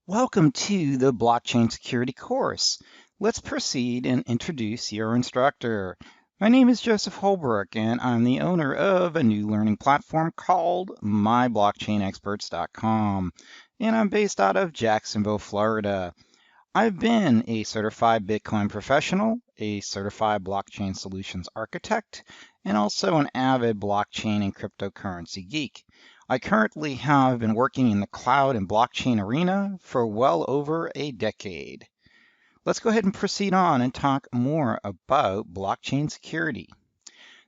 Welcome to the Blockchain Security course. Let's proceed and introduce your instructor. My name is Joseph Holbrook, and I'm the owner of a new learning platform called MyBlockchainExperts.com, and I'm based out of Jacksonville, Florida. I've been a certified Bitcoin professional, a certified blockchain solutions architect, and also an avid blockchain and cryptocurrency geek. I currently have been working in the cloud and blockchain arena for well over a decade. Let's go ahead and proceed on and talk more about blockchain security.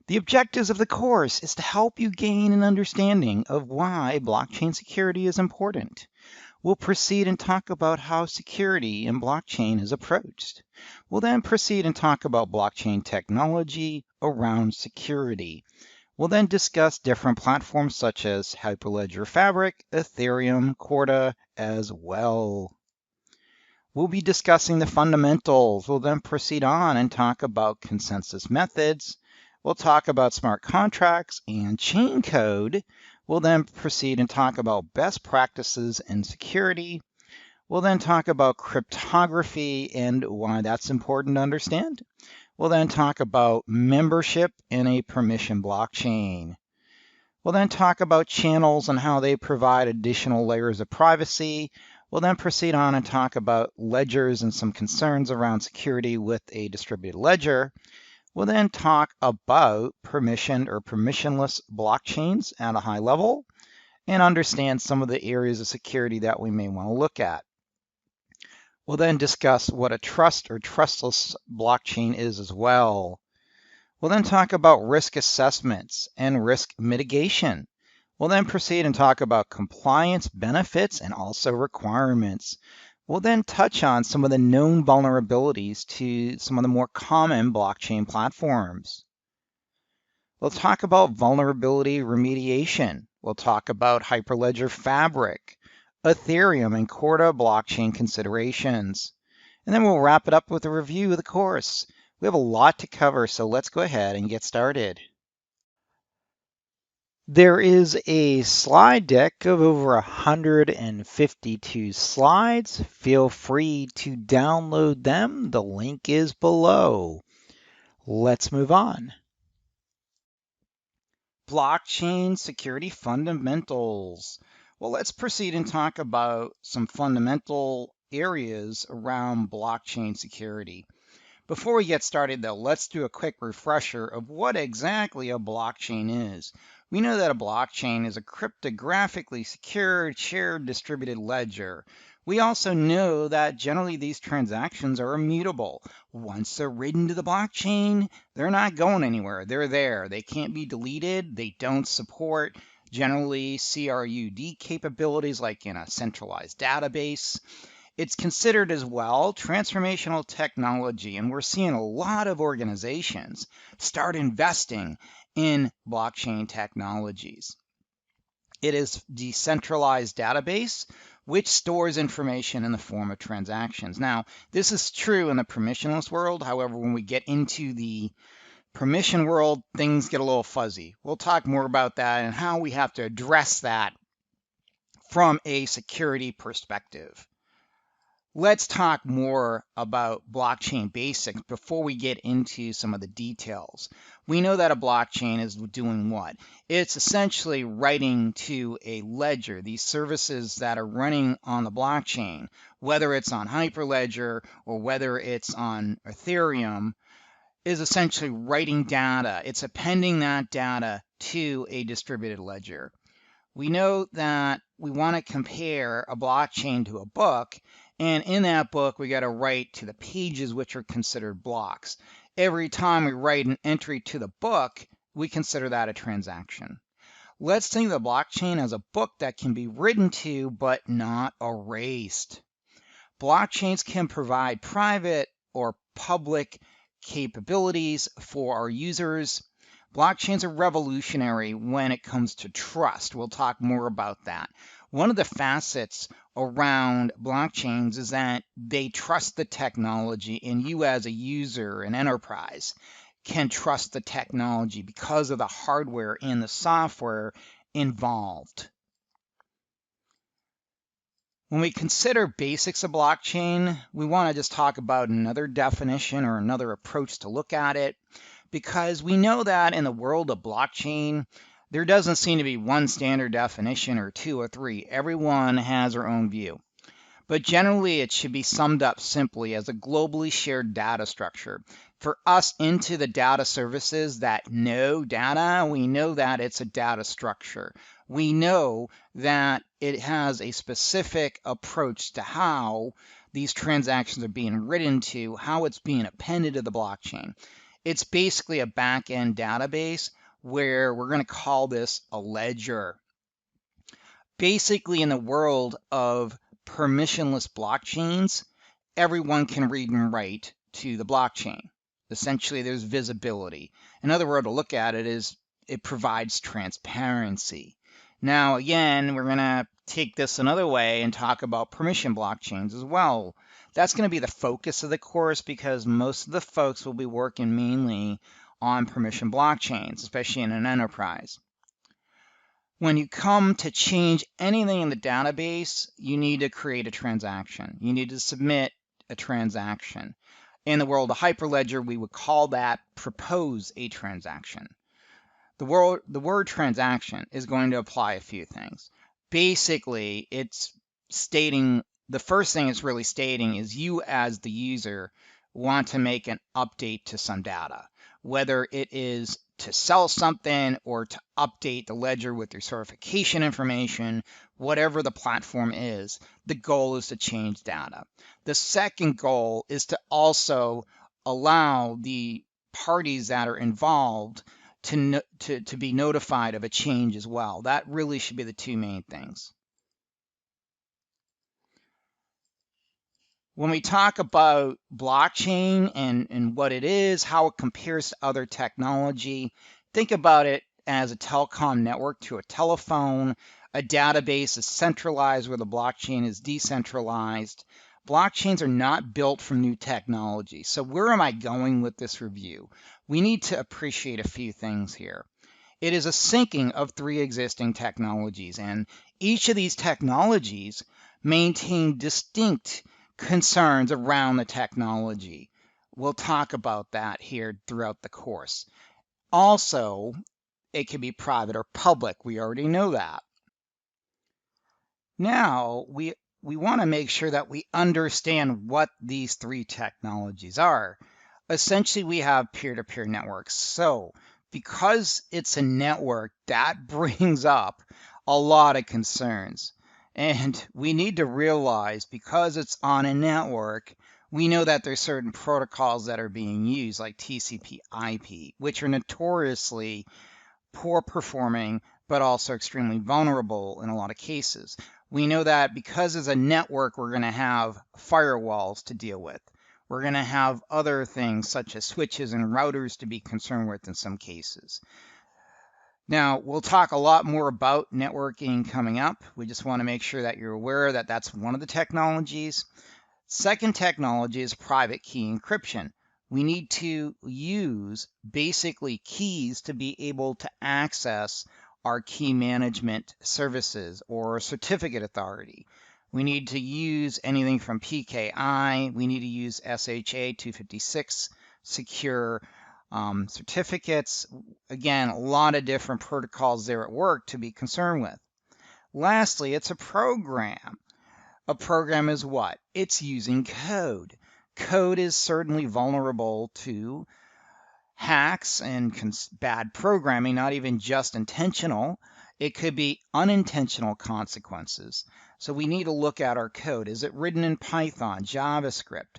The objectives of the course is to help you gain an understanding of why blockchain security is important. We'll proceed and talk about how security in blockchain is approached. We'll then proceed and talk about blockchain technology around security. We'll then discuss different platforms such as Hyperledger Fabric, Ethereum, Corda as well. We'll be discussing the fundamentals. We'll then proceed on and talk about consensus methods. We'll talk about smart contracts and chain code. We'll then proceed and talk about best practices in security. We'll then talk about cryptography and why that's important to understand. We'll then talk about membership in a permission blockchain. We'll then talk about channels and how they provide additional layers of privacy. We'll then proceed on and talk about ledgers and some concerns around security with a distributed ledger. We'll then talk about permissioned or permissionless blockchains at a high level and understand some of the areas of security that we may want to look at. We'll then discuss what a trust or trustless blockchain is as well. We'll then talk about risk assessments and risk mitigation. We'll then proceed and talk about compliance benefits and also requirements. We'll then touch on some of the known vulnerabilities to some of the more common blockchain platforms. We'll talk about vulnerability remediation. We'll talk about Hyperledger Fabric, Ethereum, and Corda blockchain considerations. And then we'll wrap it up with a review of the course. We have a lot to cover, so let's go ahead and get started. There is a slide deck of over 152 slides. Feel free to download them. The link is below. Let's move on. Blockchain security fundamentals. Well, let's proceed and talk about some fundamental areas around blockchain security. Before we get started, though, let's do a quick refresher of what exactly a blockchain is. We know that a blockchain is a cryptographically secured, shared, distributed ledger. We also know that generally these transactions are immutable. Once they're written to the blockchain, they're not going anywhere. They're there. They can't be deleted. They don't support generally CRUD capabilities like in a centralized database. It's considered as well transformational technology, and we're seeing a lot of organizations start investing in blockchain technologies. It is decentralized database which stores information in the form of transactions. Now, this is true in the permissionless world. However, when we get into the permission world, things get a little fuzzy. We'll talk more about that and how we have to address that from a security perspective. Let's talk more about blockchain basics before we get into some of the details. We know that a blockchain is doing what? It's essentially writing to a ledger, these services that are running on the blockchain, whether it's on Hyperledger or whether it's on Ethereum, is essentially writing data. It's appending that data to a distributed ledger. We know that we want to compare a blockchain to a book, and in that book, we got to write to the pages which are considered blocks. Every time we write an entry to the book, we consider that a transaction. Let's think of the blockchain as a book that can be written to but not erased. Blockchains can provide private or public capabilities for our users. Blockchains are revolutionary when it comes to trust. We'll talk more about that. One of the facets around blockchains is that they trust the technology, and you as a user, an enterprise, can trust the technology because of the hardware and the software involved. When we consider basics of blockchain, we want to just talk about another definition or another approach to look at it, because we know that in the world of blockchain, there doesn't seem to be one standard definition or two or three. Everyone has their own view. But generally, it should be summed up simply as a globally shared data structure. For us into the data services that know data, we know that it's a data structure. We know that it has a specific approach to how these transactions are being written to, how it's being appended to the blockchain. It's basically a back-end database where we're going to call this a ledger. Basically, in the world of permissionless blockchains, everyone can read and write to the blockchain. Essentially, there's visibility. Another word to look at it is it provides transparency. Now, again, we're going to take this another way and talk about permission blockchains as well. That's going to be the focus of the course because most of the folks will be working mainly on permission blockchains, especially in an enterprise. When you come to change anything in the database, you need to create a transaction. You need to submit a transaction. In the world of Hyperledger, we would call that propose a transaction. The word transaction is going to apply a few things. Basically, it's stating, the first thing it's really stating is you as the user want to make an update to some data, whether it is to sell something or to update the ledger with your certification information, whatever the platform is, the goal is to change data. The second goal is to also allow the parties that are involved to be notified of a change as well. That really should be the two main things. When we talk about blockchain and what it is, how it compares to other technology, think about it as a telecom network to a telephone. A database is centralized where the blockchain is decentralized. Blockchains are not built from new technology. So where am I going with this review? We need to appreciate a few things here. It is a syncing of three existing technologies, and each of these technologies maintain distinct concerns around the technology. We'll talk about that here throughout the course. Also, it can be private or public. We already know that. Now, we want to make sure that we understand what these three technologies are. Essentially, we have peer-to-peer networks. So, because it's a network, that brings up a lot of concerns. And we need to realize because it's on a network, we know that there's certain protocols that are being used, like TCP/IP, which are notoriously poor performing, but also extremely vulnerable in a lot of cases. We know that because as a network, we're going to have firewalls to deal with. We're going to have other things such as switches and routers to be concerned with in some cases. Now, we'll talk a lot more about networking coming up. We just want to make sure that you're aware that that's one of the technologies. Second technology is private key encryption. We need to use basically keys to be able to access our key management services or certificate authority. We need to use anything from PKI. We need to use SHA 256 secure certificates. Again, a lot of different protocols there at work to be concerned with. Lastly, it's a program. A program is what? It's using code. Code is certainly vulnerable to hacks and bad programming, not even just intentional. It could be unintentional consequences. So we need to look at our code. Is it written in Python, JavaScript?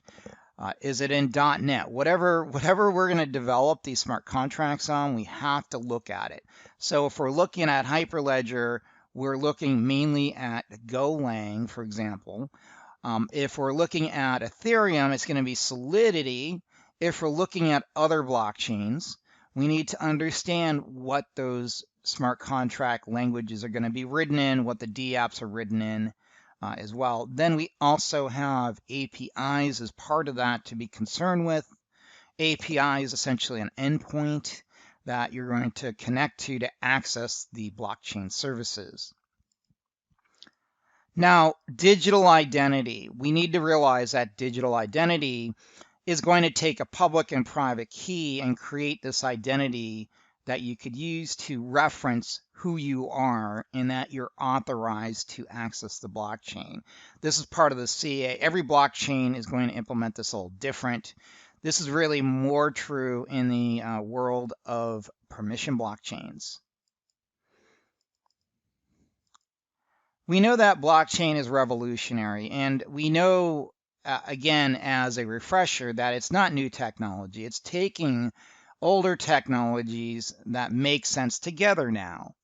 Is it in .NET? Whatever we're going to develop these smart contracts on, we have to look at it. So if we're looking at Hyperledger, we're looking mainly at Golang, for example. If we're looking at Ethereum, it's going to be Solidity. If we're looking at other blockchains, we need to understand what those smart contract languages are going to be written in, what the dApps are written in as well. Then we also have APIs as part of that to be concerned with. API is essentially an endpoint that you're going to connect to access the blockchain services. Now, digital identity. We need to realize that digital identity is going to take a public and private key and create this identity that you could use to reference who you are and that you're authorized to access the blockchain. This is part of the CA. Every blockchain is going to implement this a little different. This is really more true in the world of permission blockchains. We know that blockchain is revolutionary, and we know, again, as a refresher, that it's not new technology. It's taking older technologies that make sense together now.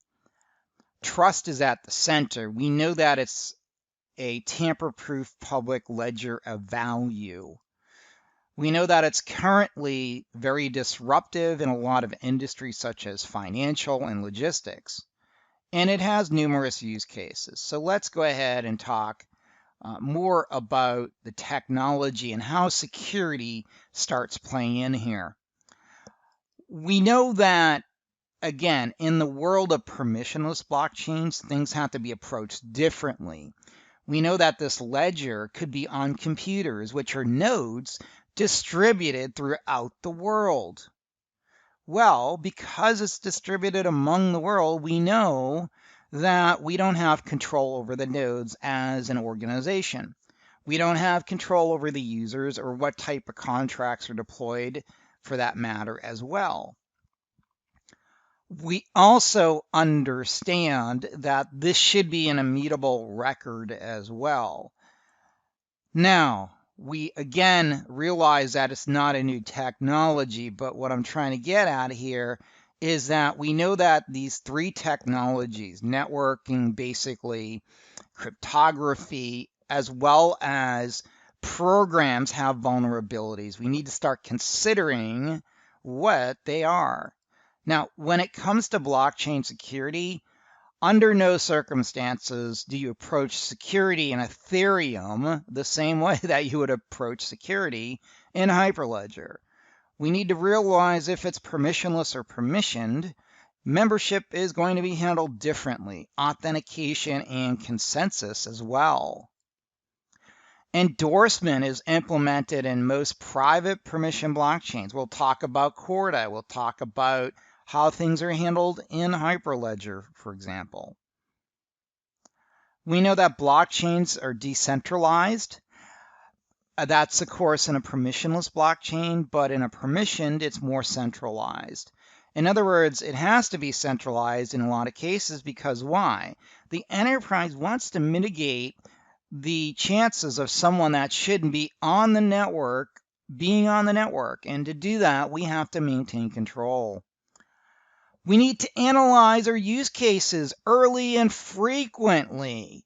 Trust is at the center. We know that it's a tamper-proof public ledger of value. We know that it's currently very disruptive in a lot of industries such as financial and logistics. And it has numerous use cases. So let's go ahead and talk more about the technology and how security starts playing in here. We know that, again, in the world of permissionless blockchains, things have to be approached differently. We know that this ledger could be on computers, which are nodes distributed throughout the world. Well, because it's distributed among the world, we know that we don't have control over the nodes as an organization. We don't have control over the users or what type of contracts are deployed for that matter as well. We also understand that this should be an immutable record as well. Now, we again realize that it's not a new technology, but what I'm trying to get at here is that we know that these three technologies, networking, basically cryptography, as well as programs, have vulnerabilities. We need to start considering what they are. Now, when it comes to blockchain security, under no circumstances do you approach security in Ethereum the same way that you would approach security in Hyperledger. We need to realize if it's permissionless or permissioned, membership is going to be handled differently, authentication and consensus as well. Endorsement is implemented in most private permission blockchains. We'll talk about Corda. We'll talk about how things are handled in Hyperledger, for example. We know that blockchains are decentralized. That's, of course, in a permissionless blockchain, but in a permissioned, it's more centralized. In other words, it has to be centralized in a lot of cases because why? The enterprise wants to mitigate the chances of someone that shouldn't be on the network being on the network. And to do that, we have to maintain control. We need to analyze our use cases early and frequently.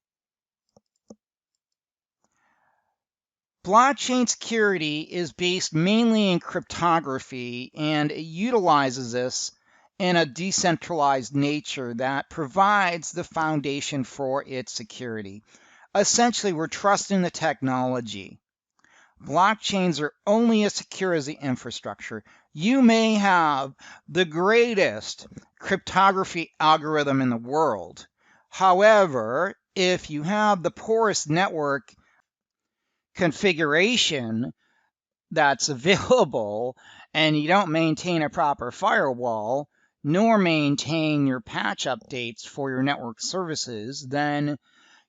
Blockchain security is based mainly in cryptography, and it utilizes this in a decentralized nature that provides the foundation for its security. Essentially, we're trusting the technology. Blockchains are only as secure as the infrastructure. You may have the greatest cryptography algorithm in the world. However, if you have the poorest network configuration that's available and you don't maintain a proper firewall, nor maintain your patch updates for your network services, then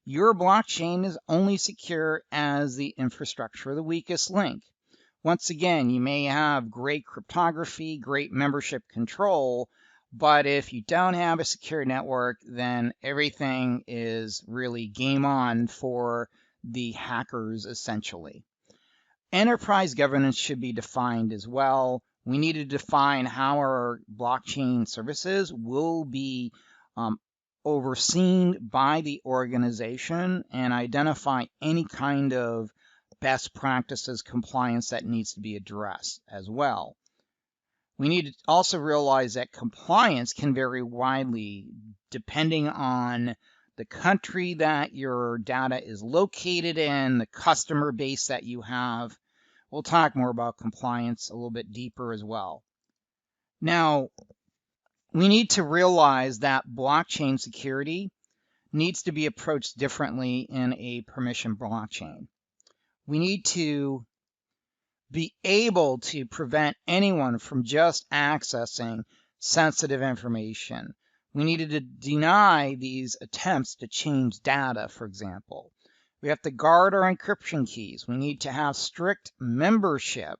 your blockchain is only secure as the infrastructure, the weakest link. Once again, you may have great cryptography, great membership control, but if you don't have a secure network, then everything is really game on for the hackers, essentially. Enterprise governance should be defined as well. We need to define how our blockchain services will be overseen by the organization and identify any kind of best practices compliance that needs to be addressed as well. We need to also realize that compliance can vary widely depending on the country that your data is located in, the customer base that you have. We'll talk more about compliance a little bit deeper as well. Now, we need to realize that blockchain security needs to be approached differently in a permission blockchain. We need to be able to prevent anyone from just accessing sensitive information. We needed to deny these attempts to change data, for example. We have to guard our encryption keys. We need to have strict membership.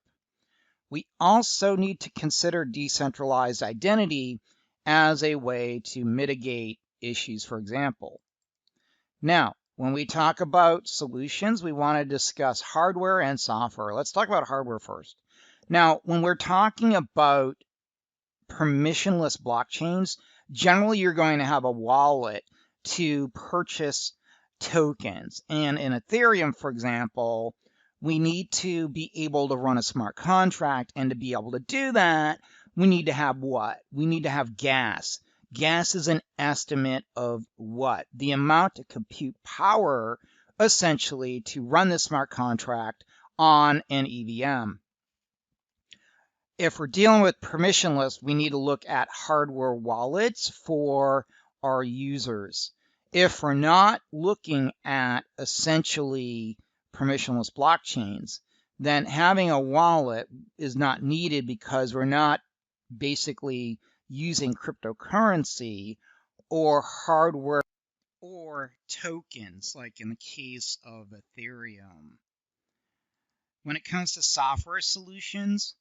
We also need to consider decentralized identity as a way to mitigate issues, for example. Now, when we talk about solutions, we want to discuss hardware and software. Let's talk about hardware first. Now, when we're talking about permissionless blockchains, generally you're going to have a wallet to purchase tokens. And in Ethereum, for example, we need to be able to run a smart contract. And to be able to do that, we need to have what? We need to have gas. Gas is an estimate of what? The amount of compute power, essentially, to run the smart contract on an EVM. If we're dealing with permissionless, we need to look at hardware wallets for our users. If we're not looking at essentially permissionless blockchains, then having a wallet is not needed because we're not basically using cryptocurrency or hardware or tokens, like in the case of Ethereum. When it comes to software solutions,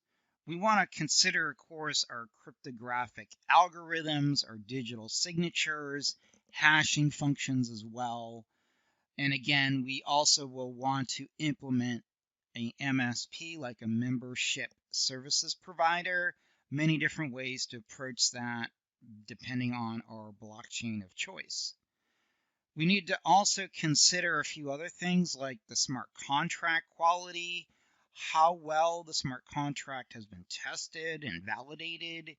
we want to consider, of course, our cryptographic algorithms, our digital signatures, hashing functions as well. And again, we also will want to implement a MSP, like a membership services provider, many different ways to approach that depending on our blockchain of choice. We need to also consider a few other things like the smart contract quality, how well the smart contract has been tested and validated.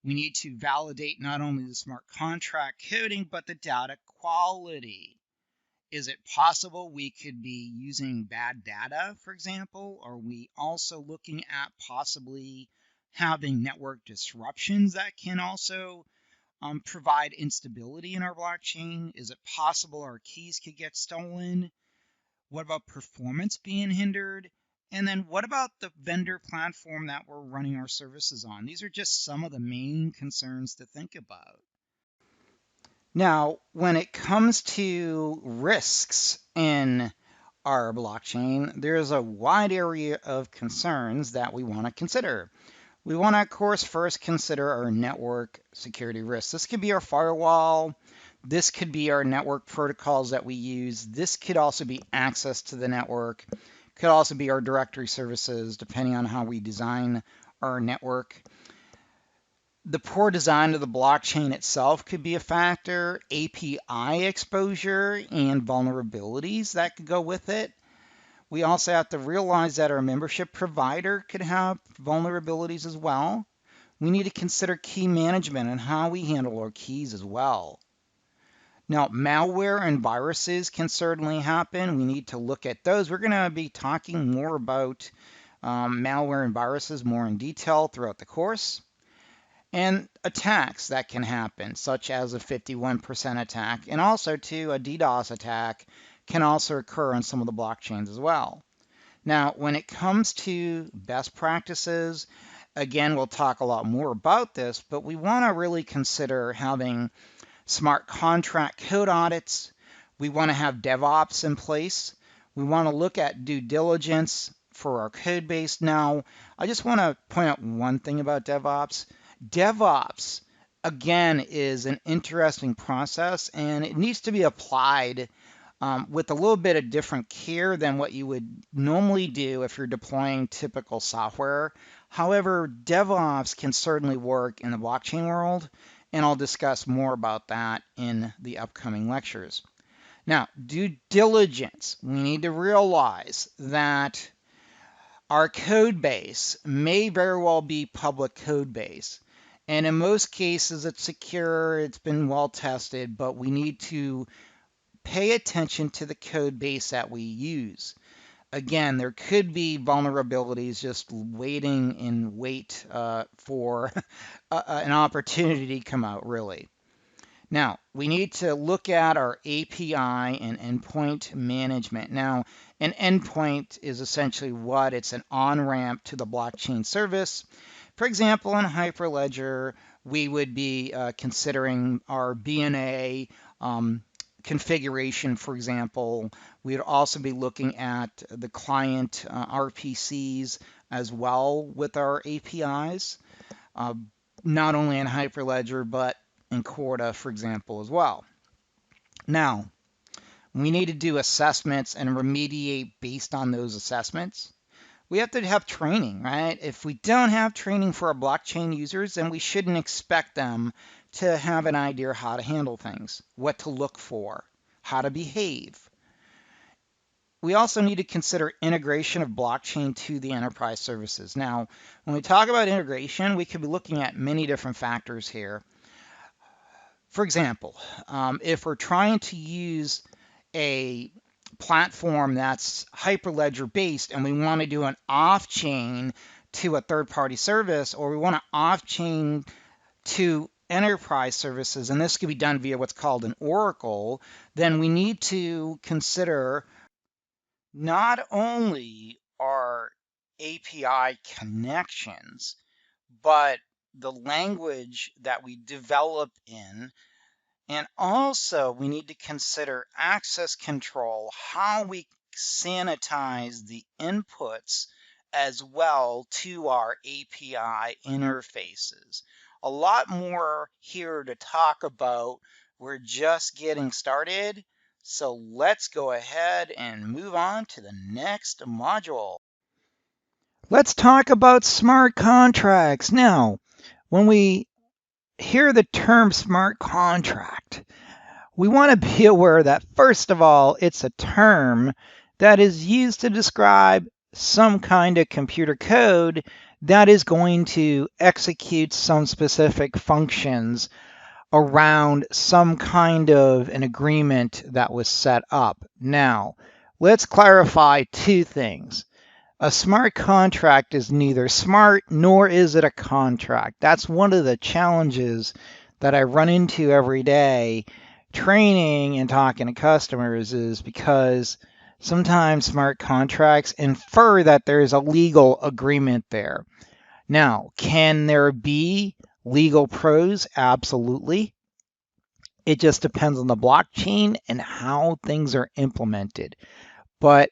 We need to validate not only the smart contract coding, but the data quality. Is it possible we could be using bad data, for example? Are we also looking at possibly having network disruptions that can also provide instability in our blockchain? Is it possible our keys could get stolen? What about performance being hindered? And then what about the vendor platform that we're running our services on? These are just some of the main concerns to think about. Now, when it comes to risks in our blockchain, there's a wide area of concerns that we want to consider. We want to, of course, first consider our network security risks. This could be our firewall. This could be our network protocols that we use. This could also be access to the network. Could also be our directory services, depending on how we design our network. The poor design of the blockchain itself could be a factor. API exposure and vulnerabilities that could go with it. We also have to realize that our membership provider could have vulnerabilities as well. We need to consider key management and how we handle our keys as well. Now, malware and viruses can certainly happen. We need to look at those. We're going to be talking more about malware and viruses more in detail throughout the course. And attacks that can happen, such as a 51% attack, and also too a DDoS attack can also occur on some of the blockchains as well. Now, when it comes to best practices, again, we'll talk a lot more about this, but we want to really consider having smart contract code audits. We want to have DevOps in place. We want to look at due diligence for our code base. Now, I just want to point out one thing about DevOps. DevOps, again, is an interesting process, and it needs to be applied with a little bit of different care than what you would normally do if you're deploying typical software. However, DevOps can certainly work in the blockchain world, and I'll discuss more about that in the upcoming lectures. Now, due diligence. We need to realize that our code base may very well be public code base. And in most cases, it's secure, it's been well tested, but we need to pay attention to the code base that we use. Again, there could be vulnerabilities just waiting in wait for an opportunity to come out, really. Now, we need to look at our API and endpoint management. Now, an endpoint is essentially what? It's an on-ramp to the blockchain service. For example, in Hyperledger, we would be considering our BNA configuration, for example. We'd also be looking at the client RPCs as well with our APIs, uh, not only in Hyperledger, but in Corda, for example, as well. Now, we need to do assessments and remediate based on those assessments. We have to have training, right? If we don't have training for our blockchain users, then we shouldn't expect them to have an idea how to handle things, what to look for, how to behave. We also need to consider integration of blockchain to the enterprise services. Now, when we talk about integration, we could be looking at many different factors here. For example, if we're trying to use a platform that's Hyperledger based and we want to do an off-chain to a third-party service, or we want to off-chain to enterprise services, and this can be done via what's called an oracle, then we need to consider not only our API connections, but the language that we develop in. And also, we need to consider access control, how we sanitize the inputs as well to our API interfaces. A lot more here to talk about. We're just getting started. So let's go ahead and move on to the next module. Let's talk about smart contracts. Now, when we hear the term smart contract, we want to be aware that, first of all, it's a term that is used to describe some kind of computer code that is going to execute some specific functions around some kind of an agreement that was set up. Now, let's clarify two things. A smart contract is neither smart nor is it a contract. That's one of the challenges that I run into every day training and talking to customers, is because sometimes smart contracts infer that there is a legal agreement there. Now, can there be legal pros? Absolutely. It just depends on the blockchain and how things are implemented. But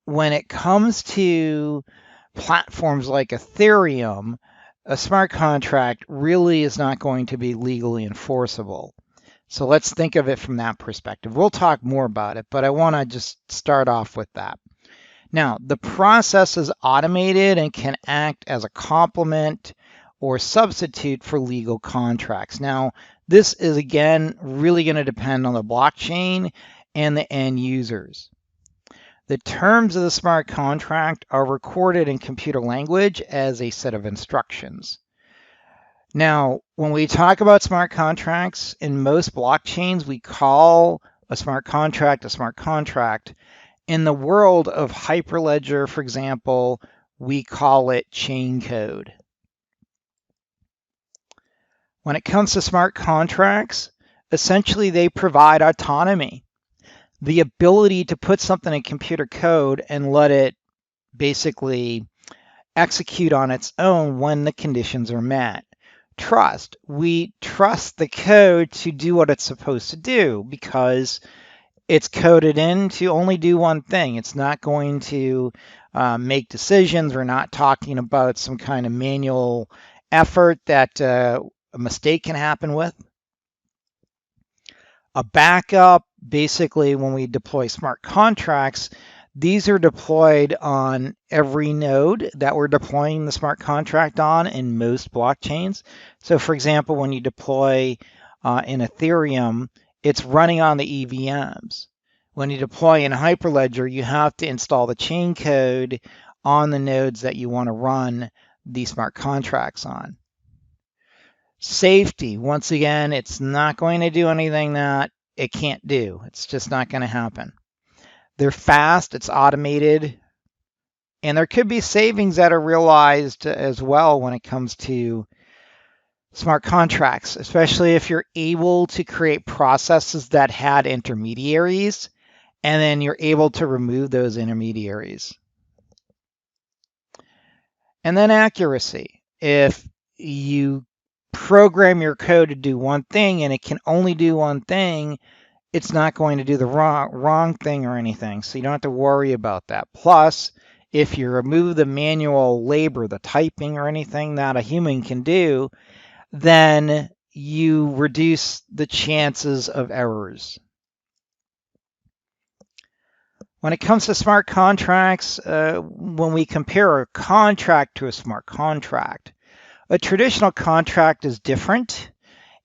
when it comes to platforms like Ethereum, a smart contract really is not going to be legally enforceable. So let's think of it from that perspective. We'll talk more about it, but I want to just start off with that. Now, the process is automated and can act as a complement or substitute for legal contracts. Now, this is, again, really going to depend on the blockchain and the end users. The terms of the smart contract are recorded in computer language as a set of instructions. Now, when we talk about smart contracts, in most blockchains, we call a smart contract a smart contract. In the world of Hyperledger, for example, we call it chain code. When it comes to smart contracts, essentially they provide autonomy, the ability to put something in computer code and let it basically execute on its own when the conditions are met. Trust. We trust the code to do what it's supposed to do because it's coded in to only do one thing. It's not going to make decisions. We're not talking about some kind of manual effort that a mistake can happen with. A backup, basically, when we deploy smart contracts, these are deployed on every node that we're deploying the smart contract on in most blockchains. So for example, when you deploy in Ethereum, it's running on the EVMs. When you deploy in Hyperledger, you have to install the chain code on the nodes that you want to run the smart contracts on. Safety, once again, it's not going to do anything that it can't do. It's just not going to happen. They're fast, it's automated, and there could be savings that are realized as well when it comes to smart contracts, especially if you're able to create processes that had intermediaries, and then you're able to remove those intermediaries. And then accuracy. If you program your code to do one thing and it can only do one thing, it's not going to do the wrong thing or anything. So you don't have to worry about that. Plus, if you remove the manual labor, the typing or anything that a human can do, then you reduce the chances of errors. When it comes to smart contracts, when we compare a contract to a smart contract, a traditional contract is different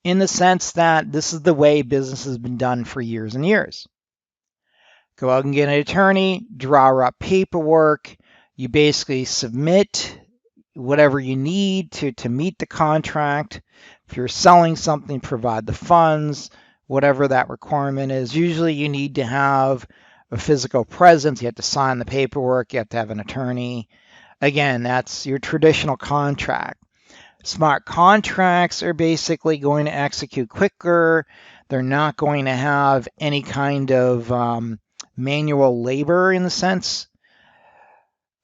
in the sense that this is the way business has been done for years and years. Go out and get an attorney, draw up paperwork, you basically submit whatever you need to meet the contract. If you're selling something, provide the funds, whatever that requirement is. Usually you need to have a physical presence. You have to sign the paperwork. You have to have an attorney. Again, that's your traditional contract. Smart contracts are basically going to execute quicker. They're not going to have any kind of manual labor in the sense.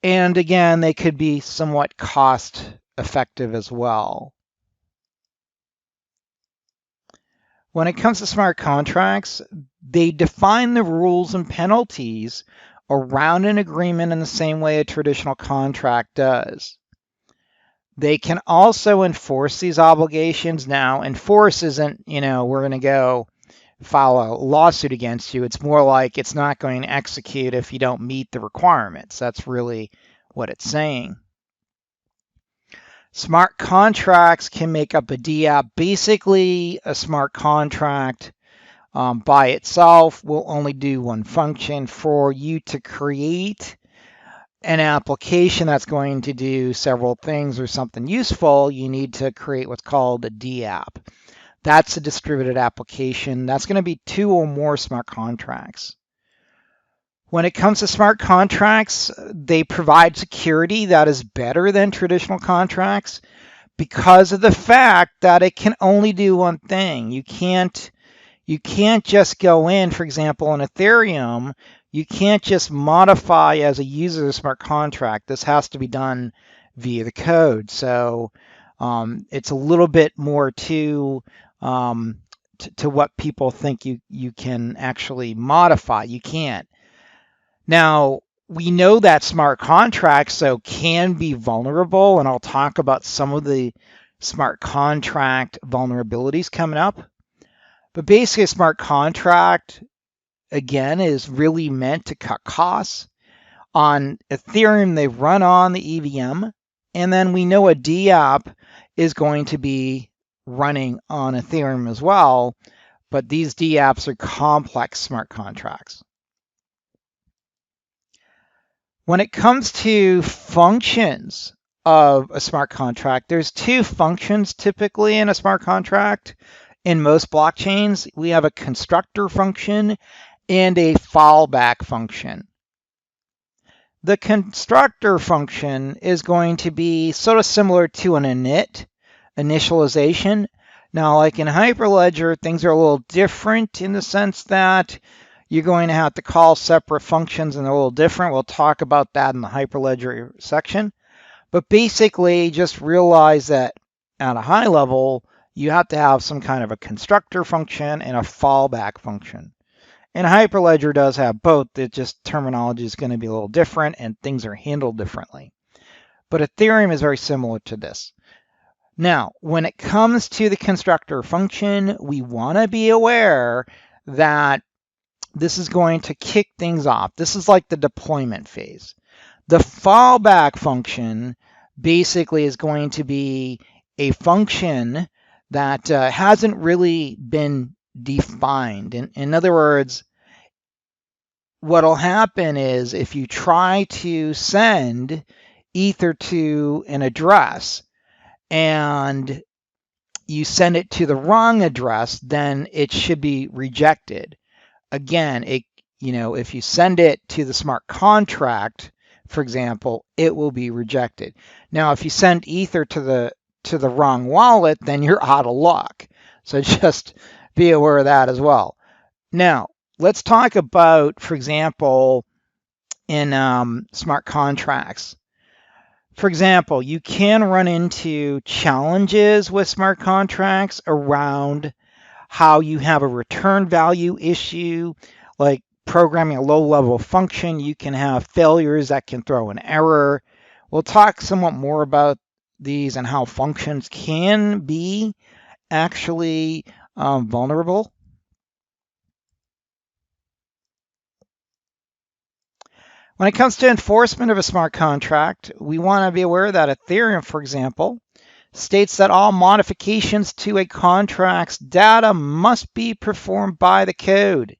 And again, they could be somewhat cost effective as well. When it comes to smart contracts, they define the rules and penalties around an agreement in the same way a traditional contract does. They can also enforce these obligations. Now, enforce isn't, we're going to go file a lawsuit against you. It's more like it's not going to execute if you don't meet the requirements. That's really what it's saying. Smart contracts can make up a DApp. Basically, a smart contract by itself will only do one function. For you to create an application that's going to do several things or something useful, you need to create what's called a DApp. That's a distributed application. That's going to be 2 or more smart contracts. When it comes to smart contracts, they provide security that is better than traditional contracts because of the fact that it can only do one thing. You can't just go in, for example, on Ethereum, you can't just modify as a user a smart contract. This has to be done via the code. So it's a little bit more to what people think you can actually modify. You can't. Now, we know that smart contracts, can be vulnerable, and I'll talk about some of the smart contract vulnerabilities coming up. But basically, a smart contract, again, is really meant to cut costs. On Ethereum, they run on the EVM, and then we know a DApp is going to be running on Ethereum as well, but these DApps are complex smart contracts. When it comes to functions of a smart contract, there's 2 functions typically in a smart contract. In most blockchains, we have a constructor function and a fallback function. The constructor function is going to be sort of similar to an init, initialization. Now, like in Hyperledger, things are a little different in the sense that you're going to have to call separate functions and they're a little different. We'll talk about that in the Hyperledger section. But basically, just realize that at a high level, you have to have some kind of a constructor function and a fallback function. And Hyperledger does have both. It just terminology is going to be a little different and things are handled differently. But Ethereum is very similar to this. Now, when it comes to the constructor function, we want to be aware that this is going to kick things off. This is like the deployment phase. The fallback function basically is going to be a function that hasn't really been defined. In other words, what'll happen is if you try to send Ether to an address and you send it to the wrong address, then it should be rejected. Again, if you send it to the smart contract, for example, it will be rejected. Now, if you send Ether to to the wrong wallet, then you're out of luck. So just be aware of that as well. Now, let's talk about, for example, in smart contracts. For example, you can run into challenges with smart contracts around how you have a return value issue, like programming a low-level function. You can have failures that can throw an error. We'll talk somewhat more about these and how functions can be actually vulnerable. When it comes to enforcement of a smart contract, we want to be aware that Ethereum, for example, states that all modifications to a contract's data must be performed by the code.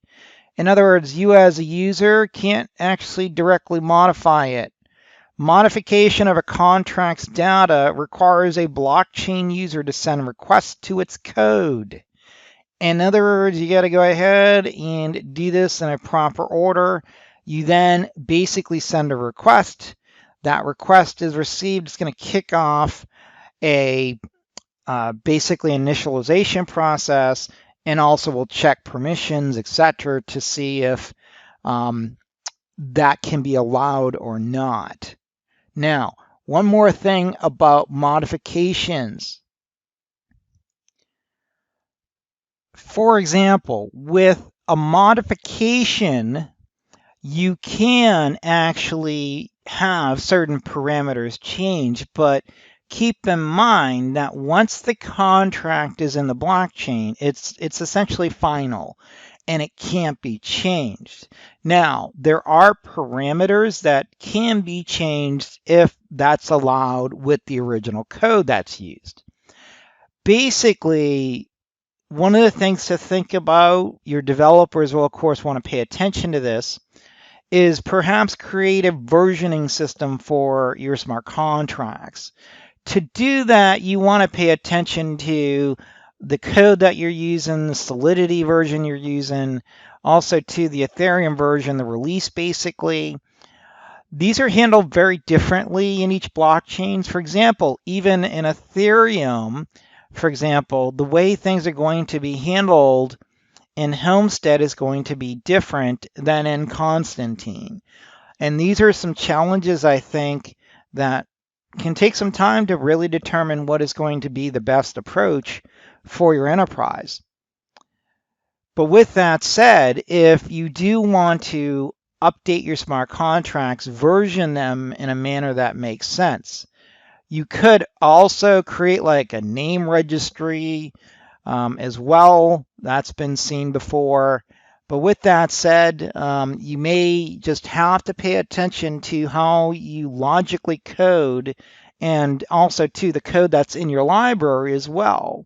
In other words, you as a user can't actually directly modify it. Modification of a contract's data requires a blockchain user to send requests to its code. In other words, you got to go ahead and do this in a proper order. You then basically send a request. That request is received. It's going to kick off a basically initialization process, and also will check permissions, etc., to see if that can be allowed or not. Now, one more thing about modifications. For example, with a modification, you can actually have certain parameters change, but keep in mind that once the contract is in the blockchain, it's essentially final and it can't be changed. Now, there are parameters that can be changed if that's allowed with the original code that's used. Basically, one of the things to think about, your developers will of course want to pay attention to this, is perhaps create a versioning system for your smart contracts. To do that, you want to pay attention to the code that you're using, the Solidity version you're using, also to the Ethereum version, the release basically. These are handled very differently in each blockchain. For example, even in Ethereum, for example, the way things are going to be handled in Homestead is going to be different than in Constantine. And these are some challenges, I think, that can take some time to really determine what is going to be the best approach for your enterprise. But with that said, if you do want to update your smart contracts, version them in a manner that makes sense. You could also create like a name registry as well. That's been seen before. But with that said, you may just have to pay attention to how you logically code and also to the code that's in your library as well.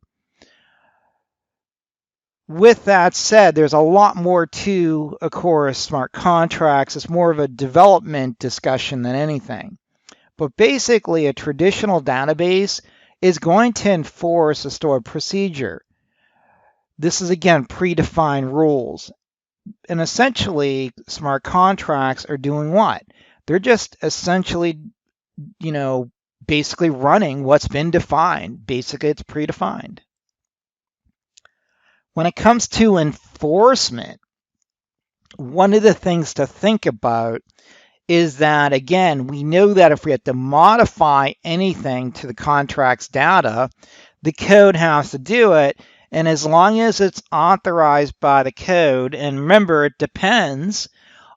With that said, there's a lot more to, of course, smart contracts. It's more of a development discussion than anything. But basically, a traditional database is going to enforce a stored procedure. This is, again, predefined rules. And essentially, smart contracts are doing what? They're just essentially, basically running what's been defined. Basically, it's predefined. When it comes to enforcement, one of the things to think about is that, again, we know that if we have to modify anything to the contract's data, the code has to do it. And as long as it's authorized by the code, and remember, it depends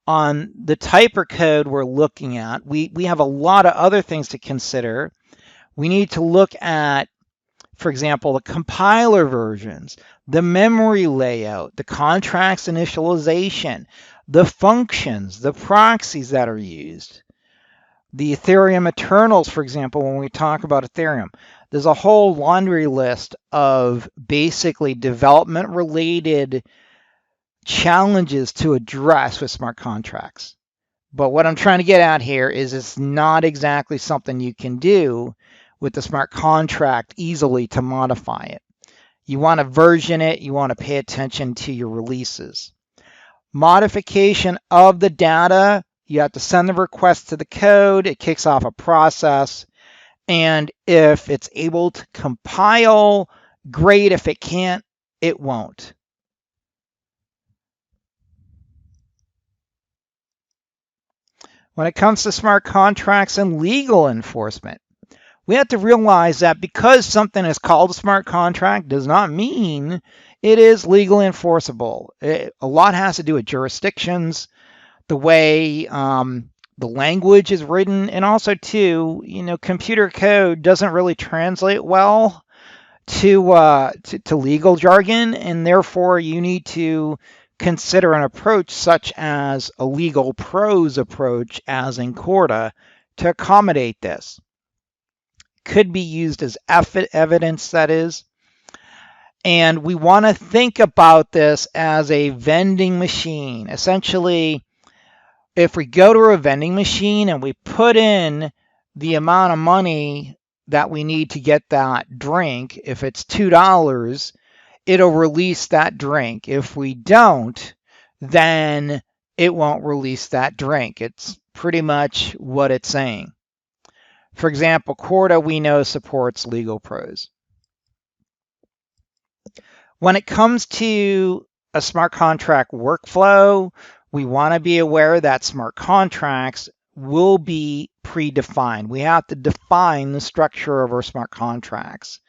on the type of code we're looking at. We have a lot of other things to consider. We need to look at, for example, the compiler versions, the memory layout, the contract's initialization, the functions, the proxies that are used, the Ethereum internals, for example, when we talk about Ethereum. There's a whole laundry list of basically development-related challenges to address with smart contracts. But what I'm trying to get at here is it's not exactly something you can do with the smart contract easily to modify it. You want to version it. You want to pay attention to your releases. Modification of the data, you have to send the request to the code. It kicks off a process. And if it's able to compile, great. If it can't, it won't. When it comes to smart contracts and legal enforcement, we have to realize that because something is called a smart contract does not mean it is legally enforceable. A lot has to do with jurisdictions, the way the language is written, and also too, computer code doesn't really translate well to legal jargon, and therefore you need to consider an approach such as a legal prose approach, as in Corda, to accommodate this. Could be used as evidence, that is. And we want to think about this as a vending machine. Essentially, if we go to a vending machine and we put in the amount of money that we need to get that drink, if it's $2, it'll release that drink. If we don't, then it won't release that drink. It's pretty much what it's saying. For example, Corda, we know, supports legal prose. When it comes to a smart contract workflow, we want to be aware that smart contracts will be predefined. We have to define the structure of our smart contracts.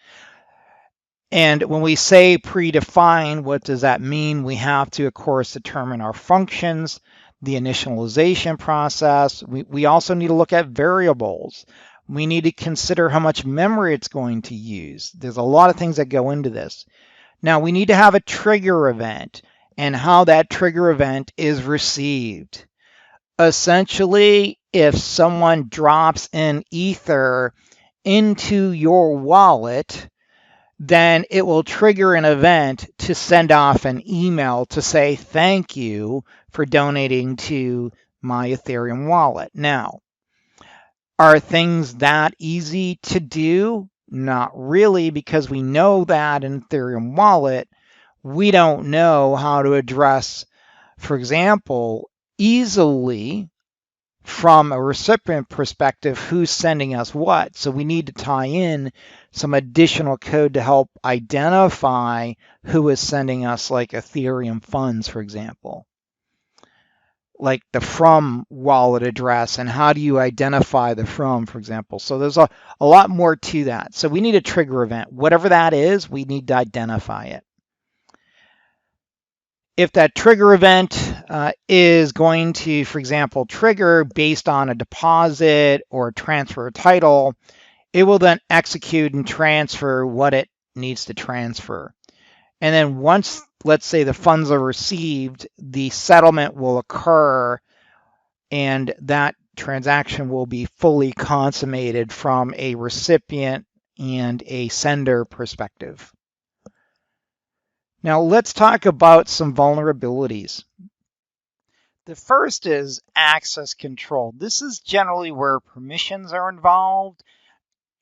And when we say predefined, what does that mean? We have to, of course, determine our functions, the initialization process. We also need to look at variables. We need to consider how much memory it's going to use. There's a lot of things that go into this. Now, we need to have a trigger event and how that trigger event is received. Essentially, if someone drops an Ether into your wallet, then it will trigger an event to send off an email to say thank you for donating to my Ethereum wallet. Now, are things that easy to do? Not really, because we know that in Ethereum wallet, we don't know how to address, for example, easily from a recipient perspective, who's sending us what. So we need to tie in some additional code to help identify who is sending us, like Ethereum funds, for example, like the from wallet address, and how do you identify the from, for example. So there's a lot more to that. So we need a trigger event. Whatever that is, we need to identify it. If that trigger event is going to, for example, trigger based on a deposit or transfer title, it will then execute and transfer what it needs to transfer. And then once, let's say, the funds are received, the settlement will occur and that transaction will be fully consummated from a recipient and a sender perspective. Now let's talk about some vulnerabilities. The first is access control. This is generally where permissions are involved.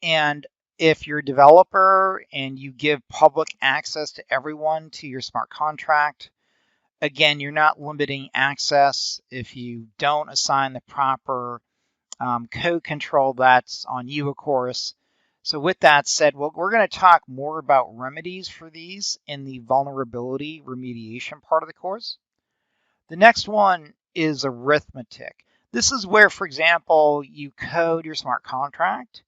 And if you're a developer and you give public access to everyone to your smart contract, again, you're not limiting access. If you don't assign the proper code control, that's on you, of course. So with that said, we're going to talk more about remedies for these in the vulnerability remediation part of the course. The next one is arithmetic. This is where, for example, you code your smart contract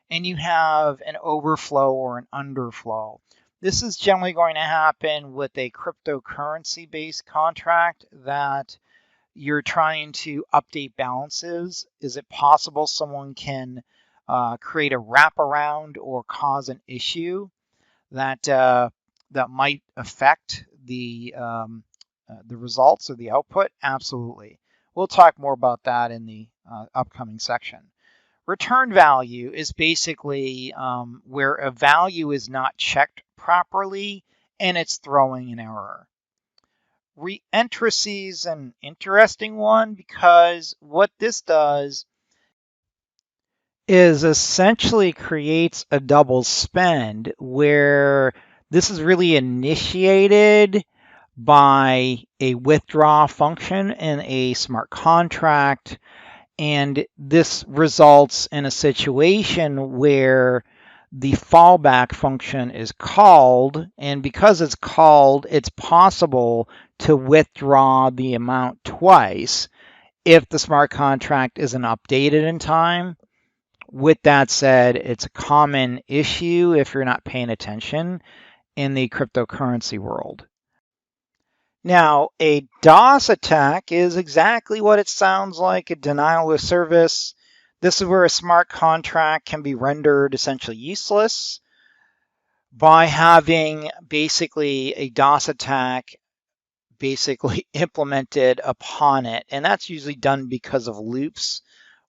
and you have an overflow or an underflow. This is generally going to happen with a cryptocurrency-based contract that you're trying to update balances. Is it possible someone can create a wraparound or cause an issue that might affect the results or the output? Absolutely. We'll talk more about that in the upcoming section. Return value is basically where a value is not checked properly and it's throwing an error. Reentrancy is an interesting one because what this does is essentially creates a double spend where this is really initiated by a withdraw function in a smart contract, And this results in a situation where the fallback function is called, and because it's called, it's possible to withdraw the amount twice if the smart contract isn't updated in time. With that said, it's a common issue if you're not paying attention in the cryptocurrency world. Now, a DOS attack is exactly what it sounds like, a denial of service. This is where a smart contract can be rendered essentially useless by having basically a DOS attack basically implemented upon it. And that's usually done because of loops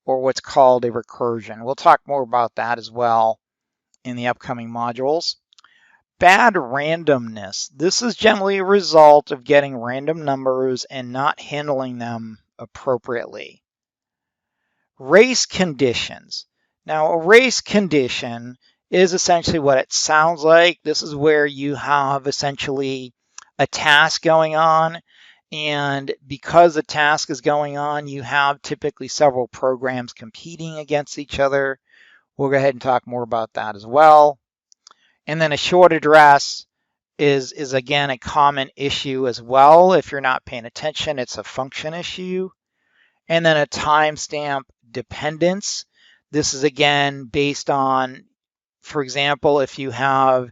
or what's called a recursion. We'll talk more about that as well in the upcoming modules. Bad randomness. This is generally a result of getting random numbers and not handling them appropriately. Race conditions. Now, a race condition is essentially what it sounds like. This is where you have essentially a task going on, and because the task is going on, you have typically several programs competing against each other. We'll go ahead and talk more about that as well. And then a short address is again a common issue as well. If you're not paying attention, it's a function issue. And then a timestamp dependence. This is again based on, for example, if you have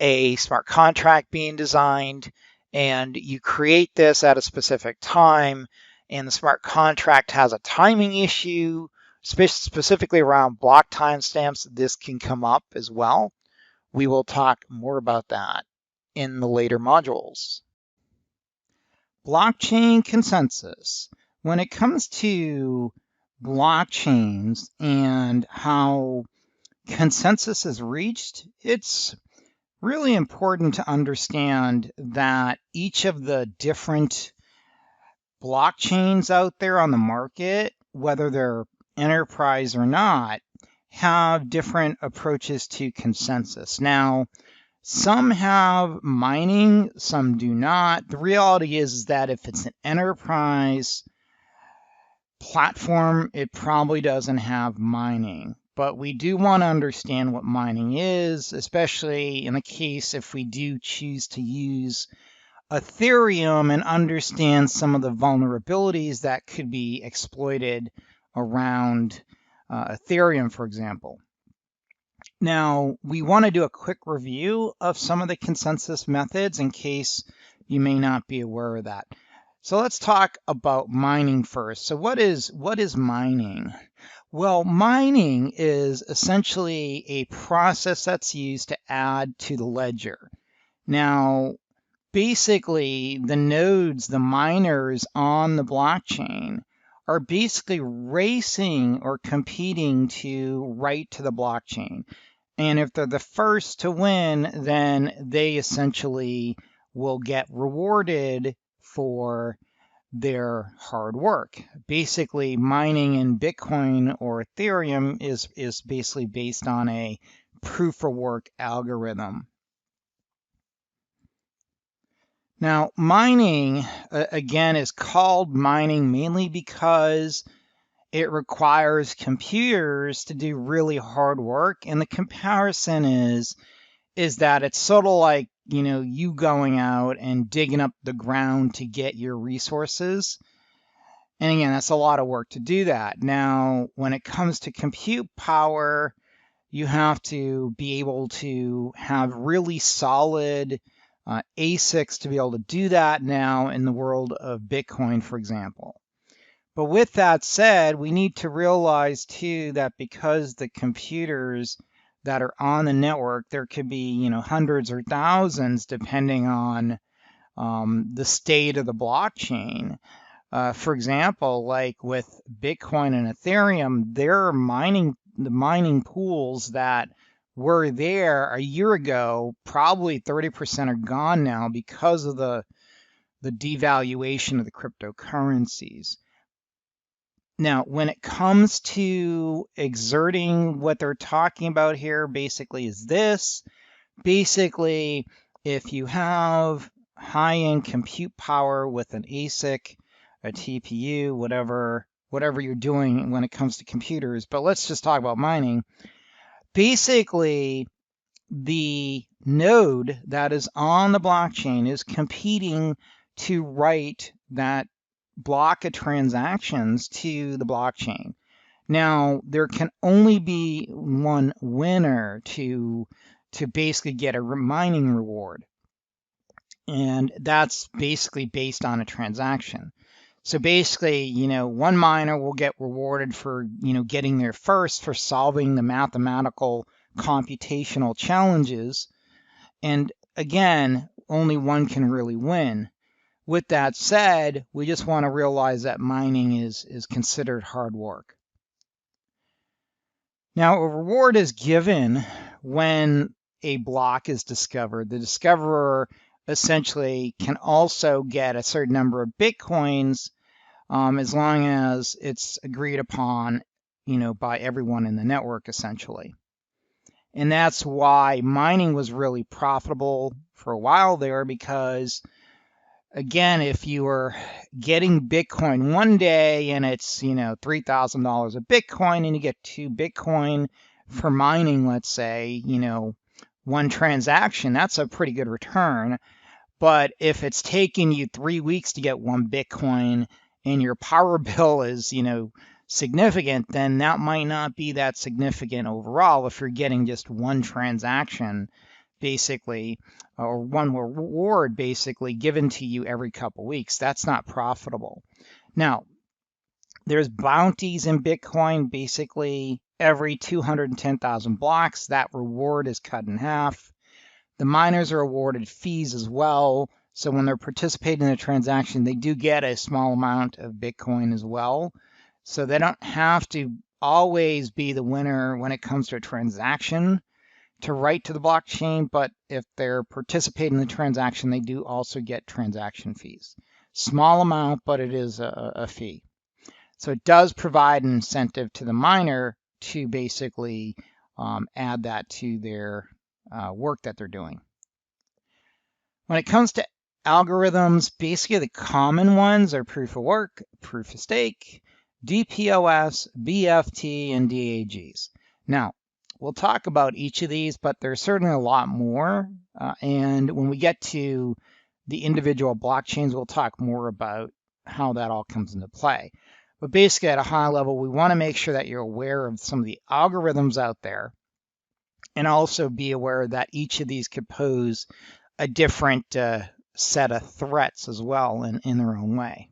a smart contract being designed and you create this at a specific time and the smart contract has a timing issue, specifically around block timestamps, this can come up as well. We will talk more about that in the later modules. Blockchain consensus. When it comes to blockchains and how consensus is reached, it's really important to understand that each of the different blockchains out there on the market, whether they're enterprise or not, have different approaches to consensus. Now, some have mining, some do not. The reality is that if it's an enterprise platform, it probably doesn't have mining. But we do want to understand what mining is, especially in the case if we do choose to use Ethereum and understand some of the vulnerabilities that could be exploited around Ethereum, for example. Now, we want to do a quick review of some of the consensus methods in case you may not be aware of that. So let's talk about mining first. So what is mining? Well, mining is essentially a process that's used to add to the ledger. Now, basically, the nodes, the miners on the blockchain, are basically racing or competing to write to the blockchain. And if they're the first to win, then they essentially will get rewarded for their hard work. Basically, mining in Bitcoin or Ethereum is basically based on a proof of work algorithm. Now, mining, again, is called mining mainly because it requires computers to do really hard work. And the comparison is that it's sort of like, you going out and digging up the ground to get your resources. And again, that's a lot of work to do that. Now, when it comes to compute power, you have to be able to have really solid ASICs to be able to do that now in the world of Bitcoin, for example. But with that said, we need to realize too that because the computers that are on the network, there could be, hundreds or thousands depending on the state of the blockchain. For example, like with Bitcoin and Ethereum, they're mining the mining pools that were there a year ago, probably 30% are gone now because of the devaluation of the cryptocurrencies. Now, when it comes to exerting what they're talking about here, basically is this. Basically, if you have high-end compute power with an ASIC, a TPU, whatever whatever you're doing when it comes to computers. But let's just talk about mining. Basically, the node that is on the blockchain is competing to write that block of transactions to the blockchain. Now, there can only be one winner to basically get a mining reward. And that's basically based on a transaction. So basically, one miner will get rewarded for, getting there first for solving the mathematical computational challenges. And again, only one can really win. With that said, we just want to realize that mining is considered hard work. Now, a reward is given when a block is discovered. The discoverer essentially can also get a certain number of Bitcoins as long as it's agreed upon, by everyone in the network, essentially. And that's why mining was really profitable for a while there, because again, if you were getting Bitcoin one day and it's, $3,000 a Bitcoin and you get 2 Bitcoin for mining, let's say, one transaction, that's a pretty good return. But if it's taking you 3 weeks to get 1 Bitcoin and your power bill is, significant, then that might not be that significant overall if you're getting just one transaction, basically, or one reward basically given to you every couple weeks. That's not profitable. Now, there's bounties in Bitcoin. Basically, every 210,000 blocks, that reward is cut in half. The miners are awarded fees as well. So when they're participating in a transaction, they do get a small amount of Bitcoin as well. So they don't have to always be the winner when it comes to a transaction to write to the blockchain, but if they're participating in the transaction, they do also get transaction fees. Small amount, but it is a fee. So it does provide an incentive to the miner to basically add that to their work that they're doing. When it comes to algorithms, basically the common ones are proof of work, proof of stake, DPoS, BFT, and DAGs. Now, we'll talk about each of these, but there's certainly a lot more. And when we get to the individual blockchains, we'll talk more about how that all comes into play. But basically, at a high level, we want to make sure that you're aware of some of the algorithms out there, and also be aware that each of these could pose a different set of threats as well in their own way.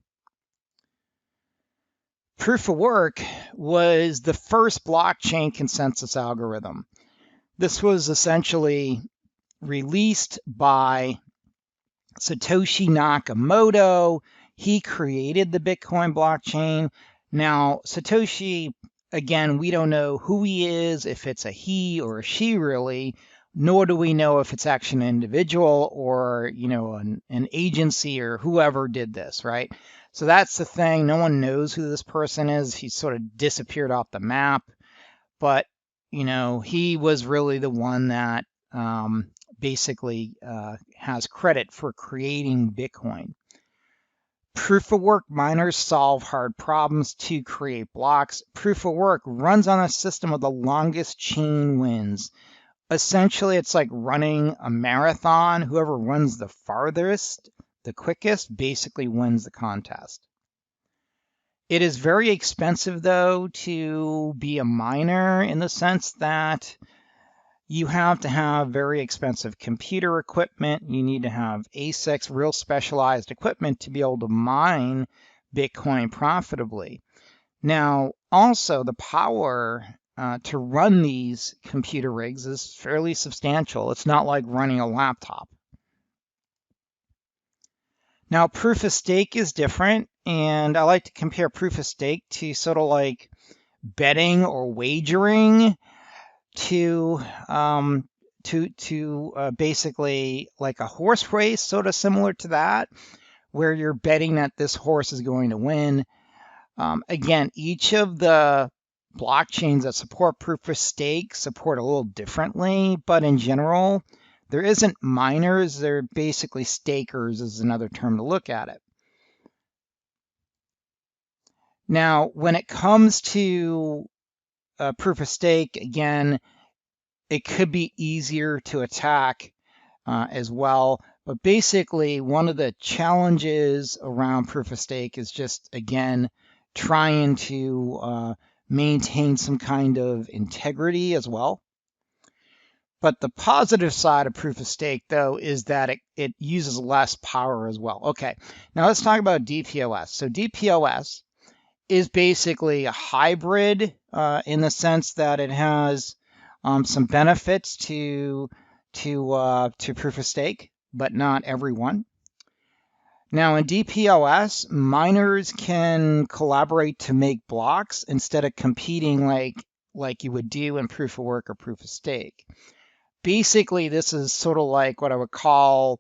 Proof of work was the first blockchain consensus algorithm. This was essentially released by Satoshi Nakamoto. He created the Bitcoin blockchain. Now, Satoshi, again, we don't know who he is, if it's a he or a she really, nor do we know if it's actually an individual or, an agency or whoever did this, right? So that's the thing. No one knows who this person is. He sort of disappeared off the map. But, he was really the one that basically has credit for creating Bitcoin. Proof of work miners solve hard problems to create blocks. Proof of work runs on a system of the longest chain wins. Essentially, it's like running a marathon. Whoever runs the farthest, the quickest, basically wins the contest. It is very expensive, though, to be a miner in the sense that you have to have very expensive computer equipment. You need to have ASICs, real specialized equipment to be able to mine Bitcoin profitably. Now, also the power to run these computer rigs is fairly substantial. It's not like running a laptop. Now, proof of stake is different, and I like to compare proof of stake to sort of like betting or wagering to basically like a horse race, sort of similar to that, where you're betting that this horse is going to win. Again, each of the blockchains that support proof of stake support a little differently, but in general, there isn't miners, they're basically stakers is another term to look at it. Now, when it comes to proof of stake, again, it could be easier to attack as well. But basically, one of the challenges around proof of stake is just, again, trying to maintain some kind of integrity as well. But the positive side of proof of stake, though, is that it uses less power as well. Okay, now let's talk about DPoS. So DPoS is basically a hybrid in the sense that it has some benefits to proof of stake, but not everyone. Now in DPoS, miners can collaborate to make blocks instead of competing like you would do in proof of work or proof of stake. Basically, this is sort of like what I would call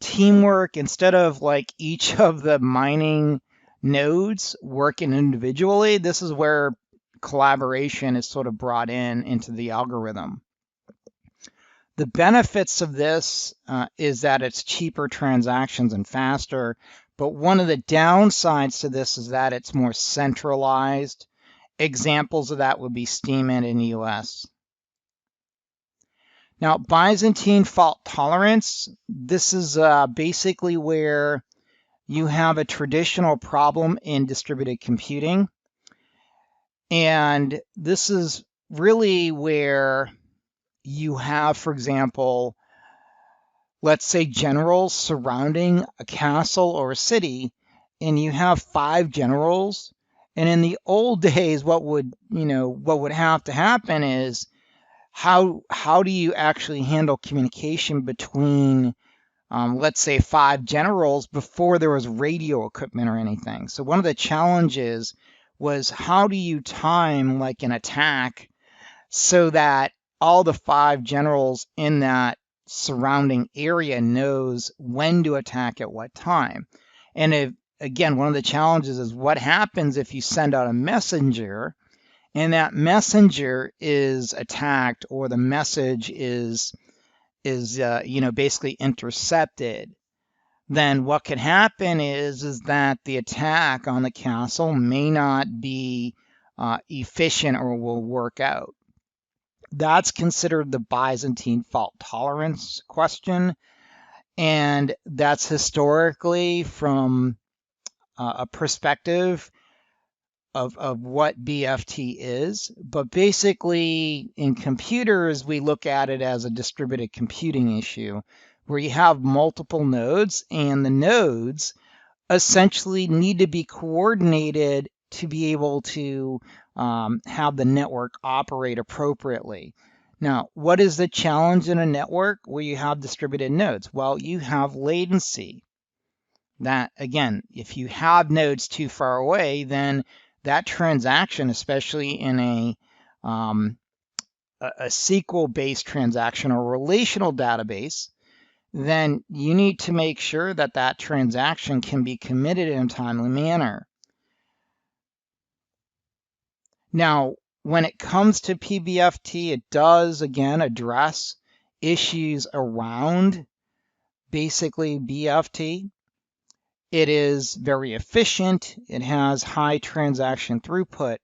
teamwork. Instead of like each of the mining nodes working individually, this is where collaboration is sort of brought into the algorithm. The benefits of this is that it's cheaper transactions and faster, but one of the downsides to this is that it's more centralized. Examples of that would be Steemit in the US. Now, Byzantine fault tolerance, this is basically where you have a traditional problem in distributed computing. And this is really where you have, for example, let's say generals surrounding a castle or a city, and you have 5 generals. And in the old days, what would have to happen is how do you actually handle communication between let's say 5 generals before there was radio equipment or anything? So one of the challenges was how do you time like an attack so that all the 5 generals in that surrounding area knows when to attack at what time. And if, again, one of the challenges is what happens if you send out a messenger and that messenger is attacked or the message is basically intercepted. Then what can happen is that the attack on the castle may not be efficient or will work out. That's considered the Byzantine fault tolerance question, and that's historically from a perspective of what BFT is. But basically, in computers, we look at it as a distributed computing issue where you have multiple nodes, and the nodes essentially need to be coordinated to be able to have the network operate appropriately. Now, what is the challenge in a network where you have distributed nodes? Well, you have latency. That, again, if you have nodes too far away, then that transaction, especially in a SQL-based transaction or relational database, then you need to make sure that that transaction can be committed in a timely manner. Now, when it comes to PBFT, it does, again, address issues around basically BFT. It is very efficient. It has high transaction throughput,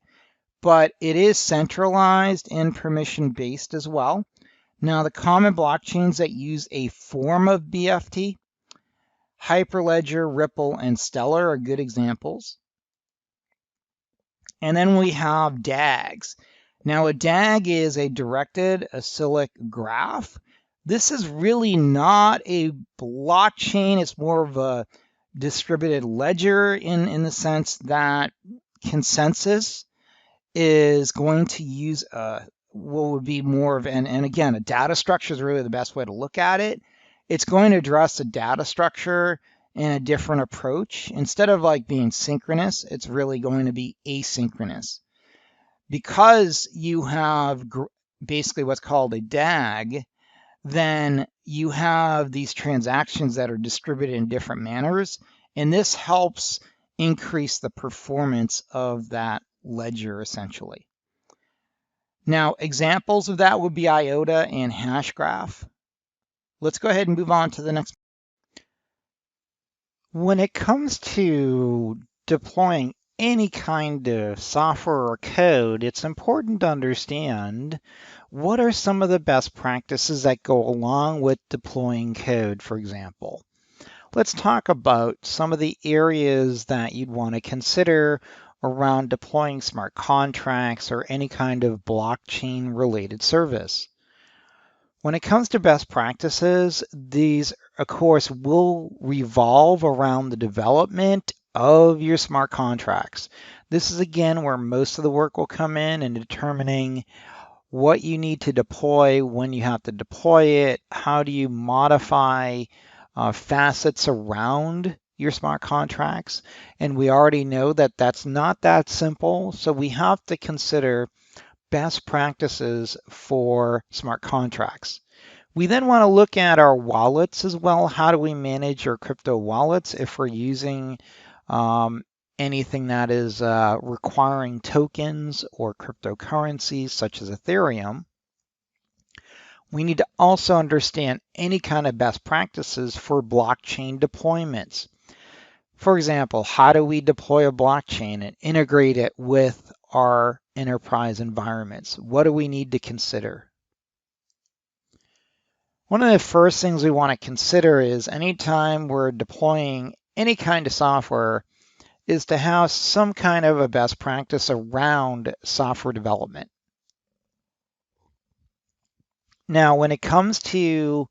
but it is centralized and permission-based as well. Now, the common blockchains that use a form of BFT, Hyperledger, Ripple, and Stellar are good examples. And then we have DAGs. Now, a DAG is a directed acyclic graph. This is really not a blockchain. It's more of a distributed ledger in the sense that consensus is going to use what would be more of and again, a data structure is really the best way to look at it. It's going to address a data structure in a different approach. Instead of like being synchronous, it's really going to be asynchronous. Because you have basically what's called a DAG, then you have these transactions that are distributed in different manners, and this helps increase the performance of that ledger essentially. Now, examples of that would be IOTA and Hashgraph. Let's go ahead and move on to the next. When it comes to deploying any kind of software or code, it's important to understand what are some of the best practices that go along with deploying code, for example. Let's talk about some of the areas that you'd want to consider around deploying smart contracts or any kind of blockchain related service. When it comes to best practices, these, of course, will revolve around the development of your smart contracts. This is again where most of the work will come in determining what you need to deploy, when you have to deploy it, how do you modify facets around your smart contracts. And we already know that that's not that simple. So we have to consider best practices for smart contracts. We then want to look at our wallets as well. How do we manage our crypto wallets if we're using um, anything that is requiring tokens or cryptocurrencies such as Ethereum? We need to also understand any kind of best practices for blockchain deployments. For example, how do we deploy a blockchain and integrate it with our enterprise environments? What do we need to consider? One of the first things we want to consider is anytime we're deploying any kind of software is to have some kind of a best practice around software development. Now, when it comes to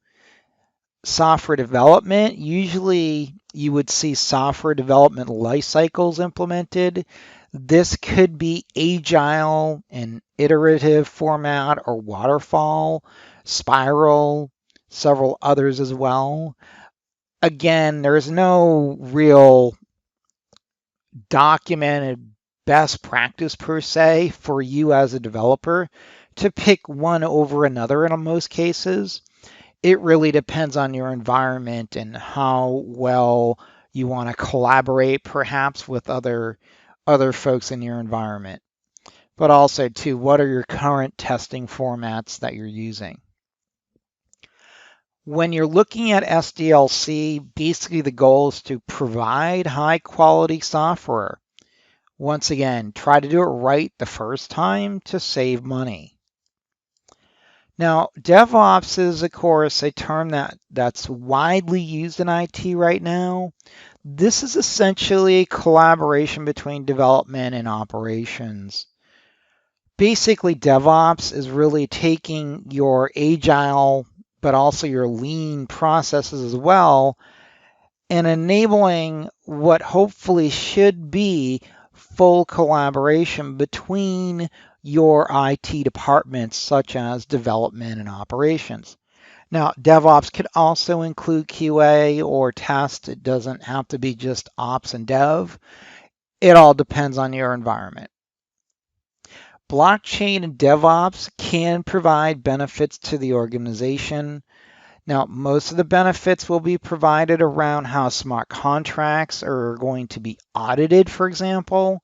software development, usually you would see software development life cycles implemented. This could be agile and iterative format or waterfall, spiral, several others as well. Again, there's no real documented best practice per se for you as a developer to pick one over another in most cases. It really depends on your environment and how well you want to collaborate perhaps with other folks in your environment. But also too, what are your current testing formats that you're using? When you're looking at SDLC, basically the goal is to provide high quality software. Once again, try to do it right the first time to save money. Now, DevOps is, of course, a term that's widely used in IT right now. This is essentially a collaboration between development and operations. Basically, DevOps is really taking your agile, but also your lean processes as well, and enabling what hopefully should be full collaboration between your IT departments, such as development and operations. Now, DevOps could also include QA or test. It doesn't have to be just ops and dev. It all depends on your environment. Blockchain and DevOps can provide benefits to the organization. Now, most of the benefits will be provided around how smart contracts are going to be audited, for example.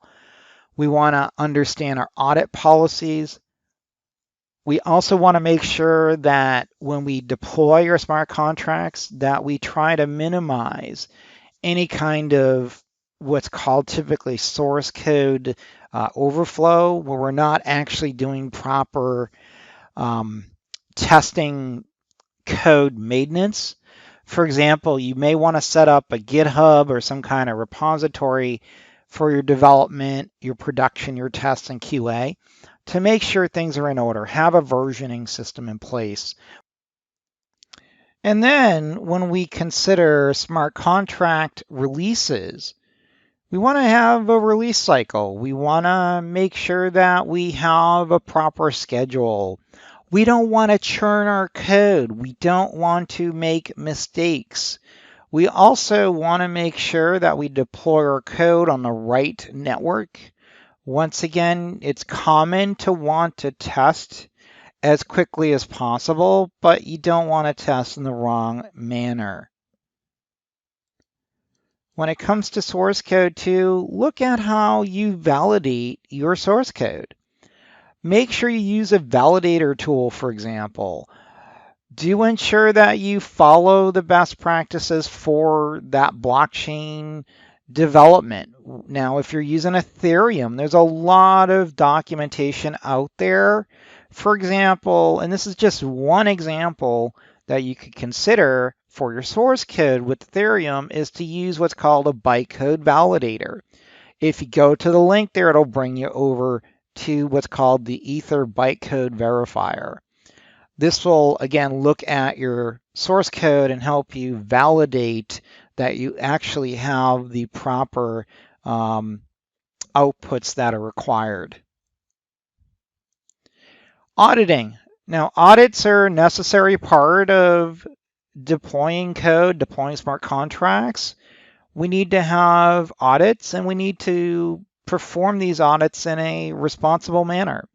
We want to understand our audit policies. We also want to make sure that when we deploy our smart contracts, that we try to minimize any kind of what's called typically source code overflow, where we're not actually doing proper um, testing code maintenance. For example, you may want to set up a GitHub or some kind of repository for your development, your production, your tests, and QA to make sure things are in order. Have a versioning system in place. And then when we consider smart contract releases, we want to have a release cycle. We want to make sure that we have a proper schedule. We don't want to churn our code. We don't want to make mistakes. We also want to make sure that we deploy our code on the right network. Once again, it's common to want to test as quickly as possible, but you don't want to test in the wrong manner. When it comes to source code too, look at how you validate your source code. Make sure you use a validator tool, for example. Do ensure that you follow the best practices for that blockchain development. Now, if you're using Ethereum, there's a lot of documentation out there. For example, and this is just one example that you could consider for your source code with Ethereum, is to use what's called a bytecode validator. If you go to the link there, it'll bring you over to what's called the Ether bytecode verifier. This will, again, look at your source code and help you validate that you actually have the proper outputs that are required. Auditing. Now, audits are a necessary part of deploying code, deploying smart contracts. We need to have audits, and we need to perform these audits in a responsible manner.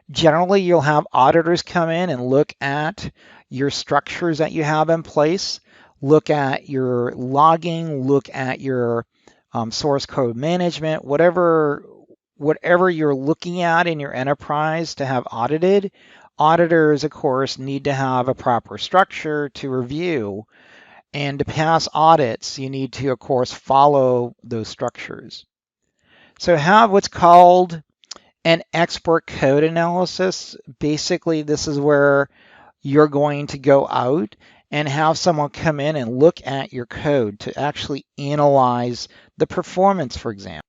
Generally, you'll have auditors come in and look at your structures that you have in place, look at your logging, look at your source code management, whatever you're looking at in your enterprise to have audited. Auditors, of course, need to have a proper structure to review. And to pass audits, you need to, of course, follow those structures. So have what's called an expert code analysis. Basically, this is where you're going to go out and have someone come in and look at your code to actually analyze the performance, for example.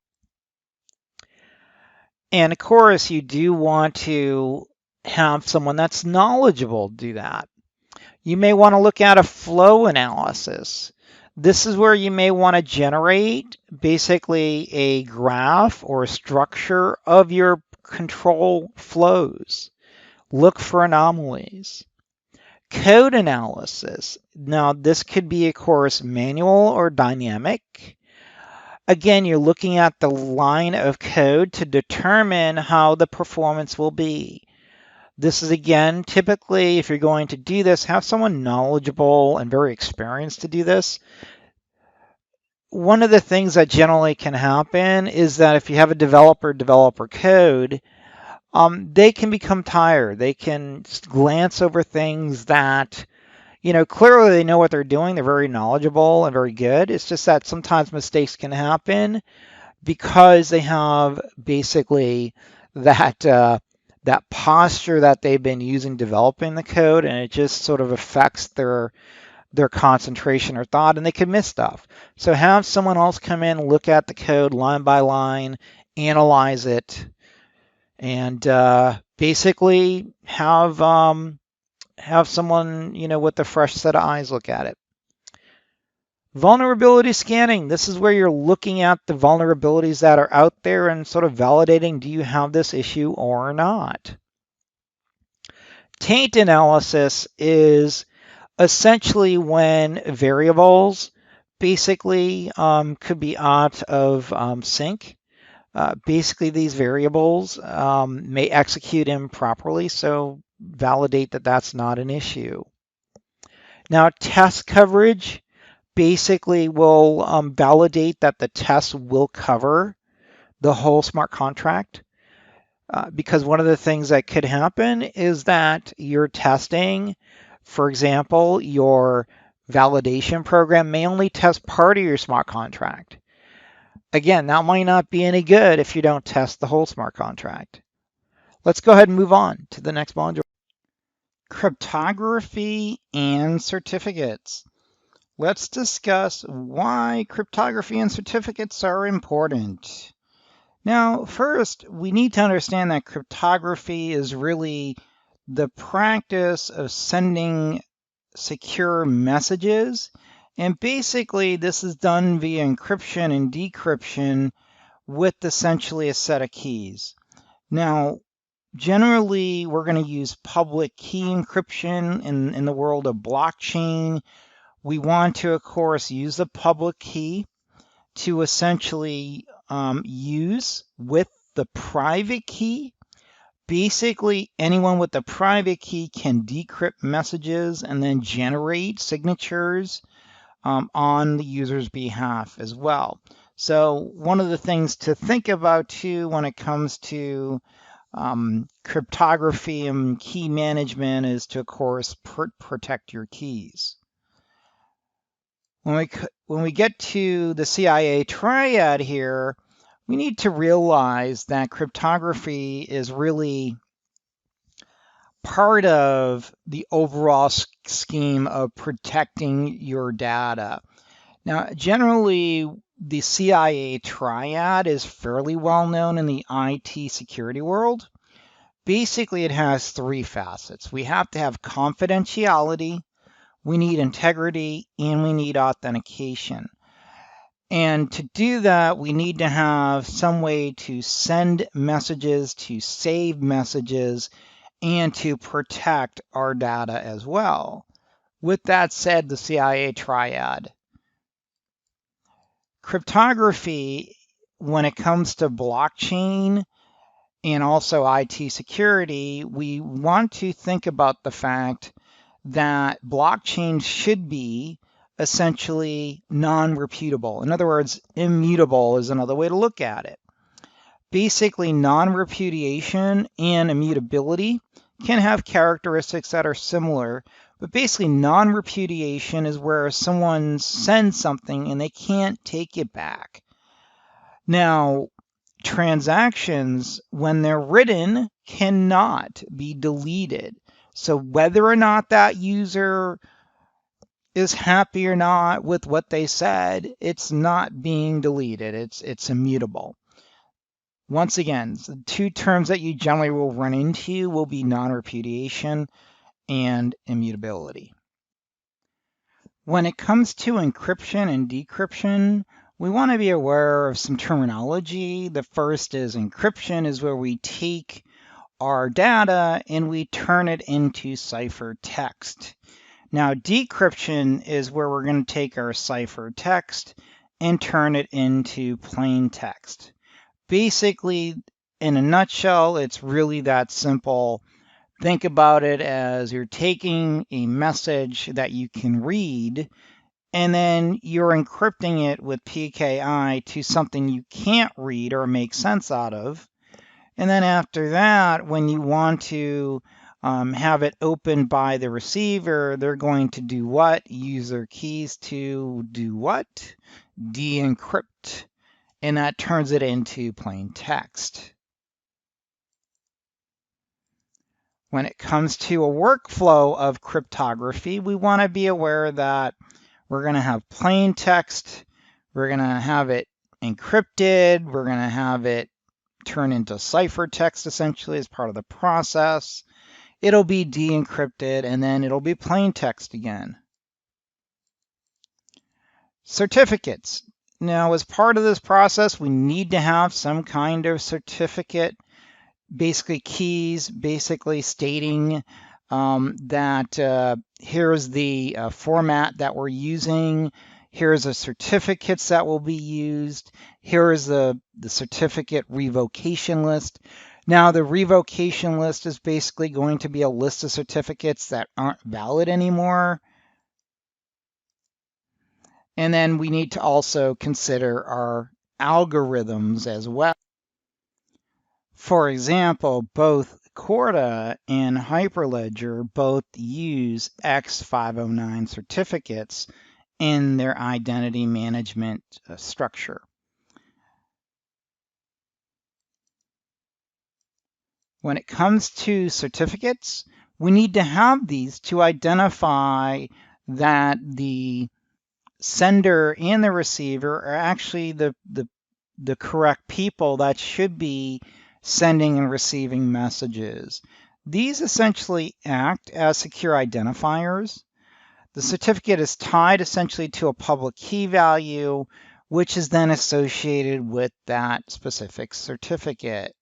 And of course, you do want to have someone that's knowledgeable do that. You may want to look at a flow analysis. This is where you may want to generate basically a graph or a structure of your control flows. Look for anomalies. Code analysis. Now, this could be, of course, manual or dynamic. Again, you're looking at the line of code to determine how the performance will be. This is, again, typically, if you're going to do this, have someone knowledgeable and very experienced to do this. One of the things that generally can happen is that if you have a developer code, they can become tired. They can glance over things that, clearly they know what they're doing. They're very knowledgeable and very good. It's just that sometimes mistakes can happen because they have basically that posture that they've been using developing the code, and it just sort of affects their concentration or thought, and they can miss stuff. So have someone else come in, look at the code line by line, analyze it, and basically have someone with a fresh set of eyes look at it. Vulnerability scanning. This is where you're looking at the vulnerabilities that are out there and sort of validating, do you have this issue or not? Taint analysis is essentially when variables basically could be out of sync. Basically, these variables may execute improperly, so validate that that's not an issue. Now, test coverage basically will validate that the test will cover the whole smart contract. Because one of the things that could happen is that you're testing, for example, your validation program may only test part of your smart contract. Again, that might not be any good if you don't test the whole smart contract. Let's go ahead and move on to the next module. Cryptography and certificates. Let's discuss why cryptography and certificates are important. Now, first, we need to understand that cryptography is really the practice of sending secure messages. And basically, this is done via encryption and decryption with essentially a set of keys. Now, generally, we're going to use public key encryption in the world of blockchain. We want to, of course, use the public key to essentially use with the private key. Basically, anyone with the private key can decrypt messages and then generate signatures on the user's behalf as well. So one of the things to think about too when it comes to cryptography and key management is to, of course, protect your keys. When we get to the CIA triad here, we need to realize that cryptography is really part of the overall scheme of protecting your data. Now, generally, the CIA triad is fairly well known in the IT security world. Basically, it has three facets. We have to have confidentiality, we need integrity, and we need authentication. And to do that, we need to have some way to send messages, to save messages, and to protect our data as well. With that said, the CIA triad. Cryptography, when it comes to blockchain and also IT security, we want to think about the fact that blockchain should be essentially non-reputable. In other words, immutable is another way to look at it. Basically, non-repudiation and immutability can have characteristics that are similar, but basically non-repudiation is where someone sends something and they can't take it back. Now, transactions, when they're written, cannot be deleted. So whether or not that user is happy or not with what they said, it's not being deleted. It's immutable. Once again, the two terms that you generally will run into will be non-repudiation and immutability. When it comes to encryption and decryption, we want to be aware of some terminology. The first is encryption is where we take our data and we turn it into ciphertext. Now, decryption is where we're going to take our ciphertext and turn it into plain text. Basically, in a nutshell, it's really that simple. Think about it as you're taking a message that you can read, and then you're encrypting it with PKI to something you can't read or make sense out of. And then after that, when you want to have it opened by the receiver, they're going to do what? Use their keys to do what? De-encrypt. And that turns it into plain text. When it comes to a workflow of cryptography, we want to be aware that we're going to have plain text, we're going to have it encrypted, we're going to have it turn into ciphertext essentially as part of the process. It'll be de-encrypted, and then it'll be plain text again. Certificates. Now, as part of this process, we need to have some kind of certificate, basically keys, basically stating that here's the format that we're using, here's the certificates that will be used, here is the certificate revocation list. Now, the revocation list is basically going to be a list of certificates that aren't valid anymore. And then we need to also consider our algorithms as well. For example, both Corda and Hyperledger both use X509 certificates in their identity management structure. When it comes to certificates, we need to have these to identify that the sender and the receiver are actually the correct people that should be sending and receiving messages. These essentially act as secure identifiers. The certificate is tied essentially to a public key value, which is then associated with that specific certificate.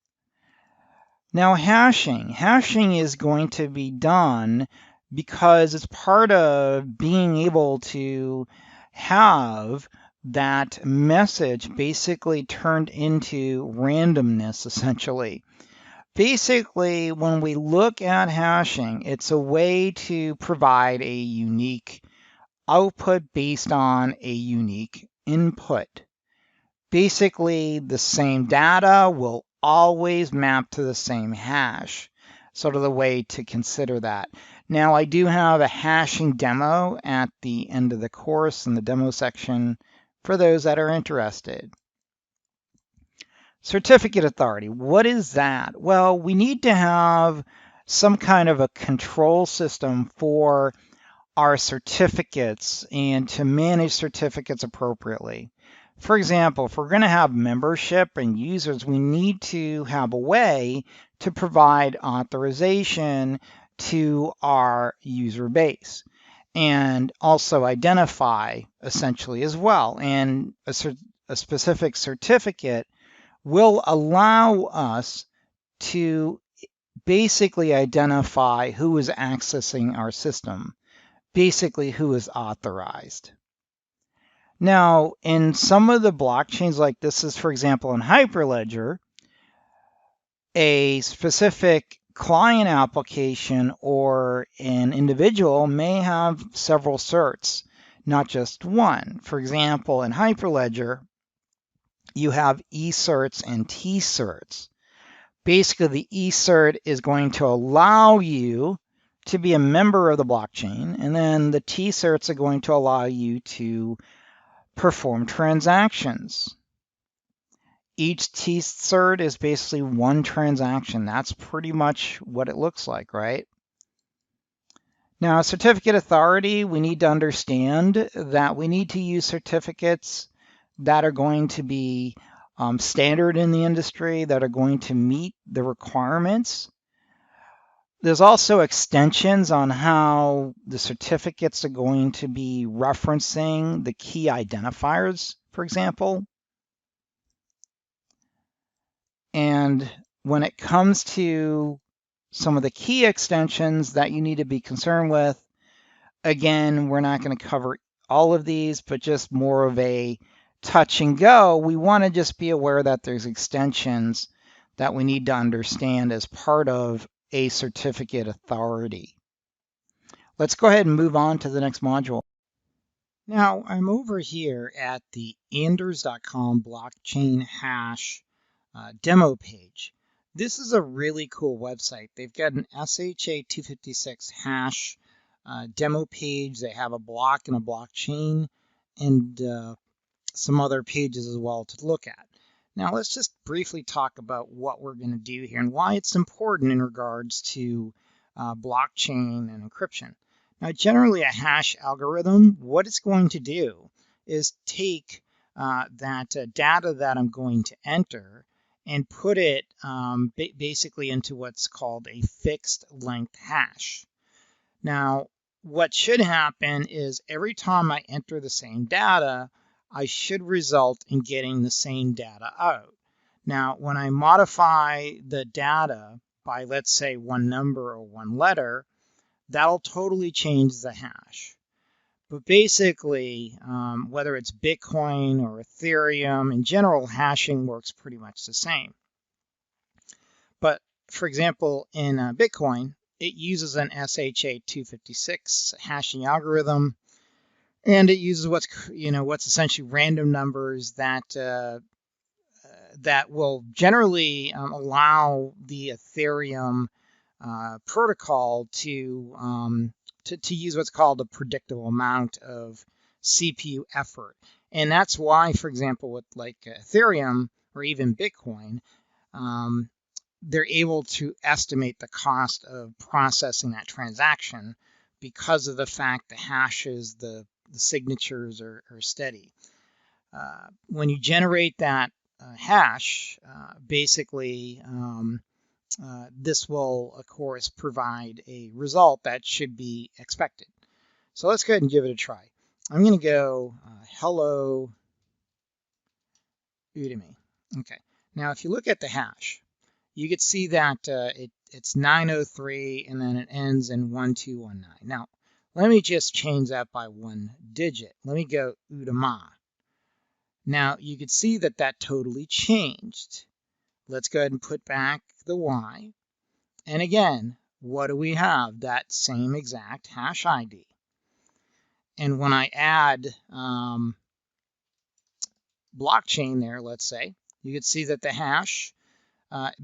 Now, hashing. Hashing is going to be done because it's part of being able to have that message basically turned into randomness, essentially. Basically, when we look at hashing, it's a way to provide a unique output based on a unique input. Basically, the same data will always map to the same hash. Sort of the way to consider that. Now, I do have a hashing demo at the end of the course in the demo section for those that are interested. Certificate authority, what is that? Well, we need to have some kind of a control system for our certificates and to manage certificates appropriately. For example, if we're going to have membership and users, we need to have a way to provide authorization to our user base and also identify essentially as well. And a specific certificate will allow us to basically identify who is accessing our system, basically who is authorized. Now, in some of the blockchains, like this is, for example, in Hyperledger, a specific client application or an individual may have several certs, not just one. For example, in Hyperledger, you have e-certs and t-certs. Basically, the e-cert is going to allow you to be a member of the blockchain, and then the t-certs are going to allow you to perform transactions. Each t-cert is basically one transaction. That's pretty much what it looks like, right? Now, certificate authority, we need to understand that we need to use certificates that are going to be standard in the industry, that are going to meet the requirements. There's also extensions on how the certificates are going to be referencing the key identifiers, for example. And when it comes to some of the key extensions that you need to be concerned with, again, we're not going to cover all of these, but just more of a touch and go. We want to just be aware that there's extensions that we need to understand as part of a certificate authority. Let's go ahead and move on to the next module. Now, I'm over here at the anders.com blockchain hash demo page. This is a really cool website. They've got an SHA-256 hash demo page. They have a block and a blockchain and some other pages as well to look at. Now, let's just briefly talk about what we're going to do here and why it's important in regards to blockchain and encryption. Now, generally, a hash algorithm, what it's going to do is take that data that I'm going to enter and put it basically into what's called a fixed length hash. Now, what should happen is every time I enter the same data, I should result in getting the same data out. Now, when I modify the data by, let's say, one number or one letter, that'll totally change the hash. But basically, whether it's Bitcoin or Ethereum, in general, hashing works pretty much the same. But for example, in Bitcoin, it uses an SHA-256 hashing algorithm, and it uses what's essentially random numbers that will generally allow the Ethereum protocol to use what's called a predictable amount of CPU effort. And that's why, for example, with like Ethereum or even Bitcoin, they're able to estimate the cost of processing that transaction because of the fact the hashes, the signatures are steady. When you generate that hash, basically this will, of course, provide a result that should be expected. So let's go ahead and give it a try. I'm going to go hello Udemy. Okay. Now, if you look at the hash, you can see that it's 903 and then it ends in 1219. Now, let me just change that by one digit. Let me go Udemy. Now, you can see that that totally changed. Let's go ahead and put back the Y. And again, what do we have? That same exact hash ID. And when I add blockchain there, let's say, you can see that the hash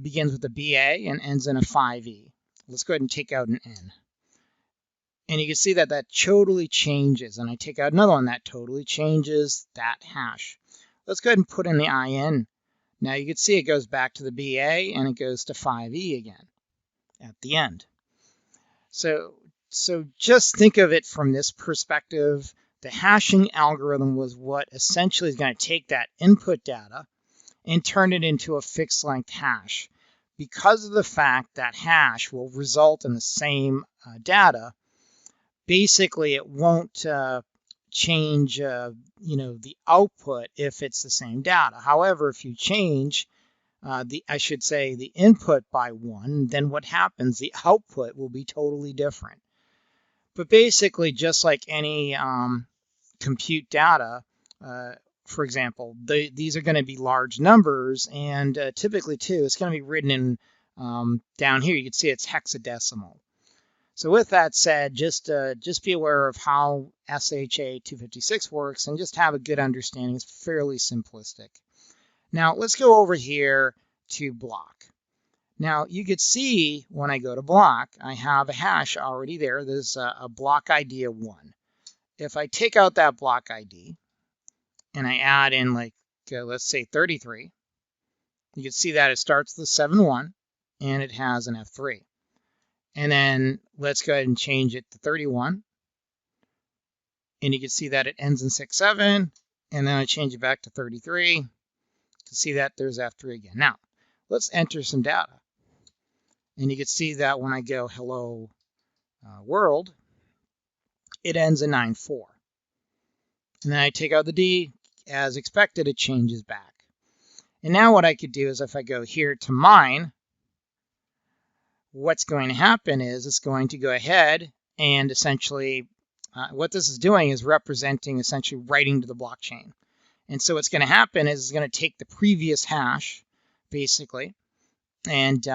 begins with a BA and ends in a 5E. Let's go ahead and take out an N. And you can see that that totally changes. And I take out another one that totally changes that hash. Let's go ahead and put in the IN. Now you can see it goes back to the BA and it goes to 5E again at the end. So just think of it from this perspective. The hashing algorithm was what essentially is going to take that input data and turn it into a fixed length hash. Because of the fact that hash will result in the same data, basically it won't change the output if it's the same data. However, if you change the input by 1, then what happens? The output will be totally different. But basically, just like any compute data, for example, these are going to be large numbers, and typically too, it's going to be written in down here. You can see it's hexadecimal. So with that said, just be aware of how SHA 256 works, and just have a good understanding. It's fairly simplistic. Now let's go over here to block. Now you could see when I go to block, I have a hash already there. There's a block ID of 1. If I take out that block ID and I add in let's say 33, you can see that it starts with 7-1 and it has an F3. And then let's go ahead and change it to 31. And you can see that it ends in 6-7. And then I change it back to 33 to see that there's F3 again. Now, let's enter some data. And you can see that when I go hello world, it ends in 9-4. And then I take out the D. As expected, it changes back. And now what I could do is if I go here to mine, what's going to happen is it's going to go ahead and essentially what this is doing is representing essentially writing to the blockchain. And so what's going to happen is it's going to take the previous hash, basically, and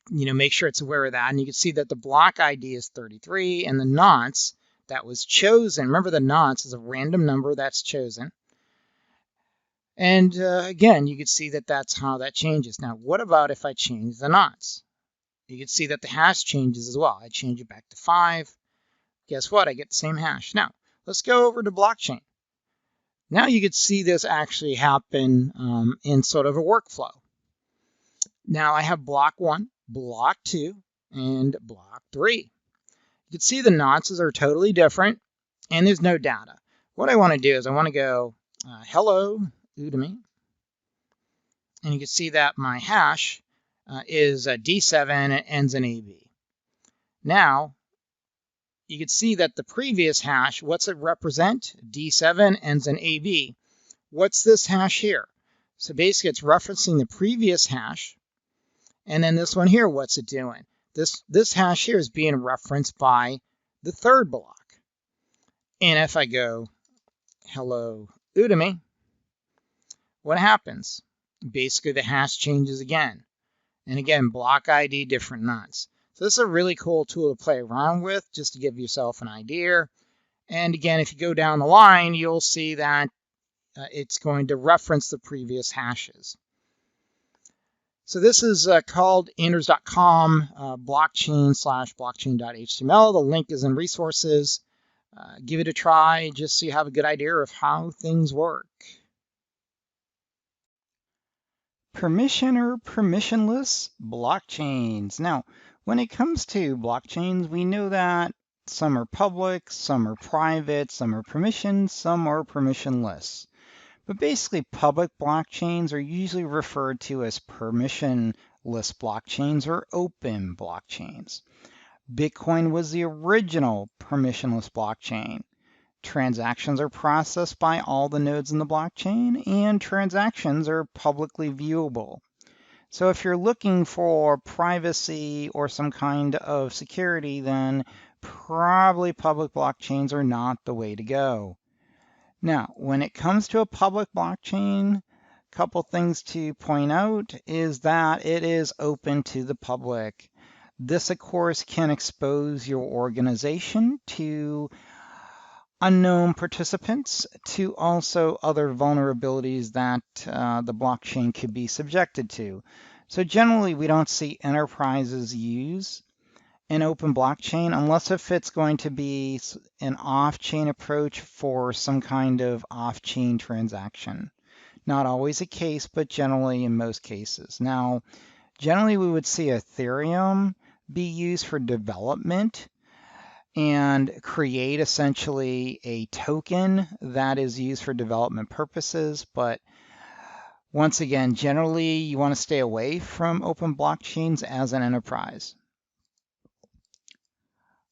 make sure it's aware of that. And you can see that the block ID is 33, and the nonce that was chosen, remember the nonce is a random number that's chosen. And again, you can see that that's how that changes. Now, what about if I change the nonce? You can see that the hash changes as well. I change it back to 5. Guess what? I get the same hash. Now, let's go over to blockchain. Now you could see this actually happen in sort of a workflow. Now I have block 1, block 2, and block 3. You can see the nonces are totally different, and there's no data. What I want to do is I want to go hello Udemy, and you can see that my hash is D7 and it ends in AB. Now, you can see that the previous hash, what's it represent? D7 ends in AB. What's this hash here? So basically it's referencing the previous hash. And then this one here, what's it doing? This hash here is being referenced by the third block. And if I go hello Udemy, what happens? Basically the hash changes again. And again, block ID, different nonce. So this is a really cool tool to play around with just to give yourself an idea. And again, if you go down the line, you'll see that it's going to reference the previous hashes. So this is called anders.com blockchain/blockchain.html. The link is in resources. Give it a try just so you have a good idea of how things work. Permission or permissionless blockchains. Now, when it comes to blockchains, we know that some are public, some are private, some are permissioned, some are permissionless. But basically, public blockchains are usually referred to as permissionless blockchains or open blockchains. Bitcoin was the original permissionless blockchain. Transactions are processed by all the nodes in the blockchain, and transactions are publicly viewable. So if you're looking for privacy or some kind of security, then probably public blockchains are not the way to go. Now, when it comes to a public blockchain, a couple things to point out is that it is open to the public. This, of course, can expose your organization to unknown participants, to also other vulnerabilities that the blockchain could be subjected to. So generally, we don't see enterprises use an open blockchain unless if it's going to be an off-chain approach for some kind of off-chain transaction. Not always the case, but generally in most cases. Now, generally we would see Ethereum be used for development and create essentially a token that is used for development purposes. But once again, generally you want to stay away from open blockchains as an enterprise.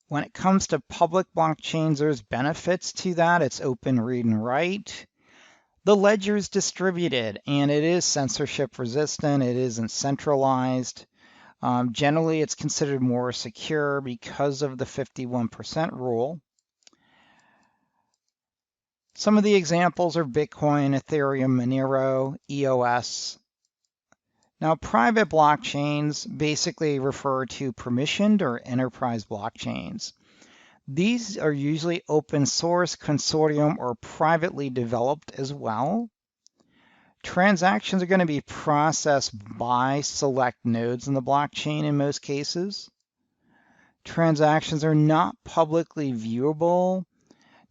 When it comes to public blockchains, there's benefits to that. It's open, read, and write. The ledger is distributed and it is censorship resistant. It isn't centralized. Generally, it's considered more secure because of the 51% rule. Some of the examples are Bitcoin, Ethereum, Monero, EOS. Now, private blockchains basically refer to permissioned or enterprise blockchains. These are usually open source, consortium, or privately developed as well. Transactions are going to be processed by select nodes in the blockchain in most cases. Transactions are not publicly viewable.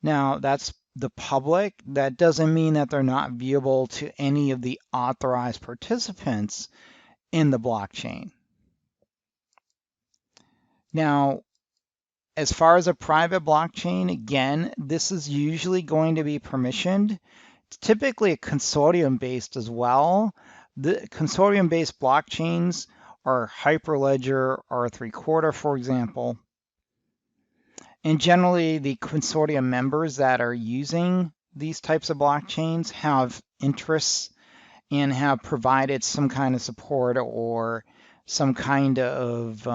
Now, that's the public. That doesn't mean that they're not viewable to any of the authorized participants in the blockchain. Now, as far as a private blockchain, again, this is usually going to be permissioned. It's typically a consortium-based as well. The consortium-based blockchains are Hyperledger, R3/4, for example. And generally, the consortium members that are using these types of blockchains have interests and have provided some kind of support or some kind of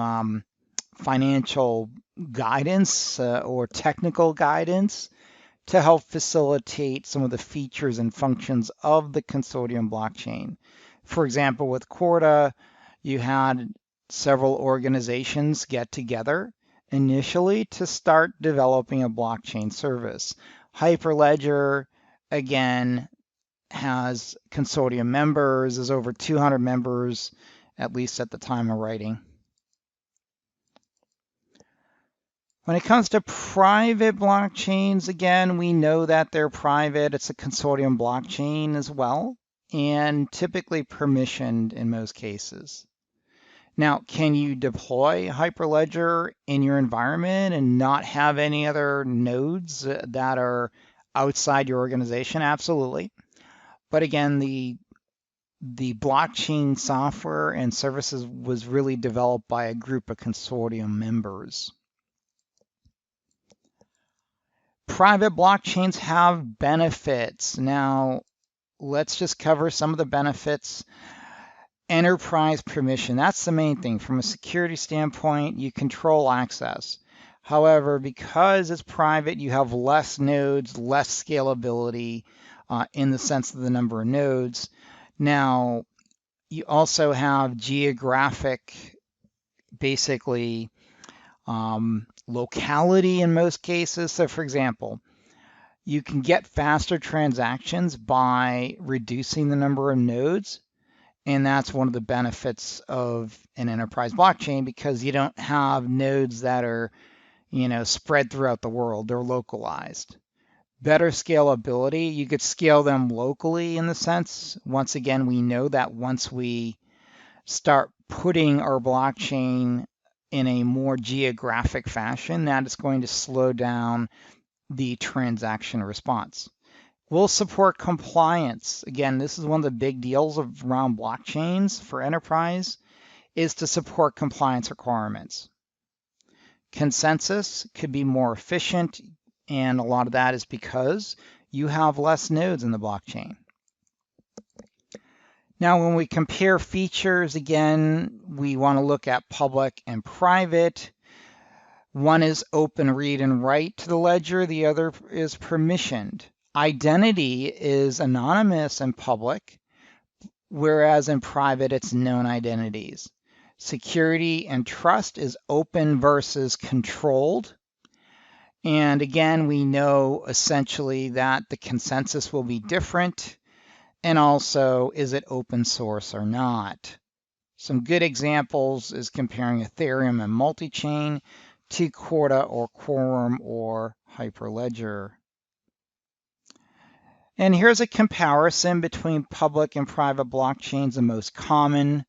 financial guidance or technical guidance to help facilitate some of the features and functions of the consortium blockchain. For example, with Corda, you had several organizations get together initially to start developing a blockchain service. Hyperledger, again, has consortium members. There's over 200 members, at least at the time of writing. When it comes to private blockchains, again, we know that they're private. It's a consortium blockchain as well, and typically permissioned in most cases. Now, can you deploy Hyperledger in your environment and not have any other nodes that are outside your organization? Absolutely. But again, the blockchain software and services was really developed by a group of consortium members. Private blockchains have benefits. Now, let's just cover some of the benefits. Enterprise permission, that's the main thing. From a security standpoint, you control access. However, because it's private, you have less nodes, less scalability in the sense of the number of nodes. Now, you also have geographic, basically, locality in most cases. So for example, you can get faster transactions by reducing the number of nodes. And that's one of the benefits of an enterprise blockchain because you don't have nodes that are, spread throughout the world. They're localized. Better scalability. You could scale them locally in the sense. Once again, we know that once we start putting our blockchain in a more geographic fashion, that is going to slow down the transaction response. We'll support compliance. Again, this is one of the big deals around blockchains for enterprise is to support compliance requirements. Consensus could be more efficient, and a lot of that is because you have less nodes in the blockchain. Now, when we compare features, again, we want to look at public and private. One is open read and write to the ledger. The other is permissioned. Identity is anonymous and public, whereas in private, it's known identities. Security and trust is open versus controlled. And again, we know essentially that the consensus will be different. And also, is it open source or not? Some good examples is comparing Ethereum and multi-chain to Corda or Quorum or Hyperledger. And here's a comparison between public and private blockchains, the most common,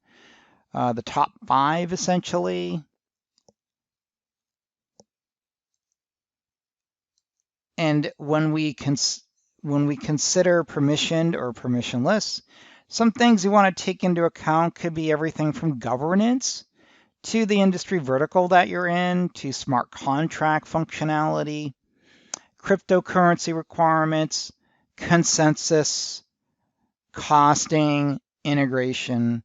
the top 5 essentially. And when we consider permissioned or permissionless, some things you want to take into account could be everything from governance to the industry vertical that you're in, to smart contract functionality, cryptocurrency requirements, consensus, costing, integration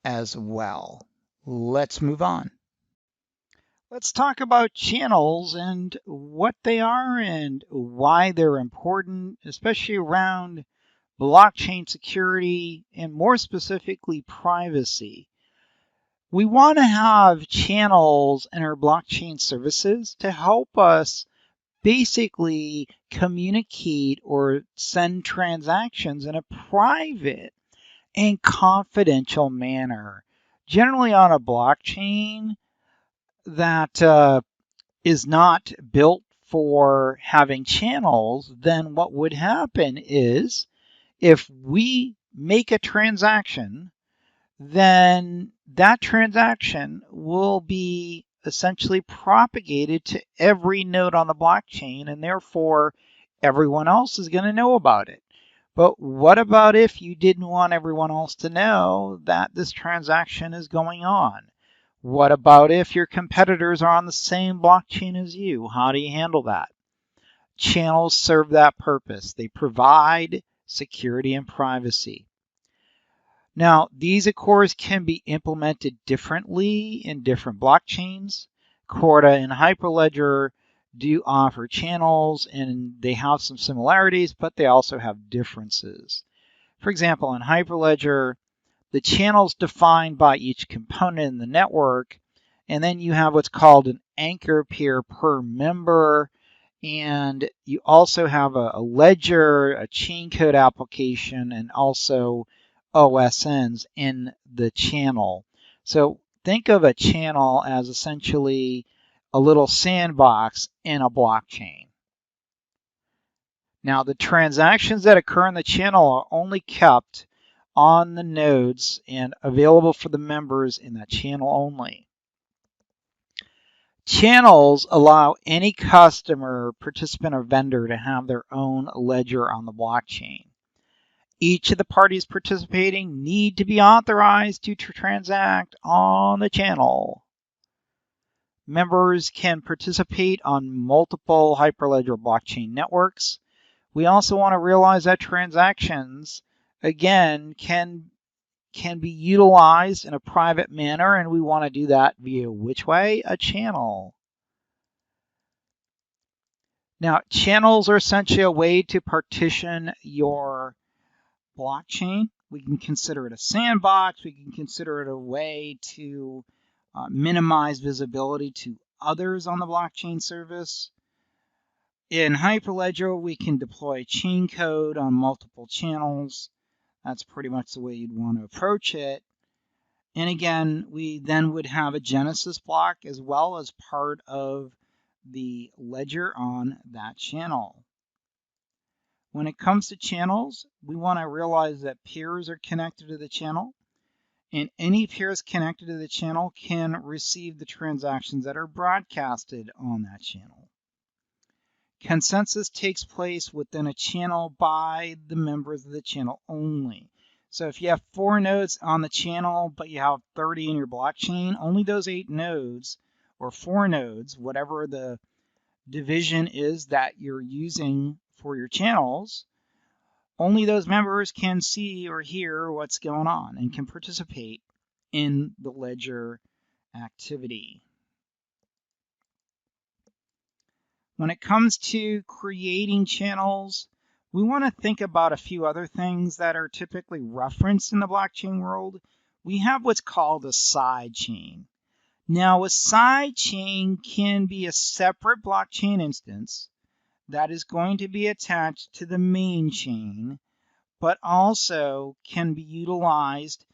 as well. Let's move on. Let's talk about channels and what they are and why they're important, especially around blockchain security and more specifically privacy. We want to have channels in our blockchain services to help us basically communicate or send transactions in a private and confidential manner. Generally on a blockchain that is not built for having channels, then what would happen is if we make a transaction, then that transaction will be essentially propagated to every node on the blockchain, and therefore everyone else is going to know about it. But what about if you didn't want everyone else to know that this transaction is going on? What about if your competitors are on the same blockchain as you? How do you handle that? Channels serve that purpose. They provide security and privacy. Now, these, of course, can be implemented differently in different blockchains. Corda and Hyperledger do offer channels, and they have some similarities, but they also have differences. For example, in Hyperledger, the channel's defined by each component in the network, and then you have what's called an anchor peer per member, and you also have a ledger, a chain code application, and also OSNs in the channel. So think of a channel as essentially a little sandbox in a blockchain. Now, the transactions that occur in the channel are only kept on the nodes and available for the members in that channel only. Channels allow any customer, participant, or vendor to have their own ledger on the blockchain. Each of the parties participating need to be authorized to transact on the channel. Members can participate on multiple Hyperledger blockchain networks. We also want to realize that transactions, again, can be utilized in a private manner, and we want to do that via which way? A channel. Now, channels are essentially a way to partition your blockchain. We can consider it a sandbox. We can consider it a way to minimize visibility to others on the blockchain service. In Hyperledger, we can deploy chain code on multiple channels. That's pretty much the way you'd want to approach it. And again, we then would have a Genesis block as well as part of the ledger on that channel. When it comes to channels, we want to realize that peers are connected to the channel, and any peers connected to the channel can receive the transactions that are broadcasted on that channel. Consensus takes place within a channel by the members of the channel only. So if you have 4 nodes on the channel, but you have 30 in your blockchain, only those 8 nodes or 4 nodes, whatever the division is that you're using for your channels, only those members can see or hear what's going on and can participate in the ledger activity. When it comes to creating channels, we want to think about a few other things that are typically referenced in the blockchain world. We have what's called a side chain. Now, a side chain can be a separate blockchain instance that is going to be attached to the main chain, but also can be utilized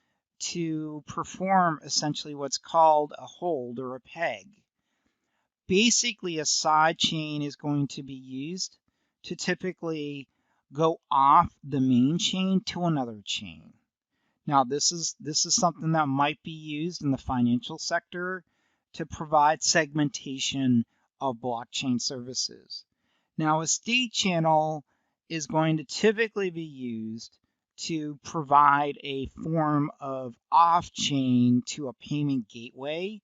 to perform essentially what's called a hold or a peg. Basically, a side chain is going to be used to typically go off the main chain to another chain. Now, this is something that might be used in the financial sector to provide segmentation of blockchain services. Now, a state channel is going to typically be used to provide a form of off-chain to a payment gateway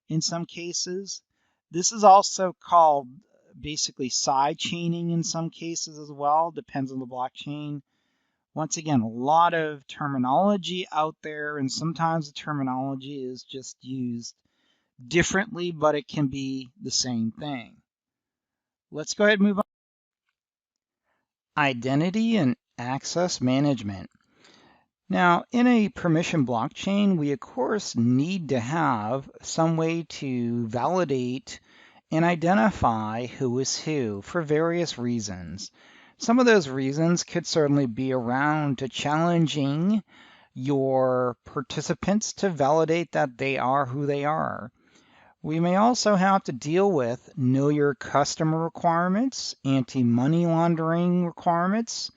in some cases. This is also called basically side chaining in some cases as well, depends on the blockchain. Once again, a lot of terminology out there, and sometimes the terminology is just used differently, but it can be the same thing. Let's go ahead and move on. Identity and access management. Now, in a permission blockchain, we of course need to have some way to validate and identify who is who for various reasons. Some of those reasons could certainly be around to challenging your participants to validate that they are who they are. We may also have to deal with know your customer requirements, anti-money laundering requirements,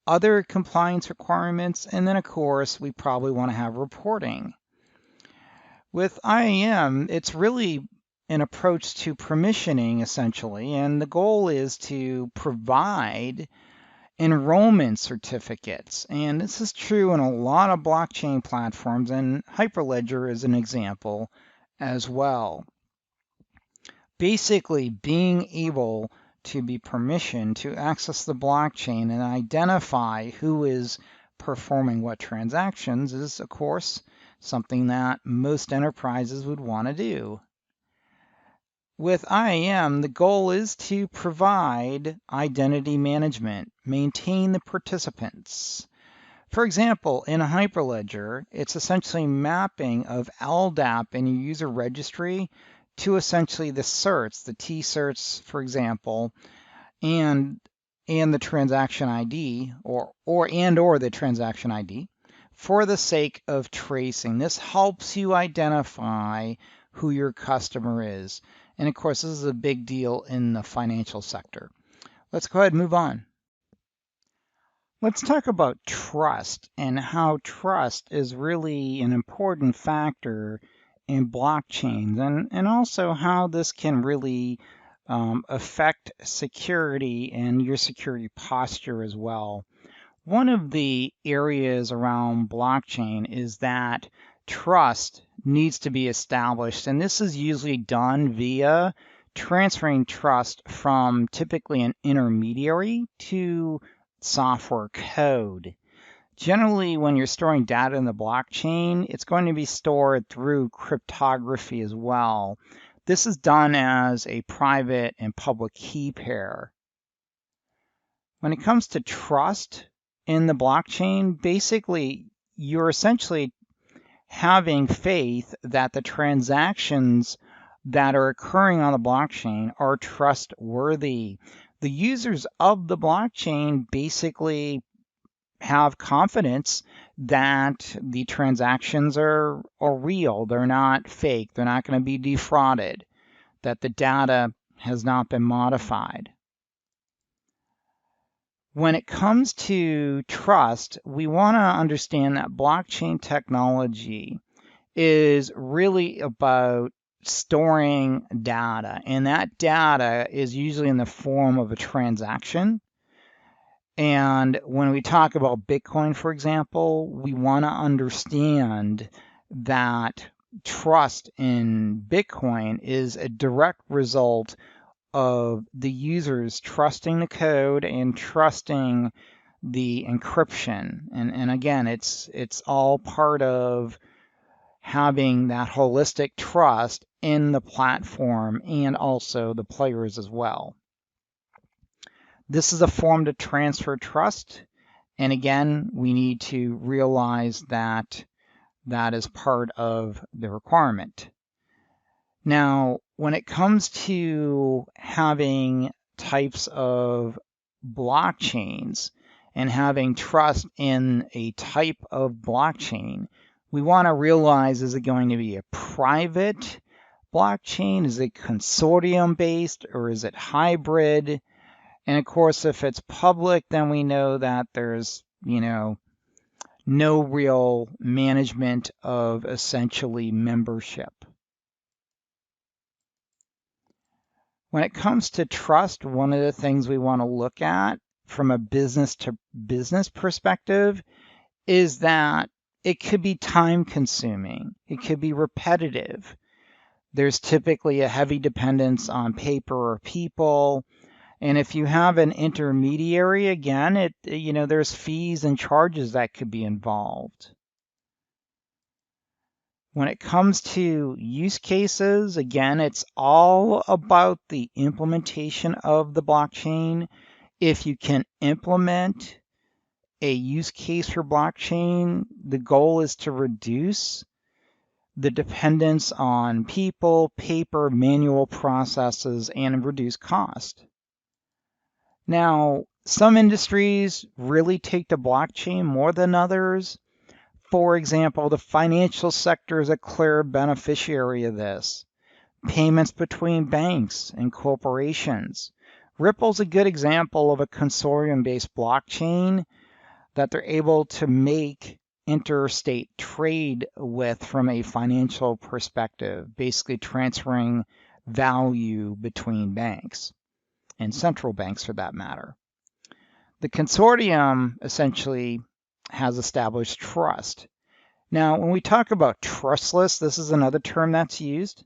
other compliance requirements, and then of course we probably want to have reporting. With IAM, it's really an approach to permissioning essentially, and the goal is to provide enrollment certificates. And this is true in a lot of blockchain platforms, and Hyperledger is an example as well. Basically, being able to be permissioned to access the blockchain and identify who is performing what transactions is, of course, something that most enterprises would want to do. With IAM, the goal is to provide identity management, maintain the participants. For example, in a Hyperledger, it's essentially mapping of LDAP in your user registry to essentially the certs, the T certs, for example, and the transaction ID or the transaction ID for the sake of tracing. This helps you identify who your customer is. And of course, this is a big deal in the financial sector. Let's go ahead and move on. Let's talk about trust and how trust is really an important factor in blockchains, and also how this can really affect security and your security posture as well. One of the areas around blockchain is that trust needs to be established, and this is usually done via transferring trust from typically an intermediary to software code. Generally, when you're storing data in the blockchain, it's going to be stored through cryptography as well. This is done as a private and public key pair. When it comes to trust in the blockchain, basically, you're essentially having faith that the transactions that are occurring on the blockchain are trustworthy. The users of the blockchain basically have confidence that the transactions are real, they're not fake, they're not going to be defrauded, that the data has not been modified. When it comes to trust, we want to understand that blockchain technology is really about storing data, and that data is usually in the form of a transaction. And when we talk about Bitcoin, for example, we want to understand that trust in Bitcoin is a direct result of the users trusting the code and trusting the encryption. And again, it's all part of having that holistic trust in the platform and also the players as well. This is a form to transfer trust. And again, we need to realize that that is part of the requirement. Now, when it comes to having types of blockchains and having trust in a type of blockchain, We want to realize, is it going to be a private blockchain? Is it consortium based or is it hybrid? And of course, if it's public, then we know that there's, no real management of essentially membership. When it comes to trust, one of the things we want to look at from a business to business perspective is that it could be time consuming, it could be repetitive. There's typically a heavy dependence on paper or people. And if you have an intermediary, again, there's fees and charges that could be involved. When it comes to use cases, again, it's all about the implementation of the blockchain. If you can implement a use case for blockchain, the goal is to reduce the dependence on people, paper, manual processes, and reduce cost. Now, some industries really take to blockchain more than others. For example, the financial sector is a clear beneficiary of this. Payments between banks and corporations. Ripple's a good example of a consortium-based blockchain that they're able to make interstate trade with from a financial perspective, basically transferring value between banks and central banks for that matter. The consortium essentially has established trust. Now, when we talk about trustless, this is another term that's used.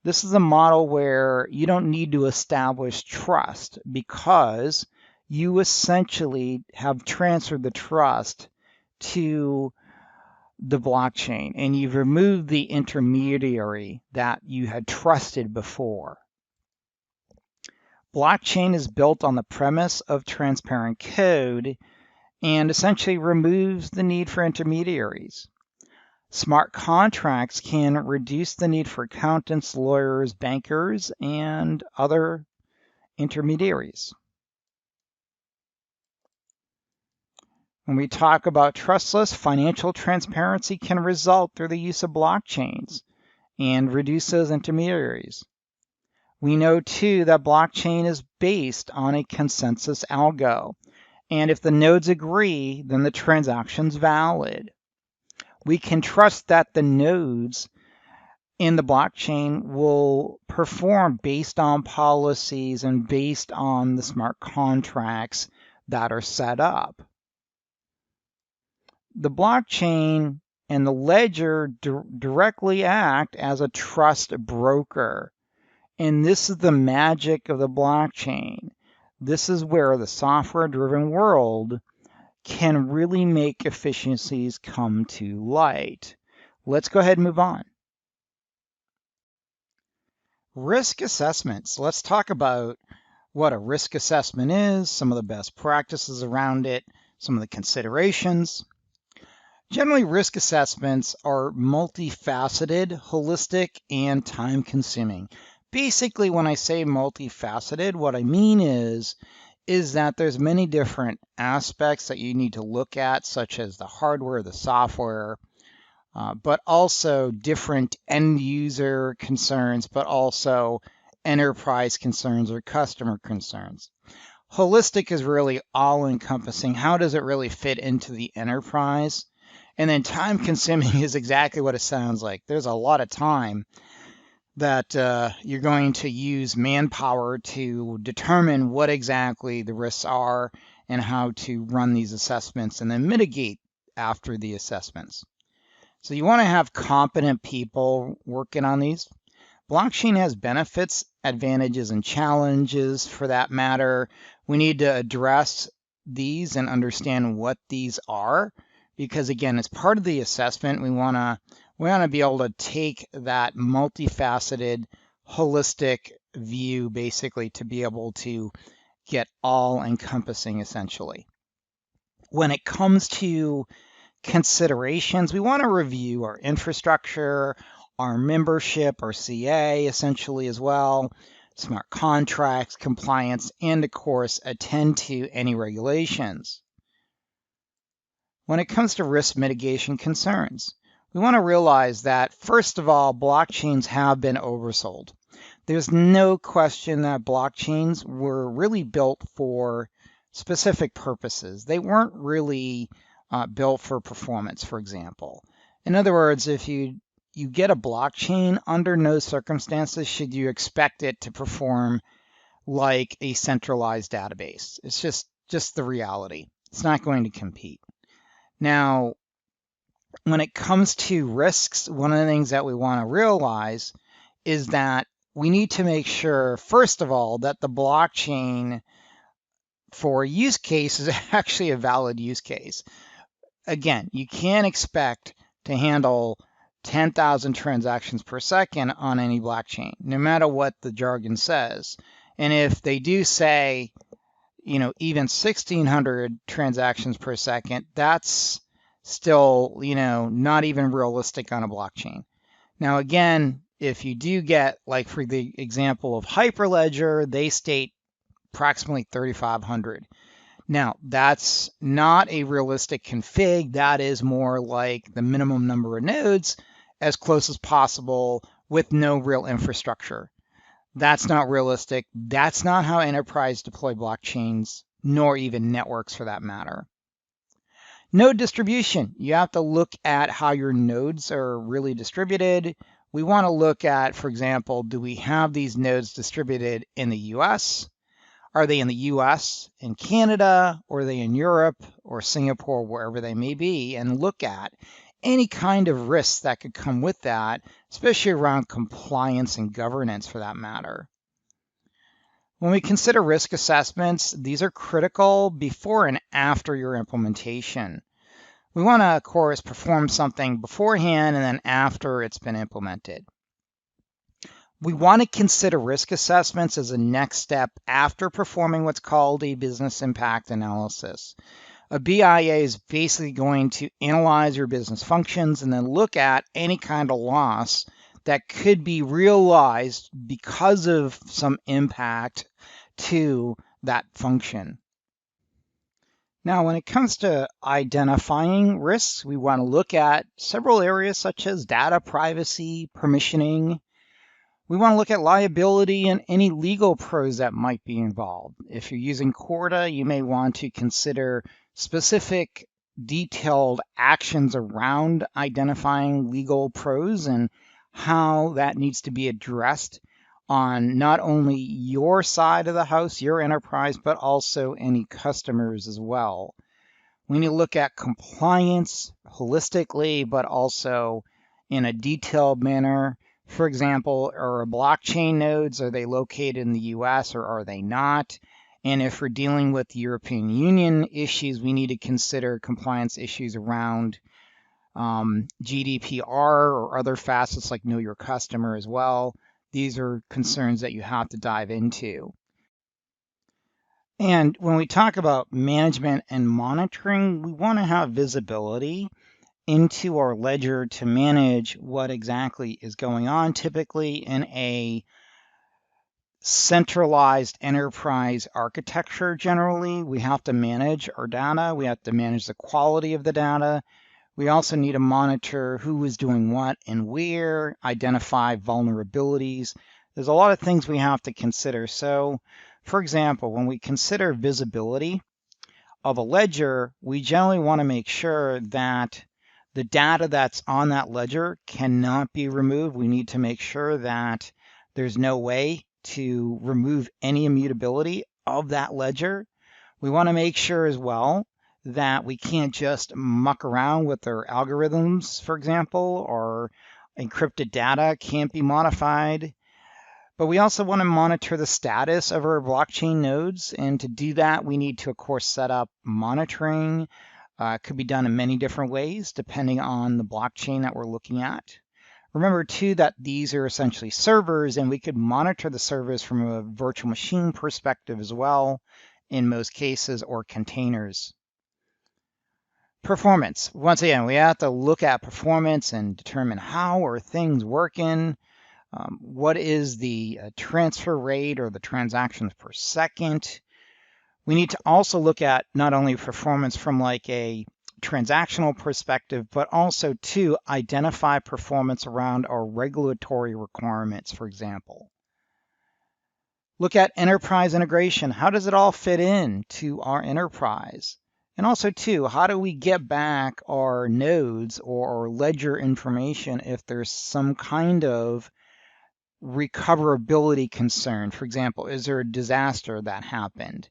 This is a model where you don't need to establish trust because you essentially have transferred the trust to the blockchain and you've removed the intermediary that you had trusted before. Blockchain is built on the premise of transparent code and essentially removes the need for intermediaries. Smart contracts can reduce the need for accountants, lawyers, bankers, and other intermediaries. When we talk about trustless, financial transparency can result through the use of blockchains and reduce those intermediaries. We know too that blockchain is based on a consensus algo. And if the nodes agree, then the transaction's valid. We can trust that the nodes in the blockchain will perform based on policies and based on the smart contracts that are set up. The blockchain and the ledger directly act as a trust broker. And this is the magic of the blockchain. This is where the software-driven world can really make efficiencies come to light. Let's go ahead and move on. Risk assessments. Let's talk about what a risk assessment is, some of the best practices around it, some of the considerations. Generally, risk assessments are multifaceted, holistic, and time-consuming. Basically, when I say multifaceted, what I mean is that there's many different aspects that you need to look at, such as the hardware, the software, but also different end user concerns, but also enterprise concerns or customer concerns. Holistic is really all encompassing. How does it really fit into the enterprise? And then time consuming is exactly what it sounds like. There's a lot of time that you're going to use manpower to determine what exactly the risks are and how to run these assessments and then mitigate after the assessments. So you want to have competent people working on these. Blockchain has benefits, advantages, and challenges for that matter. We need to address these and understand what these are because, again, as part of the assessment, we want to be able to take that multifaceted, holistic view basically to be able to get all-encompassing essentially. When it comes to considerations, we want to review our infrastructure, our membership, our CA essentially as well, smart contracts, compliance, and of course, attend to any regulations. When it comes to risk mitigation concerns, We want to realize that, first of all, blockchains have been oversold. There's no question that blockchains were really built for specific purposes. They weren't really built for performance, for example. In other words, if you get a blockchain, under no circumstances should you expect it to perform like a centralized database. It's just the reality. It's not going to compete. Now, when it comes to risks, one of the things that we want to realize is that we need to make sure, first of all, that the blockchain for a use case is actually a valid use case. Again, you can't expect to handle 10,000 transactions per second on any blockchain, no matter what the jargon says. And if they do say, even 1,600 transactions per second, that's still, not even realistic on a blockchain. Now, again, if you do get, like for the example of Hyperledger, they state approximately 3,500. Now, that's not a realistic config. That is more like the minimum number of nodes as close as possible with no real infrastructure. That's not realistic. That's not how enterprise deploy blockchains, nor even networks for that matter. Node distribution. You have to look at how your nodes are really distributed. We want to look at, for example, do we have these nodes distributed in the US? Are they in the US, in Canada, or are they in Europe or Singapore, wherever they may be, and look at any kind of risks that could come with that, especially around compliance and governance for that matter. When we consider risk assessments, these are critical before and after your implementation. We want to, of course, perform something beforehand and then after it's been implemented. We want to consider risk assessments as a next step after performing what's called a business impact analysis. A BIA is basically going to analyze your business functions and then look at any kind of loss that could be realized because of some impact to that function. Now, when it comes to identifying risks, we want to look at several areas such as data privacy, permissioning. We want to look at liability and any legal pros that might be involved. If you're using Corda, you may want to consider specific detailed actions around identifying legal pros and how that needs to be addressed on not only your side of the house, your enterprise, but also any customers as well. We need to look at compliance holistically, but also in a detailed manner. For example, are blockchain nodes, are they located in the US or are they not? And if we're dealing with the European Union issues, we need to consider compliance issues around GDPR or other facets like Know Your Customer as well. These are concerns that you have to dive into. And when we talk about management and monitoring, we want to have visibility into our ledger to manage what exactly is going on. Typically in a centralized enterprise architecture, generally, we have to manage our data. We have to manage the quality of the data. We also need to monitor who is doing what and where, identify vulnerabilities. There's a lot of things we have to consider. So, for example, when we consider visibility of a ledger, we generally want to make sure that the data that's on that ledger cannot be removed. We need to make sure that there's no way to remove any immutability of that ledger. We want to make sure as well that we can't just muck around with their algorithms, for example, or encrypted data can't be modified. But we also want to monitor the status of our blockchain nodes. And to do that, we need to, of course, set up monitoring. It could be done in many different ways, depending on the blockchain that we're looking at. Remember, too, that these are essentially servers, and we could monitor the servers from a virtual machine perspective as well, in most cases, or containers. Performance. Once again, we have to look at performance and determine how are things working. What is the transfer rate or the transactions per second? We need to also look at not only performance from like a transactional perspective, but also to identify performance around our regulatory requirements, for example. Look at enterprise integration. How does it all fit in to our enterprise? And also, too, how do we get back our nodes or ledger information if there's some kind of recoverability concern? For example, is there a disaster that happened?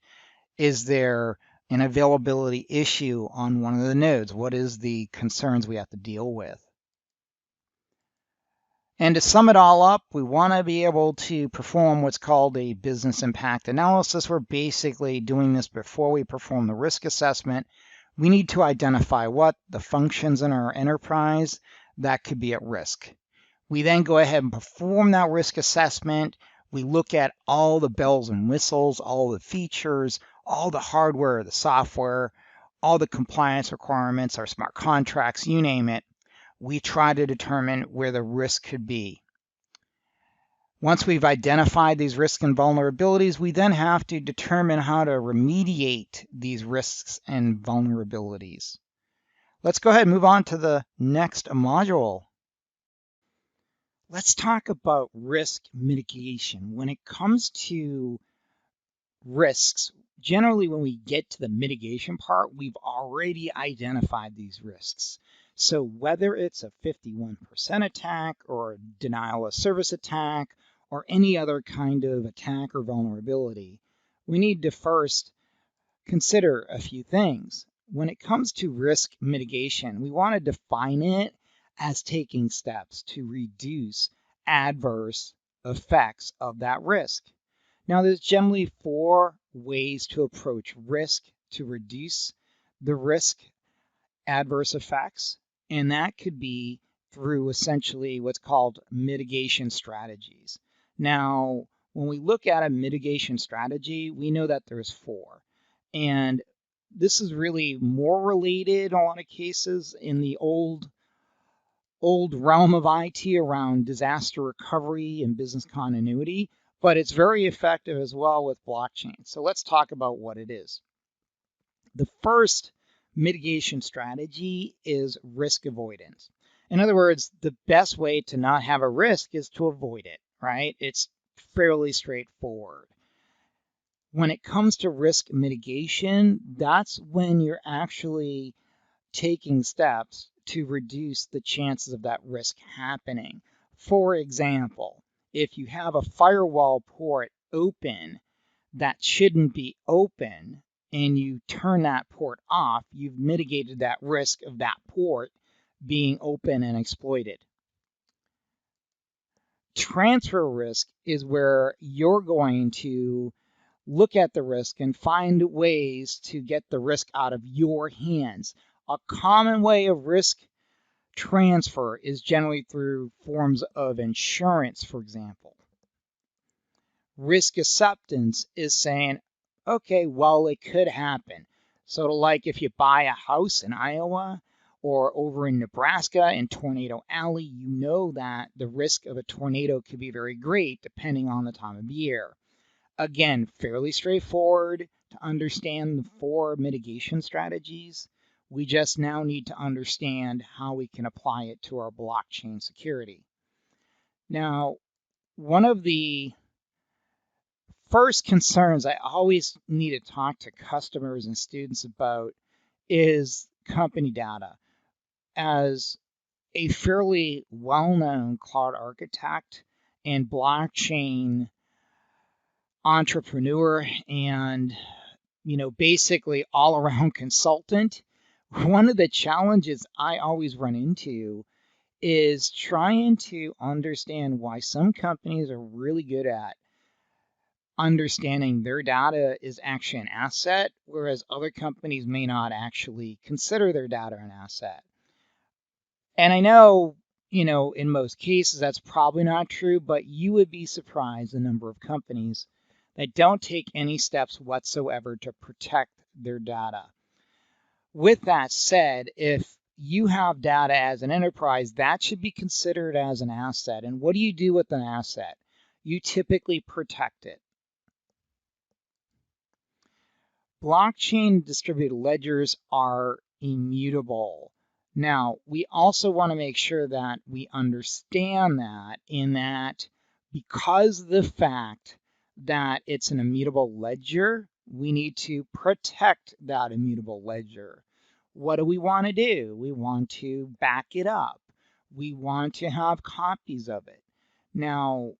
Is there an availability issue on one of the nodes? What is the concerns we have to deal with? And to sum it all up, we want to be able to perform what's called a business impact analysis. We're basically doing this before we perform the risk assessment. We need to identify what the functions in our enterprise that could be at risk. We then go ahead and perform that risk assessment. We look at all the bells and whistles, all the features, all the hardware, the software, all the compliance requirements, our smart contracts, you name it. We try to determine where the risk could be. Once we've identified these risks and vulnerabilities, we then have to determine how to remediate these risks and vulnerabilities. Let's go ahead and move on to the next module. Let's talk about risk mitigation. When it comes to risks, generally when we get to the mitigation part, we've already identified these risks. So whether it's a 51% attack or a denial of service attack or any other kind of attack or vulnerability, we need to first consider a few things. When it comes to risk mitigation, we want to define it as taking steps to reduce adverse effects of that risk. Now, there's generally 4 ways to approach risk to reduce the risk adverse effects, and that could be through essentially what's called mitigation strategies. Now, when we look at a mitigation strategy, we know that there's 4, and this is really more related in a lot of cases in the old realm of IT around disaster recovery and business continuity, but it's very effective as well with blockchain. So let's talk about what it is. The first mitigation strategy is risk avoidance. In other words, the best way to not have a risk is to avoid it, right? It's fairly straightforward. When it comes to risk mitigation, that's when you're actually taking steps to reduce the chances of that risk happening. For example, if you have a firewall port open that shouldn't be open and you turn that port off, you've mitigated that risk of that port being open and exploited. Transfer risk is where you're going to look at the risk and find ways to get the risk out of your hands. A common way of risk transfer is generally through forms of insurance, for example. Risk acceptance is saying, okay, well, it could happen. So, like if you buy a house in Iowa or over in Nebraska in Tornado Alley, you know that the risk of a tornado could be very great depending on the time of year. Again, fairly straightforward to understand the 4 mitigation strategies. We just now need to understand how we can apply it to our blockchain security. Now, one of the first concerns I always need to talk to customers and students about is company data. As a fairly well-known cloud architect and blockchain entrepreneur and basically all around consultant, one of the challenges I always run into is trying to understand why some companies are really good at understanding their data is actually an asset, whereas other companies may not actually consider their data an asset. And I know, in most cases that's probably not true, but you would be surprised the number of companies that don't take any steps whatsoever to protect their data. With that said, if you have data as an enterprise, that should be considered as an asset. And what do you do with an asset? You typically protect it. Blockchain distributed ledgers are immutable. Now, we also want to make sure that we understand that in that because of the fact that it's an immutable ledger, we need to protect that immutable ledger. What do we want to do? We want to back it up. We want to have copies of it. Now,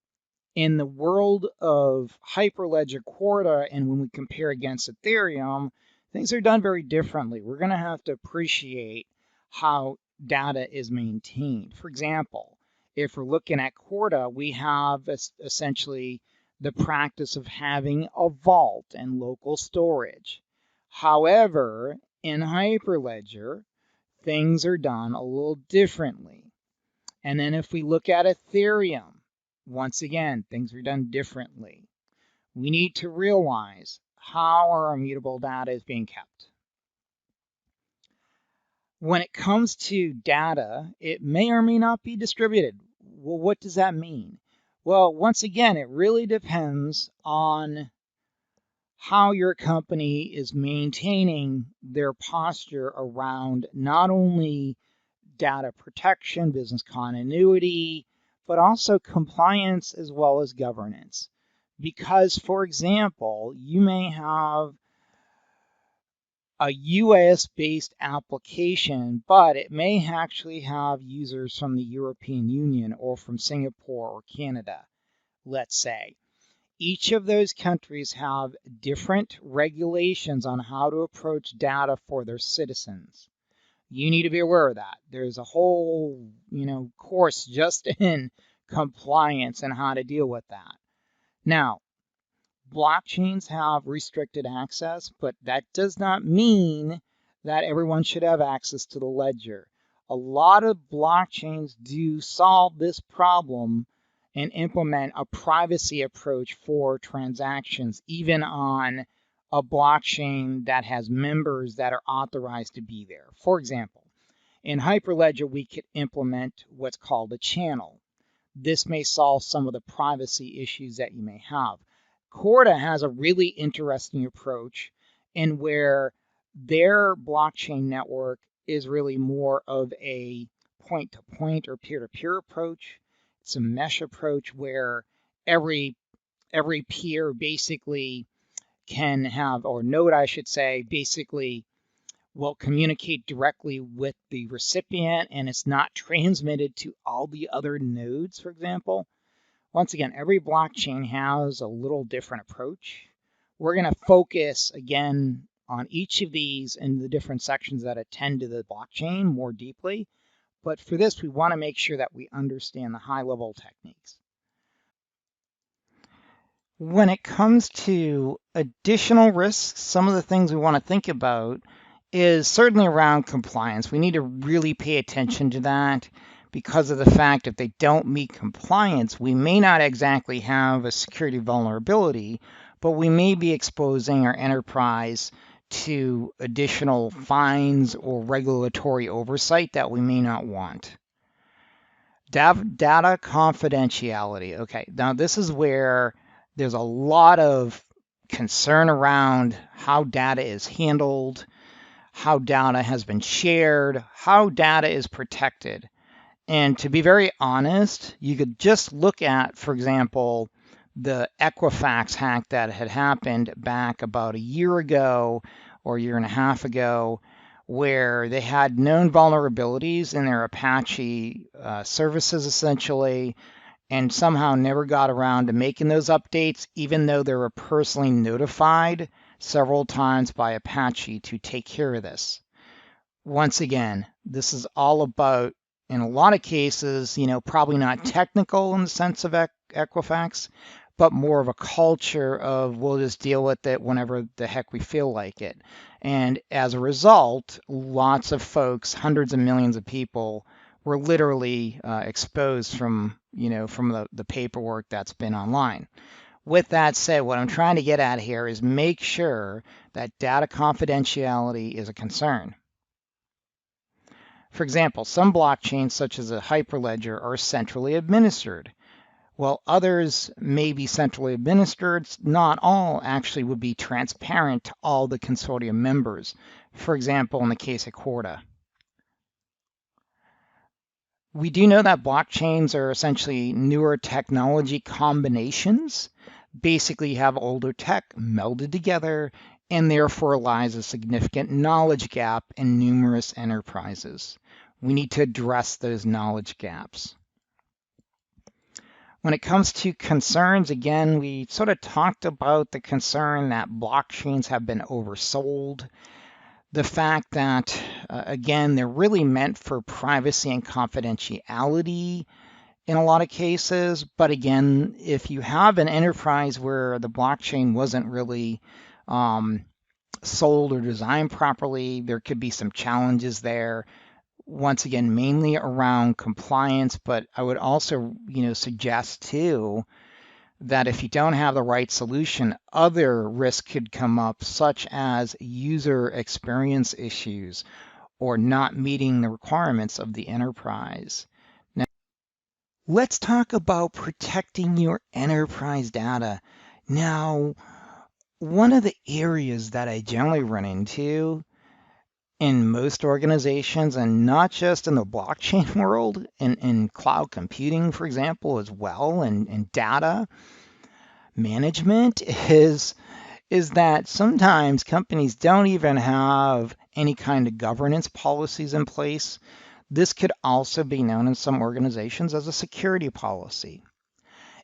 in the world of Hyperledger Corda, and when we compare against Ethereum, things are done very differently. We're going to have to appreciate how data is maintained. For example, if we're looking at Corda, we have essentially the practice of having a vault and local storage. However, in Hyperledger, things are done a little differently. And then if we look at Ethereum, once again, things are done differently. We need to realize how our immutable data is being kept. When it comes to data, it may or may not be distributed. Well, what does that mean? Well, once again, it really depends on how your company is maintaining their posture around not only data protection, business continuity, but also compliance as well as governance. Because, for example, you may have a US based application, but it may actually have users from the European Union or from Singapore or Canada, let's say. Each of those countries have different regulations on how to approach data for their citizens. You need to be aware of that. There's a whole, course just in compliance and how to deal with that. Now, blockchains have restricted access, but that does not mean that everyone should have access to the ledger. A lot of blockchains do solve this problem and implement a privacy approach for transactions, even on a blockchain that has members that are authorized to be there. For example, in Hyperledger, we could implement what's called a channel. This may solve some of the privacy issues that you may have. Corda has a really interesting approach in where their blockchain network is really more of a point-to-point or peer-to-peer approach. It's a mesh approach where every peer basically can have, or node, I should say, basically will communicate directly with the recipient and it's not transmitted to all the other nodes, for example. Once again, every blockchain has a little different approach. We're going to focus again on each of these in the different sections that attend to the blockchain more deeply. But for this, we want to make sure that we understand the high-level techniques. When it comes to additional risks, some of the things we want to think about is certainly around compliance. We need to really pay attention to that because of the fact if they don't meet compliance, we may not exactly have a security vulnerability, but we may be exposing our enterprise to additional fines or regulatory oversight that we may not want. Data confidentiality. Okay, now this is where there's a lot of concern around how data is handled, how data has been shared, how data is protected. And to be very honest, you could just look at, for example, the Equifax hack that had happened back about a year ago or a year and a half ago, where they had known vulnerabilities in their Apache services essentially, and somehow never got around to making those updates, even though they were personally notified several times by Apache to take care of this. Once again, this is all about, in a lot of cases, probably not technical in the sense of Equifax, but more of a culture of we'll just deal with it whenever the heck we feel like it. And as a result, lots of folks, hundreds of millions of people, were literally exposed from the paperwork that's been online. With that said, what I'm trying to get at here is make sure that data confidentiality is a concern. For example, some blockchains, such as a Hyperledger, are centrally administered. while others may be centrally administered. Not all actually would be transparent to all the consortium members. For example, in the case of Corda. We do know that blockchains are essentially newer technology combinations. Basically, you have older tech melded together, and therefore lies a significant knowledge gap in numerous enterprises. We need to address those knowledge gaps. When it comes to concerns, again, we sort of talked about the concern that blockchains have been oversold. The fact that, again, they're really meant for privacy and confidentiality in a lot of cases. But again, if you have an enterprise where the blockchain wasn't really sold or designed properly, there could be some challenges there. Once again, mainly around compliance, but I would also, suggest too that if you don't have the right solution, other risks could come up, such as user experience issues or not meeting the requirements of the enterprise. Now, let's talk about protecting your enterprise data. Now, one of the areas that I generally run into in most organizations, and not just in the blockchain world, in cloud computing, for example, as well, and data management, is that sometimes companies don't even have any kind of governance policies in place. This could also be known in some organizations as a security policy.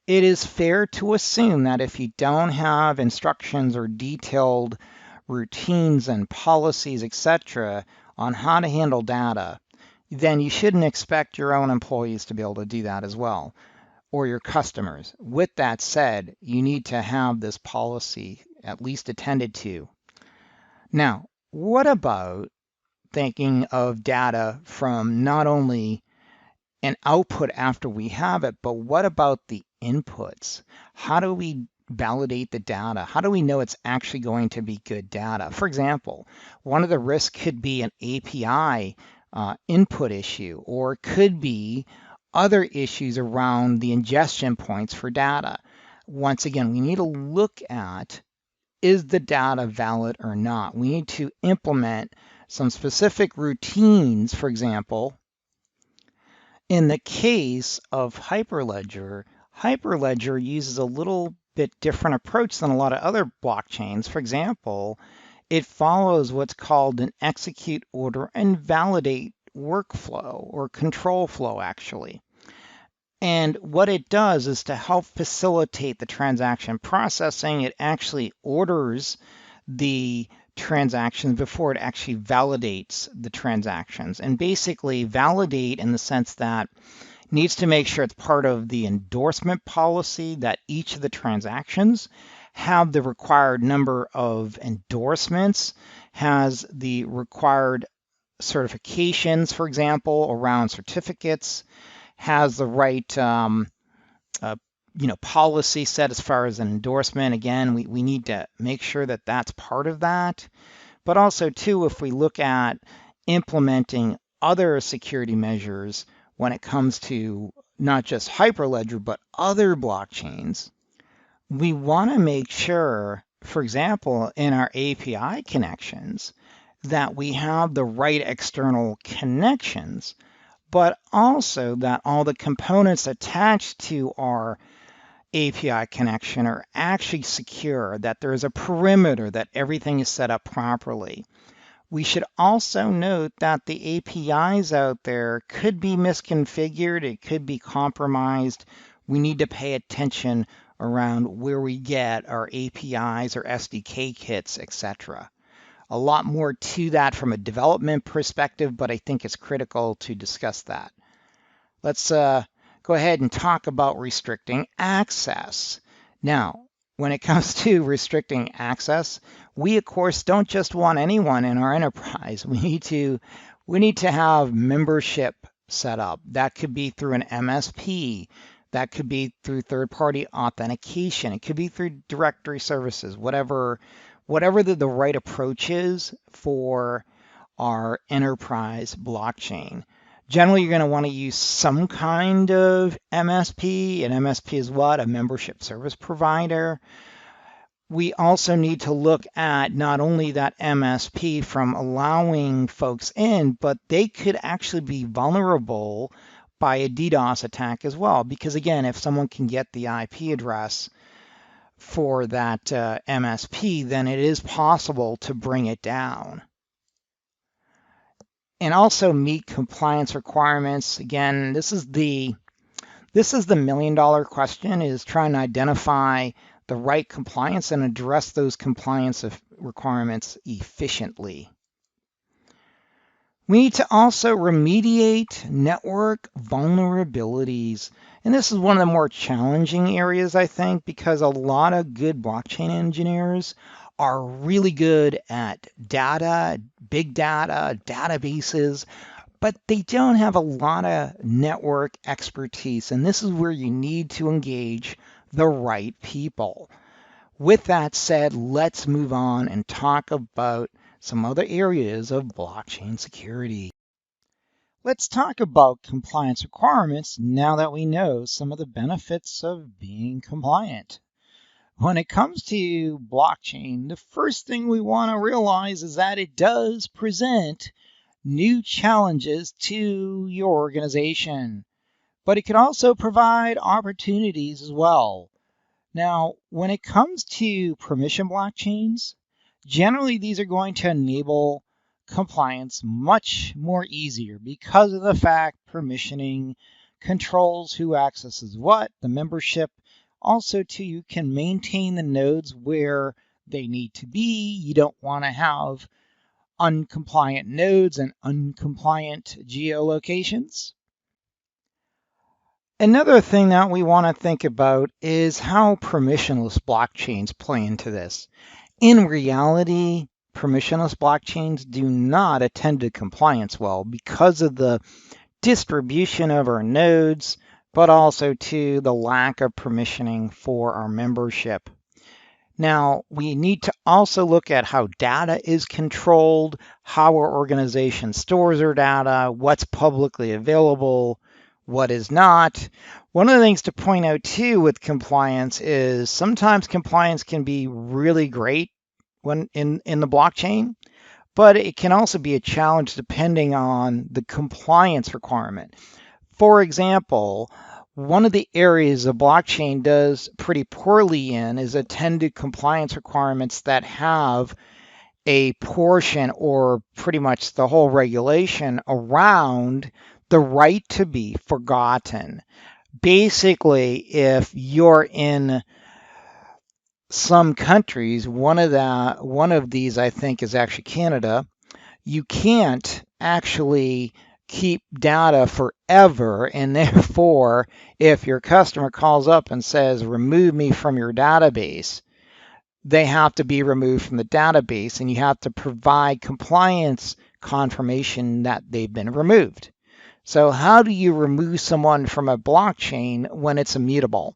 It is fair to assume that if you don't have instructions or detailed routines and policies, etc., on how to handle data, then you shouldn't expect your own employees to be able to do that as well, or your customers. With that said, you need to have this policy at least attended to. Now, what about thinking of data from not only an output after we have it, but what about the inputs? How do we validate the data? How do we know it's actually going to be good data? For example, one of the risks could be an API input issue, or it could be other issues around the ingestion points for data. Once again, we need to look at, is the data valid or not? We need to implement some specific routines. For example, in the case of Hyperledger, Hyperledger uses a little bit different approach than a lot of other blockchains. For example, it follows what's called an execute, order, and validate workflow, or control flow, actually. And what it does is to help facilitate the transaction processing. It actually orders the transactions before it actually validates the transactions. And basically validate in the sense that it needs to make sure it's part of the endorsement policy that each of the transactions have the required number of endorsements, has the required certifications, for example, around certificates, has the right policy set as far as an endorsement. Again, we need to make sure that that's part of that. But also, too, if we look at implementing other security measures when it comes to not just Hyperledger, but other blockchains, we want to make sure, for example, in our API connections, that we have the right external connections, but also that all the components attached to our API connection are actually secure, that there is a perimeter, that everything is set up properly. We should also note that the APIs out there could be misconfigured, it could be compromised. We need to pay attention around where we get our APIs or SDK kits, etc. A lot more to that from a development perspective, but I think it's critical to discuss that. Let's go ahead and talk about restricting access. Now, when it comes to restricting access, we of course don't just want anyone in our enterprise. We need to have membership set up. That could be through an MSP. That could be through third-party authentication. It could be through directory services, whatever the right approach is for our enterprise blockchain. Generally, you're going to want to use some kind of MSP. An MSP is what? A membership service provider. We also need to look at not only that MSP from allowing folks in, but they could actually be vulnerable by a DDoS attack as well. Because again, if someone can get the IP address for that MSP, then it is possible to bring it down. And also meet compliance requirements. Again, this is the million-dollar question, is trying to identify the right compliance and address those compliance requirements efficiently. We need to also remediate network vulnerabilities. And this is one of the more challenging areas, I think, because a lot of good blockchain engineers are really good at data, big data, databases, but they don't have a lot of network expertise. And this is where you need to engage the right people. With that said, let's move on and talk about some other areas of blockchain security. Let's talk about compliance requirements now that we know some of the benefits of being compliant. When it comes to blockchain, the first thing we want to realize is that it does present new challenges to your organization, but it can also provide opportunities as well. Now, when it comes to permission blockchains, generally these are going to enable compliance much more easier because of the fact permissioning controls who accesses what, the membership. Also, too, you can maintain the nodes where they need to be. You don't want to have uncompliant nodes and uncompliant geolocations. Another thing that we want to think about is how permissionless blockchains play into this. In reality, permissionless blockchains do not attend to compliance well because of the distribution of our nodes, but also to the lack of permissioning for our membership. Now, we need to also look at how data is controlled, how our organization stores their data, what's publicly available, what is not. One of the things to point out too with compliance is sometimes compliance can be really great when in the blockchain, but it can also be a challenge depending on the compliance requirement. For example, one of the areas the blockchain does pretty poorly in is attend to compliance requirements that have a portion or pretty much the whole regulation around the right to be forgotten. Basically, if you're in some countries, one of these I think is actually Canada, you can't actually keep data forever, and therefore if your customer calls up and says remove me from your database, they have to be removed from the database, and you have to provide compliance confirmation that they've been removed. So how do you remove someone from a blockchain when it's immutable?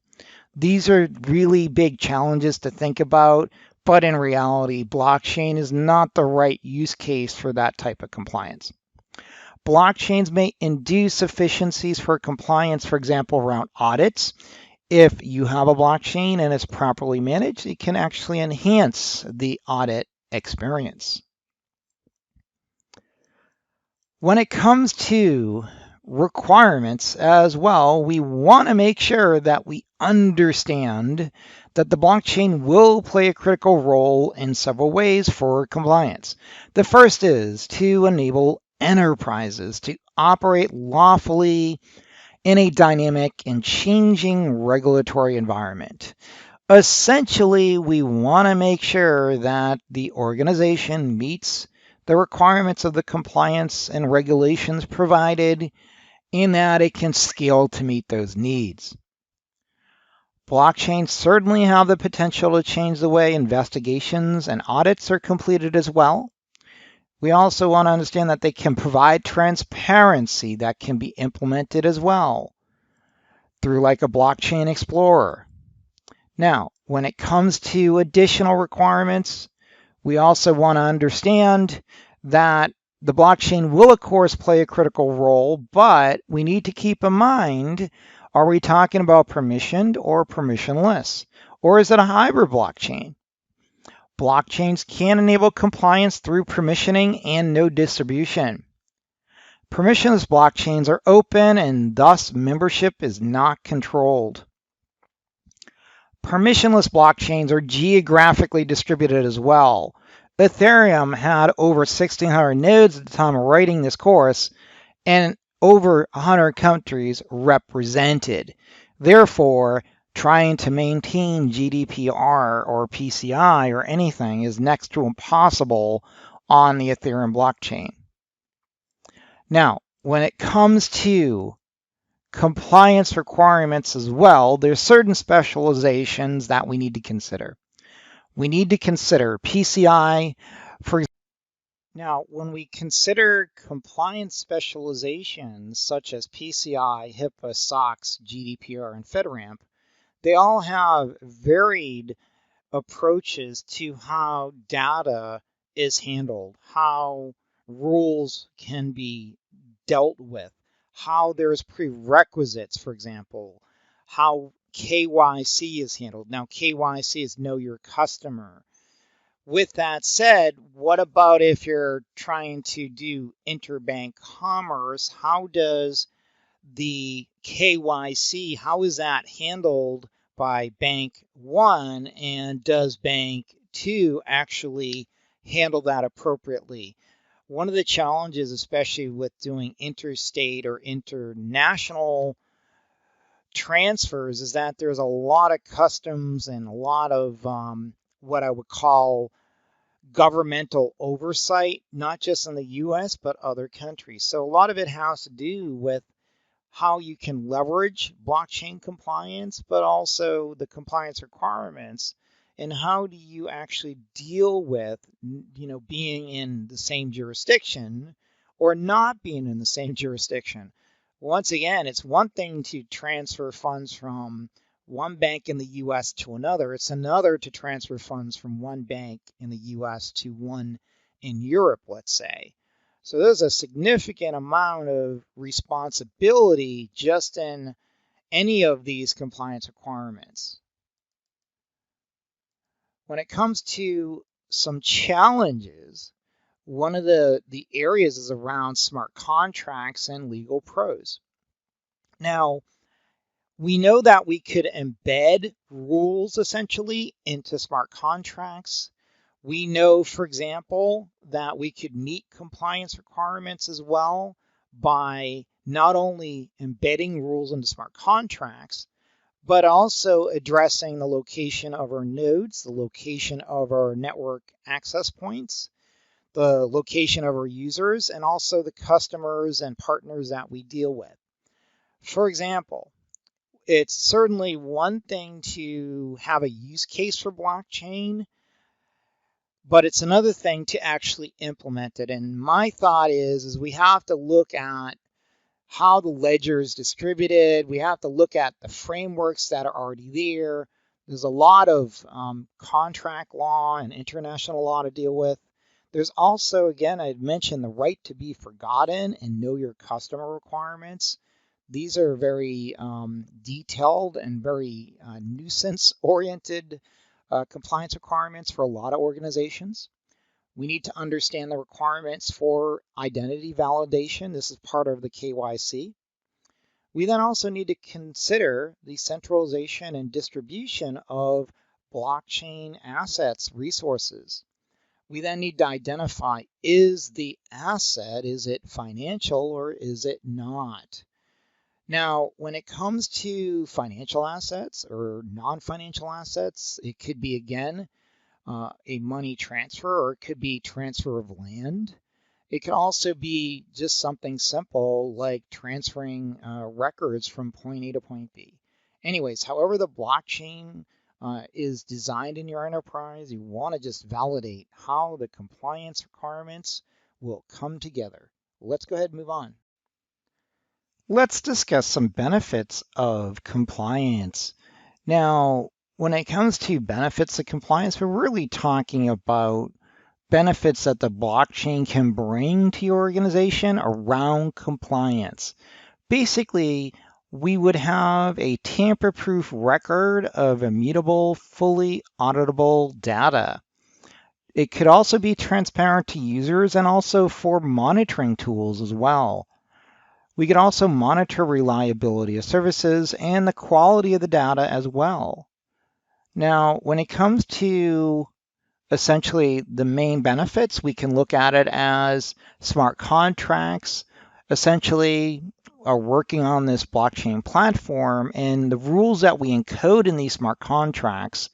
These are really big challenges to think about, but in reality, blockchain is not the right use case for that type of compliance. Blockchains may induce efficiencies for compliance, for example, around audits. If you have a blockchain and it's properly managed, it can actually enhance the audit experience. When it comes to requirements as well, we want to make sure that we understand that the blockchain will play a critical role in several ways for compliance. The first is to enable enterprises to operate lawfully in a dynamic and changing regulatory environment. Essentially, we want to make sure that the organization meets the requirements of the compliance and regulations provided, and that it can scale to meet those needs. Blockchains certainly have the potential to change the way investigations and audits are completed as well. We also want to understand that they can provide transparency that can be implemented as well through like a blockchain explorer. Now, when it comes to additional requirements, we also want to understand that The blockchain will, of course, play a critical role, but we need to keep in mind, are we talking about permissioned or permissionless? Or is it a hybrid blockchain? Blockchains can enable compliance through permissioning and node distribution. Permissionless blockchains are open and thus membership is not controlled. Permissionless blockchains are geographically distributed as well. Ethereum had over 1,600 nodes at the time of writing this course and over 100 countries represented. Therefore, trying to maintain GDPR or PCI or anything is next to impossible on the Ethereum blockchain. Now, when it comes to compliance requirements as well, there's certain specializations that we need to consider. We need to consider PCI, for example. Now, when we consider compliance specializations such as PCI, HIPAA, SOX, GDPR, and FedRAMP, they all have varied approaches to how data is handled, how rules can be dealt with, how there's prerequisites, for example, how KYC is handled. Now, KYC is know your customer. With that said, what about if you're trying to do interbank commerce? How does the KYC, how is that handled by bank one, and does bank two actually handle that appropriately? One of the challenges, especially with doing interstate or international transfers, is that there's a lot of customs and a lot of what I would call governmental oversight, not just in the US, but other countries. So a lot of it has to do with how you can leverage blockchain compliance, but also the compliance requirements, and how do you actually deal with, being in the same jurisdiction or not being in the same jurisdiction. Once again, it's one thing to transfer funds from one bank in the US to another. It's another to transfer funds from one bank in the US to one in Europe, let's say. So there's a significant amount of responsibility just in any of these compliance requirements. When it comes to some challenges, one of the areas is around smart contracts and legal pros. Now, we know that we could embed rules essentially into smart contracts. We know, for example, that we could meet compliance requirements as well by not only embedding rules into smart contracts, but also addressing the location of our nodes, the location of our network access points, the location of our users, and also the customers and partners that we deal with. For example, it's certainly one thing to have a use case for blockchain, but it's another thing to actually implement it. And my thought is we have to look at how the ledger is distributed. We have to look at the frameworks that are already there. There's a lot of contract law and international law to deal with. There's also, again, I mentioned the right to be forgotten and know your customer requirements. These are very detailed and very nuisance-oriented compliance requirements for a lot of organizations. We need to understand the requirements for identity validation. This is part of the KYC. We then also need to consider the centralization and distribution of blockchain assets, resources. We then need to identify, is the asset, is it financial or is it not? Now, when it comes to financial assets or non-financial assets, it could be, again, a money transfer, or it could be transfer of land. It could also be just something simple like transferring records from point A to point B. Anyways, however the blockchain is designed in your enterprise, you want to just validate how the compliance requirements will come together. Let's go ahead and move on. Let's discuss some benefits of compliance. Now, when it comes to benefits of compliance, we're really talking about benefits that the blockchain can bring to your organization around compliance. Basically, we would have a tamper-proof record of immutable, fully auditable data. It could also be transparent to users and also for monitoring tools as well. We could also monitor reliability of services and the quality of the data as well. Now, when it comes to essentially the main benefits, we can look at it as smart contracts essentially are working on this blockchain platform, and the rules that we encode in these smart contracts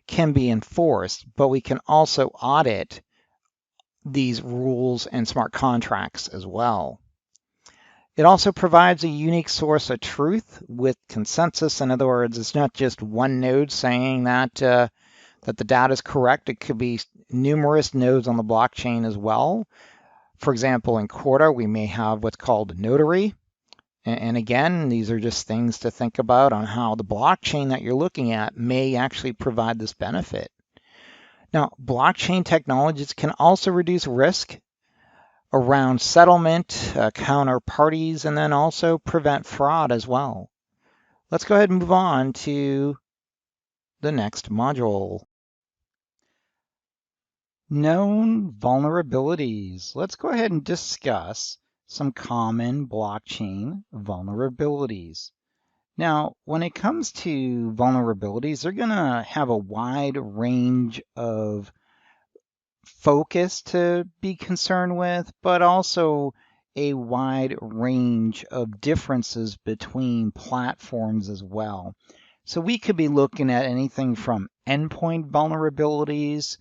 can be enforced, but we can also audit these rules and smart contracts as well. It also provides a unique source of truth with consensus. In other words, it's not just one node saying that that the data is correct. It could be numerous nodes on the blockchain as well. For example, in Corda, we may have what's called a notary. And again, these are just things to think about on how the blockchain that you're looking at may actually provide this benefit. Now, blockchain technologies can also reduce risk around settlement, counterparties, and then also prevent fraud as well. Let's go ahead and move on to the next module. Known vulnerabilities. Let's go ahead and discuss some common blockchain vulnerabilities. Now, when it comes to vulnerabilities, they're going to have a wide range of focus to be concerned with, but also a wide range of differences between platforms as well. So we could be looking at anything from endpoint vulnerabilities,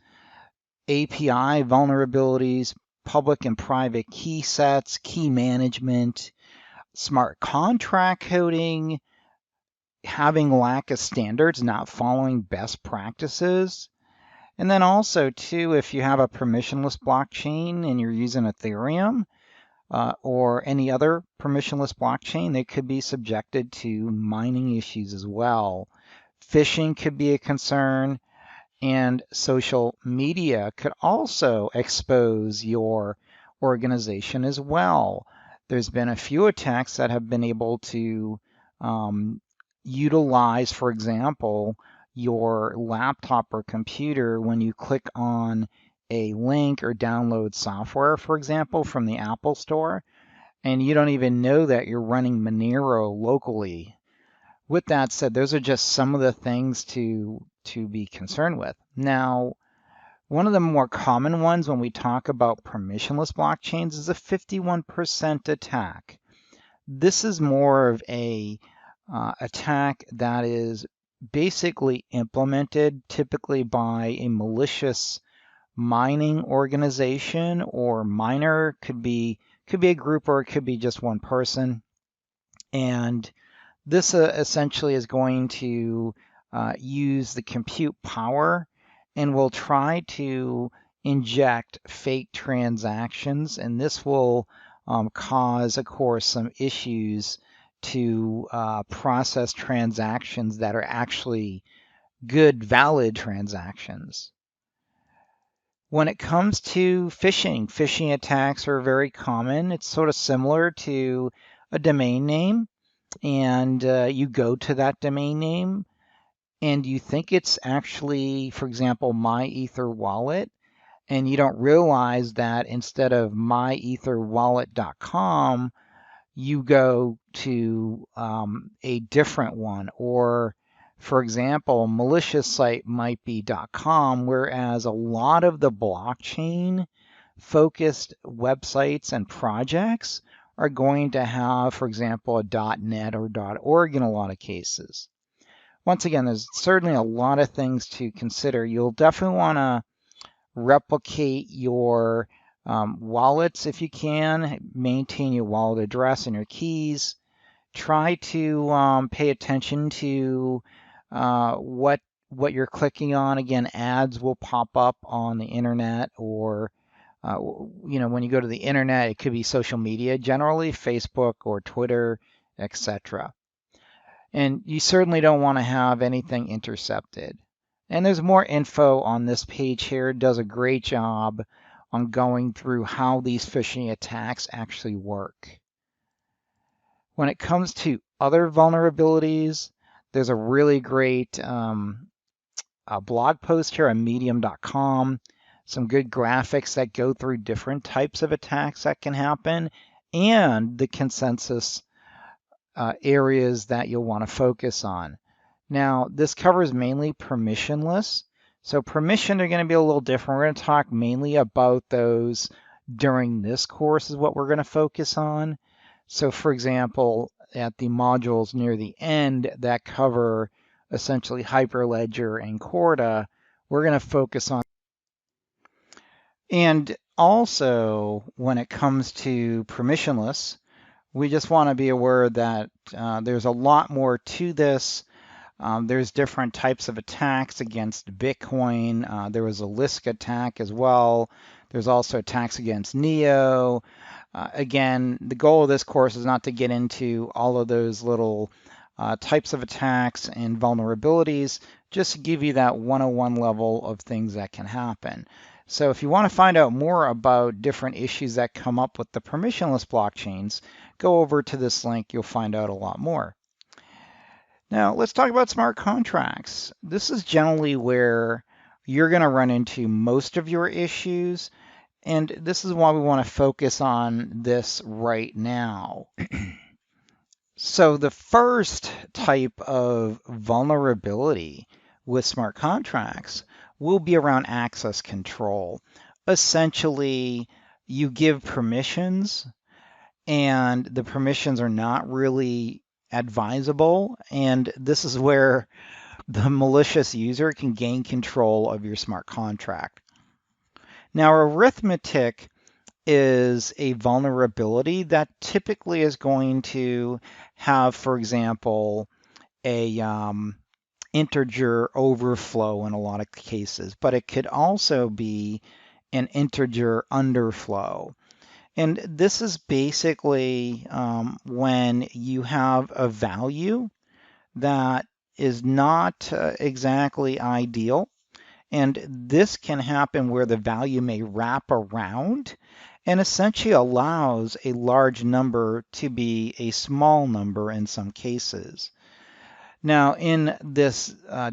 API vulnerabilities, public and private key sets, key management, smart contract coding, having lack of standards, not following best practices. And then also, too, if you have a permissionless blockchain and you're using Ethereum or any other permissionless blockchain, they could be subjected to mining issues as well. Phishing could be a concern, and social media could also expose your organization as well. There's been a few attacks that have been able to utilize, for example, your laptop or computer when you click on a link or download software, for example, from the Apple Store, and you don't even know that you're running Monero locally. With that said, those are just some of the things to be concerned with. Now, one of the more common ones when we talk about permissionless blockchains is a 51% attack. This is more of a attack that is basically implemented typically by a malicious mining organization or miner. Could be a group or it could be just one person. And this essentially is going to use the compute power and will try to inject fake transactions, and this will cause, of course, some issues to process transactions that are actually good, valid transactions. When it comes to phishing attacks are very common. It's sort of similar to a domain name, and you go to that domain name and you think it's actually, for example, My Ether Wallet, and you don't realize that instead of myetherwallet.com, you go to a different one. Or, for example, malicious site might be .com, whereas a lot of the blockchain focused websites and projects are going to have, for example, a .net or .org in a lot of cases. Once again, there's certainly a lot of things to consider. You'll definitely want to replicate your wallets if you can. Maintain your wallet address and your keys. Try to pay attention to what you're clicking on. Again, ads will pop up on the internet, or when you go to the internet, it could be social media, generally Facebook or Twitter, etc. And you certainly don't want to have anything intercepted. And there's more info on this page here. It does a great job on going through how these phishing attacks actually work. When it comes to other vulnerabilities, there's a really great blog post here on medium.com, some good graphics that go through different types of attacks that can happen, and the consensus areas that you'll want to focus on. Now, this covers mainly permissionless. So permission are going to be a little different. We're going to talk mainly about those during this course is what we're going to focus on. So for example, at the modules near the end that cover essentially Hyperledger and Corda, we're going to focus on. And also, when it comes to permissionless, we just want to be aware that there's a lot more to this. There's different types of attacks against Bitcoin. There was a Lisk attack as well. There's also attacks against Neo. Again, the goal of this course is not to get into all of those little types of attacks and vulnerabilities, just to give you that 101 level of things that can happen. So if you want to find out more about different issues that come up with the permissionless blockchains, go over to this link. You'll find out a lot more. Now, let's talk about smart contracts. This is generally where you're going to run into most of your issues, and this is why we want to focus on this right now. So the first type of vulnerability with smart contracts will be around access control. Essentially, you give permissions, and the permissions are not really advisable, and this is where the malicious user can gain control of your smart contract. Now, arithmetic is a vulnerability that typically is going to have, for example, a integer overflow in a lot of cases, but it could also be an integer underflow. And this is basically when you have a value that is not exactly ideal. And this can happen where the value may wrap around and essentially allows a large number to be a small number in some cases. Now, in this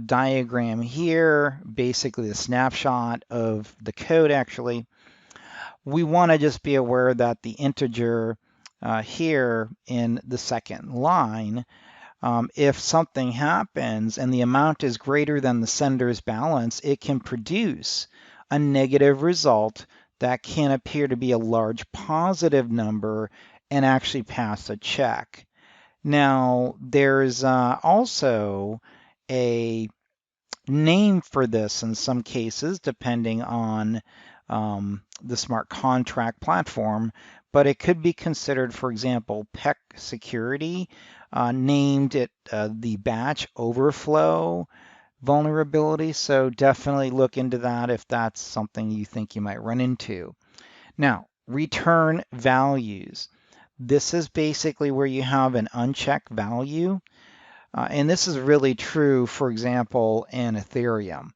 diagram here, basically a snapshot of the code actually, we want to just be aware that the integer here in the second line, if something happens and the amount is greater than the sender's balance, it can produce a negative result that can appear to be a large positive number and actually pass a check. Now, there's also a name for this in some cases, depending on the smart contract platform, but it could be considered, for example, PEC security, named it the batch overflow vulnerability. So definitely look into that if that's something you think you might run into. Now, return values. This is basically where you have an unchecked value. And this is really true, for example, in Ethereum.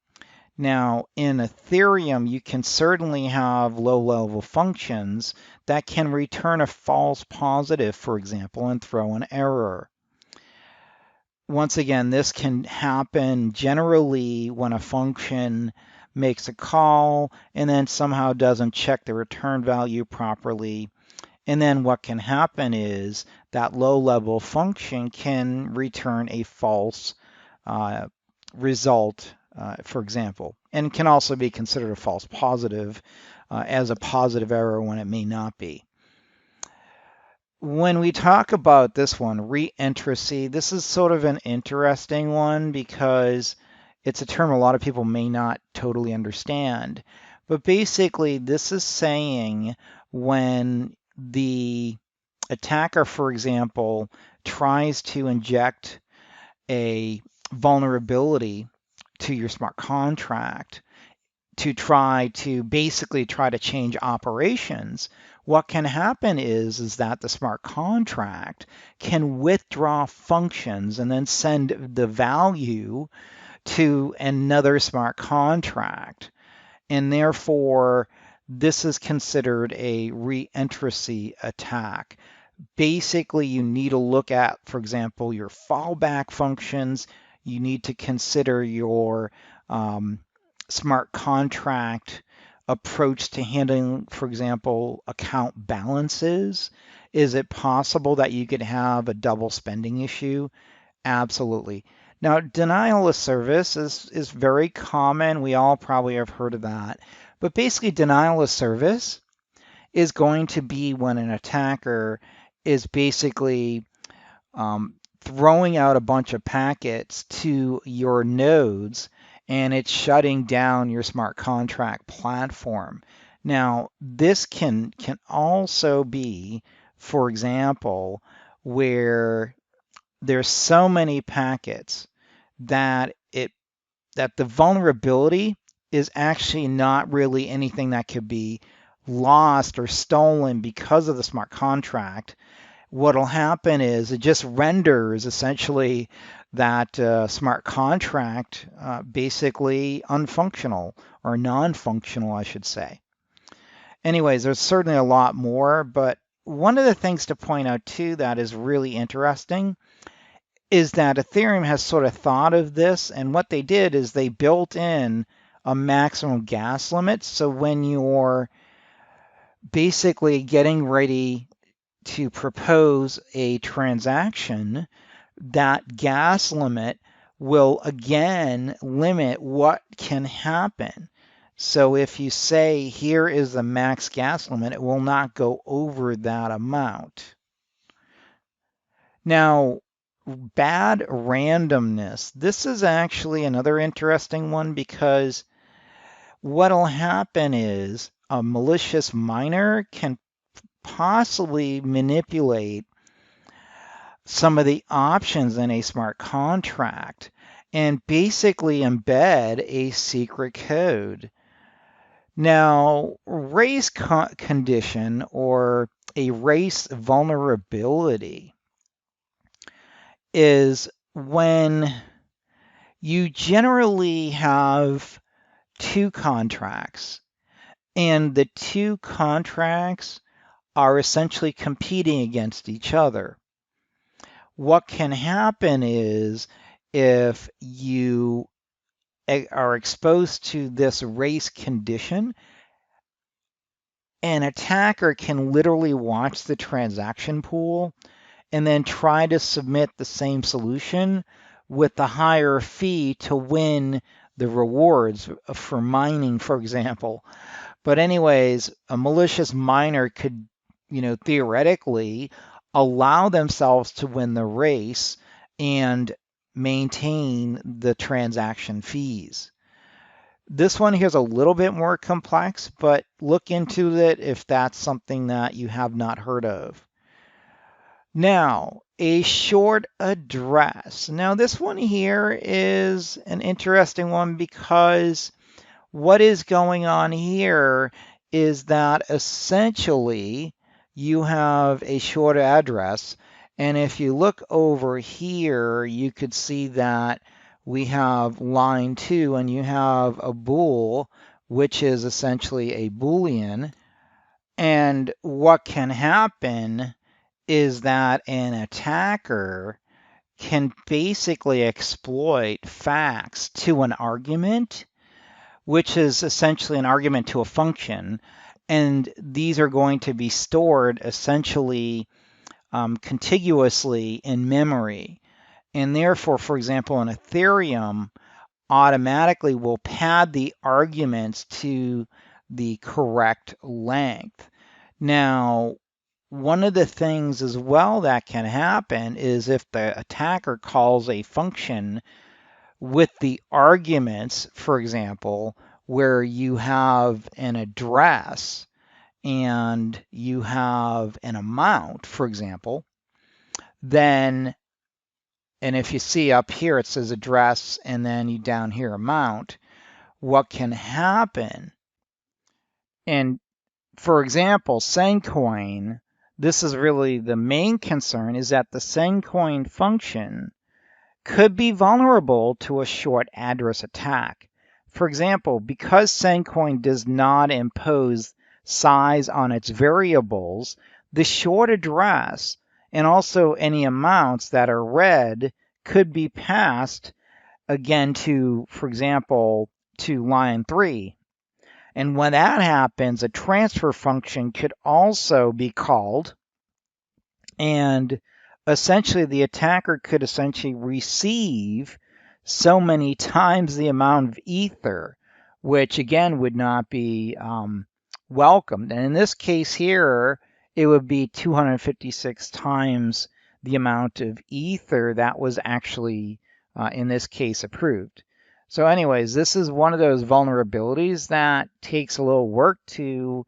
Now, in Ethereum, you can certainly have low-level functions that can return a false positive, for example, and throw an error. Once again, this can happen generally when a function makes a call and then somehow doesn't check the return value properly. And then what can happen is that low-level function can return a false result, for example, and can also be considered a false positive as a positive error when it may not be. When we talk about this one, reentrancy, this is sort of an interesting one because it's a term a lot of people may not totally understand. But basically, this is saying when the attacker, for example, tries to inject a vulnerability to your smart contract to try to basically try to change operations, what can happen is that the smart contract can withdraw functions and then send the value to another smart contract. And therefore, this is considered a reentrancy attack. Basically, you need to look at, for example, your fallback functions. You need to consider your smart contract approach to handling, for example, account balances. Is it possible that you could have a double spending issue? Absolutely. Now, denial of service is very common. We all probably have heard of that. But basically, denial of service is going to be when an attacker is basically throwing out a bunch of packets to your nodes and it's shutting down your smart contract platform. Now, this can also be, for example, where there's so many packets that the vulnerability is actually not really anything that could be lost or stolen because of the smart contract. What'll happen is it just renders essentially that smart contract basically unfunctional or non-functional, I should say. Anyways, there's certainly a lot more, but one of the things to point out too that is really interesting is that Ethereum has sort of thought of this, and what they did is they built in a maximum gas limit. So when you're basically getting ready to propose a transaction, that gas limit will again limit what can happen. So if you say here is the max gas limit, it will not go over that amount. Now, bad randomness. This is actually another interesting one because what'll happen is a malicious miner can possibly manipulate some of the options in a smart contract and basically embed a secret code. Now, race condition or a race vulnerability is when you generally have two contracts and the two contracts are essentially competing against each other. What can happen is if you are exposed to this race condition, an attacker can literally watch the transaction pool and then try to submit the same solution with the higher fee to win the rewards for mining, for example. But anyways, a malicious miner could, theoretically allow themselves to win the race and maintain the transaction fees. This one here is a little bit more complex, but look into it if that's something that you have not heard of. Now, a short address. Now, this one here is an interesting one because what is going on here is that essentially you have a short address. And if you look over here, you could see that we have line 2 and you have a bool, which is essentially a Boolean. And what can happen is that an attacker can basically exploit facts to an argument, which is essentially an argument to a function. And these are going to be stored essentially contiguously in memory. And therefore, for example, in Ethereum, automatically will pad the arguments to the correct length. Now, one of the things as well that can happen is if the attacker calls a function with the arguments, for example, where you have an address and you have an amount, for example, then, and if you see up here, it says address and then you down here amount, what can happen? And for example, Sencoin, this is really the main concern, is that the Sencoin function could be vulnerable to a short address attack. For example, because Sencoin does not impose size on its variables, the short address and also any amounts that are read could be passed again to, for example, to line 3. And when that happens, a transfer function could also be called, and essentially the attacker could essentially receive so many times the amount of ether, which again would not be welcomed. And in this case here, it would be 256 times the amount of ether that was actually, in this case, approved. So anyways, this is one of those vulnerabilities that takes a little work to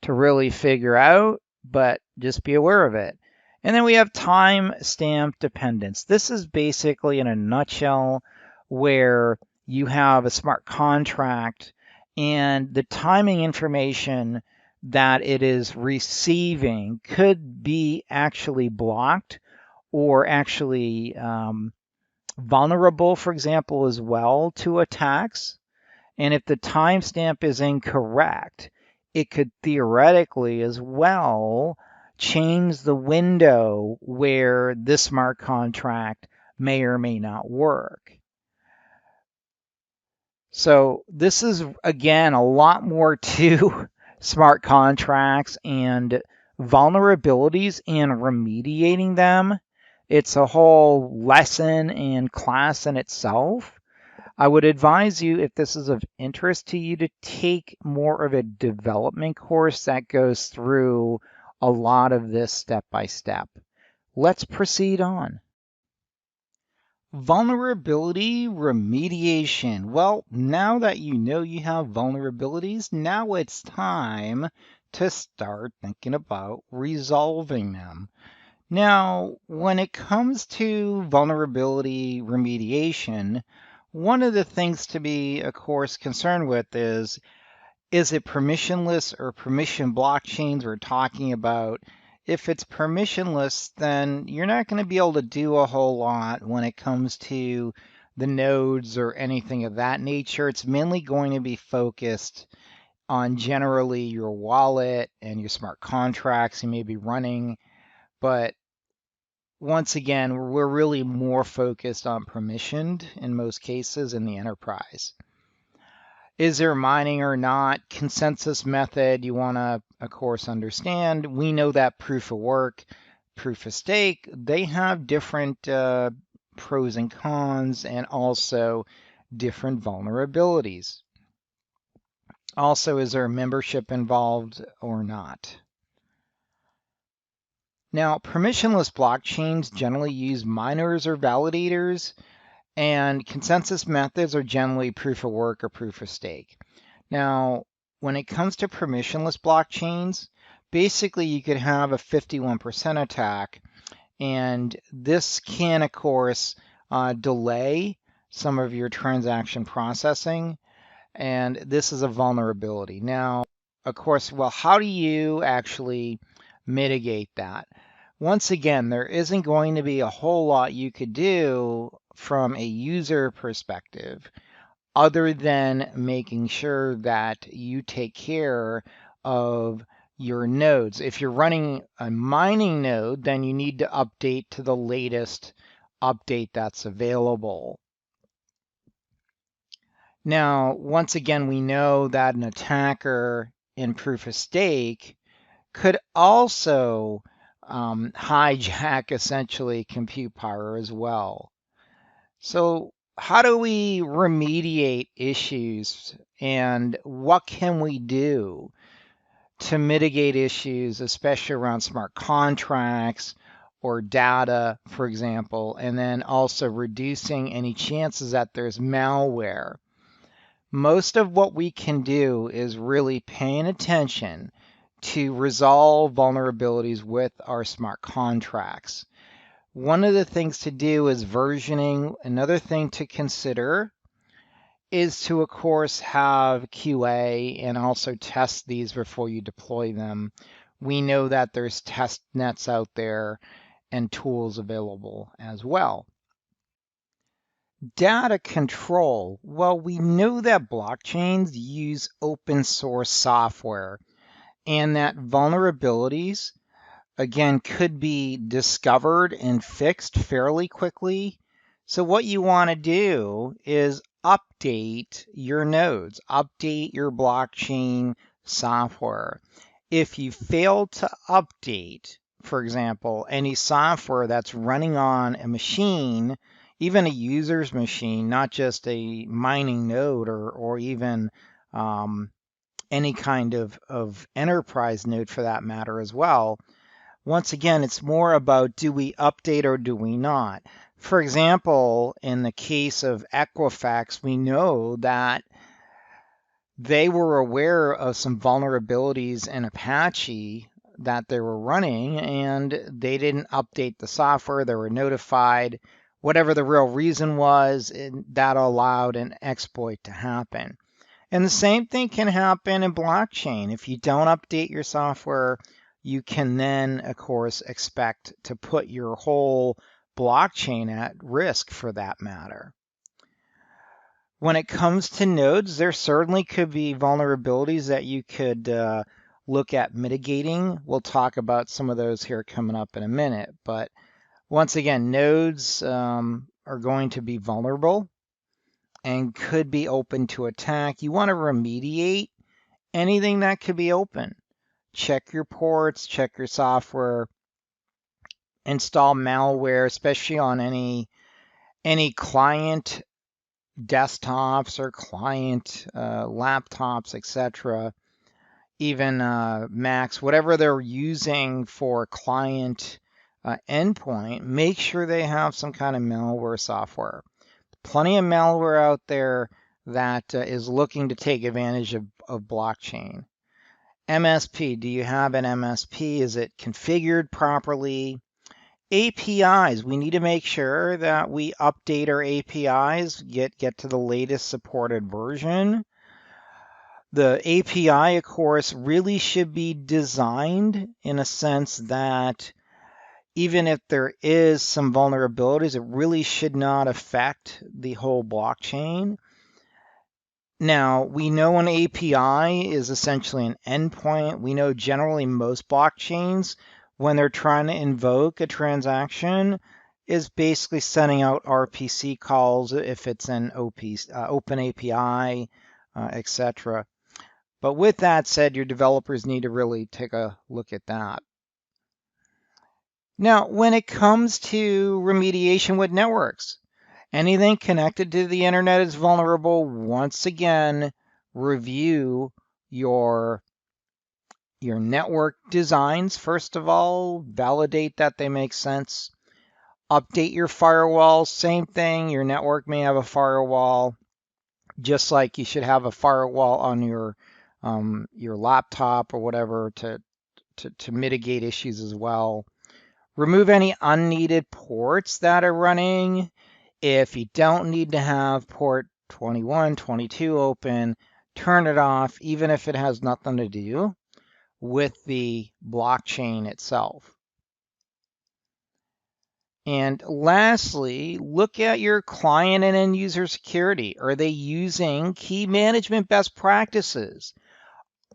really figure out, but just be aware of it. And then we have timestamp dependence. This is basically, in a nutshell, where you have a smart contract and the timing information that it is receiving could be actually blocked or actually vulnerable, for example, as well to attacks. And if the timestamp is incorrect, it could theoretically as well change the window where this smart contract may or may not work. So this is, again, a lot more to smart contracts and vulnerabilities and remediating them. It's a whole lesson and class in itself. I would advise you, if this is of interest to you, to take more of a development course that goes through a lot of this step by step. Let's proceed on. Vulnerability remediation. Well, now that you know you have vulnerabilities, now it's time to start thinking about resolving them. Now, when it comes to vulnerability remediation, one of the things to be, of course, concerned with is it permissionless or permission blockchains we're talking about? If it's permissionless, then you're not going to be able to do a whole lot when it comes to the nodes or anything of that nature. It's mainly going to be focused on generally your wallet and your smart contracts you may be running. But once again, we're really more focused on permissioned in most cases in the enterprise. Is there mining or not? Consensus method you want to, of course, understand. We know that proof of work, proof of stake, they have different pros and cons and also different vulnerabilities. Also, is there membership involved or not? Now, permissionless blockchains generally use miners or validators, and consensus methods are generally proof of work or proof of stake. Now, when it comes to permissionless blockchains, basically you could have a 51% attack, and this can, of course, delay some of your transaction processing, and this is a vulnerability. Now, of course, well, how do you actually mitigate that? Once again, there isn't going to be a whole lot you could do from a user perspective other than making sure that you take care of your nodes. If you're running a mining node, then you need to update to the latest update that's available. Now, once again, we know that an attacker in proof of stake could also hijack essentially compute power as well. So how do we remediate issues and what can we do to mitigate issues, especially around smart contracts or data, for example, and then also reducing any chances that there's malware? Most of what we can do is really paying attention to resolve vulnerabilities with our smart contracts. One of the things to do is versioning. Another thing to consider is to, of course, have QA and also test these before you deploy them. We know that there's test nets out there and tools available as well. Data control. Well, we know that blockchains use open source software and that vulnerabilities, again, could be discovered and fixed fairly quickly. So what you want to do is update your nodes, update your blockchain software. If you fail to update, for example, any software that's running on a machine, even a user's machine, not just a mining node or even any kind of enterprise node for that matter as well. Once again, it's more about do we update or do we not? For example, in the case of Equifax, we know that they were aware of some vulnerabilities in Apache that they were running, and they didn't update the software. They were notified. Whatever the real reason was, that allowed an exploit to happen. And the same thing can happen in blockchain. If you don't update your software, you can then, of course, expect to put your whole blockchain at risk for that matter. When it comes to nodes, there certainly could be vulnerabilities that you could look at mitigating. We'll talk about some of those here coming up in a minute. But once again, nodes are going to be vulnerable and could be open to attack. You want to remediate anything that could be open. Check your ports, check your software, install malware, especially on any client desktops or client laptops, etc. Even Macs, whatever they're using for client endpoint, make sure they have some kind of malware software. Plenty of malware out there that is looking to take advantage of blockchain. MSP, do you have an MSP? Is it configured properly? APIs, we need to make sure that we update our APIs, get to the latest supported version. The API, of course, really should be designed in a sense that even if there is some vulnerabilities, it really should not affect the whole blockchain. Now, we know an API is essentially an endpoint. We know generally most blockchains, when they're trying to invoke a transaction, is basically sending out RPC calls if it's an open API, etc. But with that said, your developers need to really take a look at that. Now, when it comes to remediation with networks, anything connected to the internet is vulnerable. Once again, review your network designs. First of all, validate that they make sense. Update your firewall. Same thing. Your network may have a firewall, just like you should have a firewall on your laptop or whatever to mitigate issues as well. Remove any unneeded ports that are running. If you don't need to have port 21, 22 open, turn it off, even if it has nothing to do with the blockchain itself. And lastly, look at your client and end user security. Are they using key management best practices?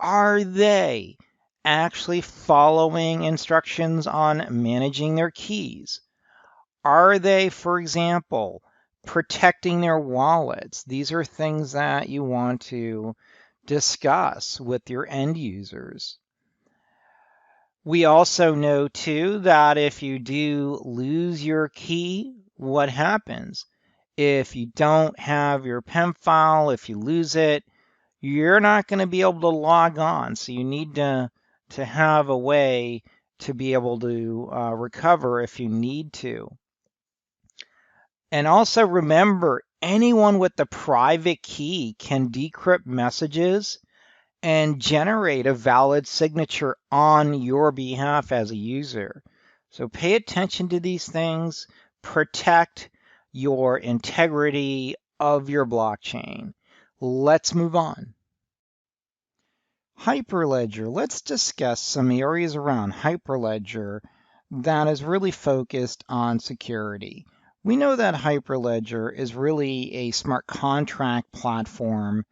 Are they actually following instructions on managing their keys? Are they, for example, protecting their wallets? These are things that you want to discuss with your end users. We also know too that if you do lose your key, what happens? If you don't have your PEM file, if you lose it, you're not going to be able to log on. So you need to have a way to be able to recover if you need to. And also remember, anyone with the private key can decrypt messages and generate a valid signature on your behalf as a user. So pay attention to these things, protect your integrity of your blockchain. Let's move on. Hyperledger. Let's discuss some areas around Hyperledger that is really focused on security. We know that Hyperledger is really a smart contract platform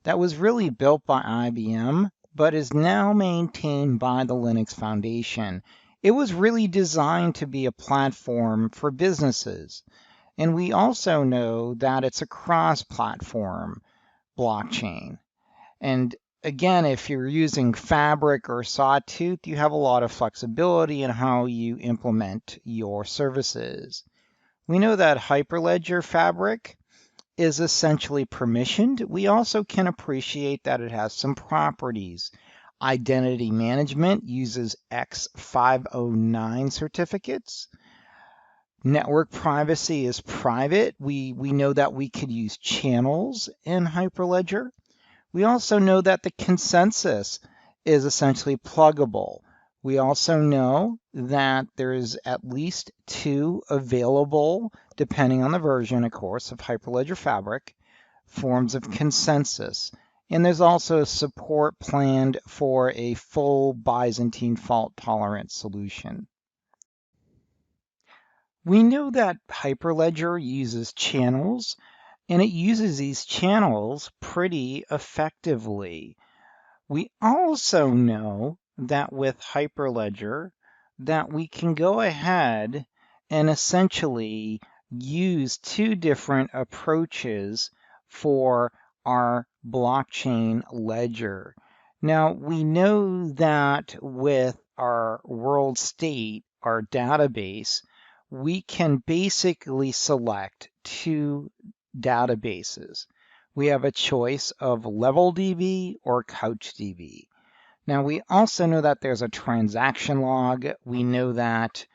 that was really built by IBM, but is now maintained by the Linux Foundation. It was really designed to be a platform for businesses. And we also know that it's a cross-platform blockchain. And again, if you're using Fabric or Sawtooth, you have a lot of flexibility in how you implement your services. We know that Hyperledger Fabric is essentially permissioned. We also can appreciate that it has some properties. Identity management uses X509 certificates. Network privacy is private. We know that we could use channels in Hyperledger. We also know that the consensus is essentially pluggable. We also know that there's at least two available, depending on the version, of course, of Hyperledger Fabric, forms of consensus. And there's also support planned for a full Byzantine fault tolerant solution. We know that Hyperledger uses channels, and it uses these channels pretty effectively. We also know that with Hyperledger that we can go ahead and essentially use two different approaches for our blockchain ledger. Now, we know that with our world state, our database, we can basically select two databases. We have a choice of LevelDB or CouchDB. Now, we also know that there's a transaction log. We know that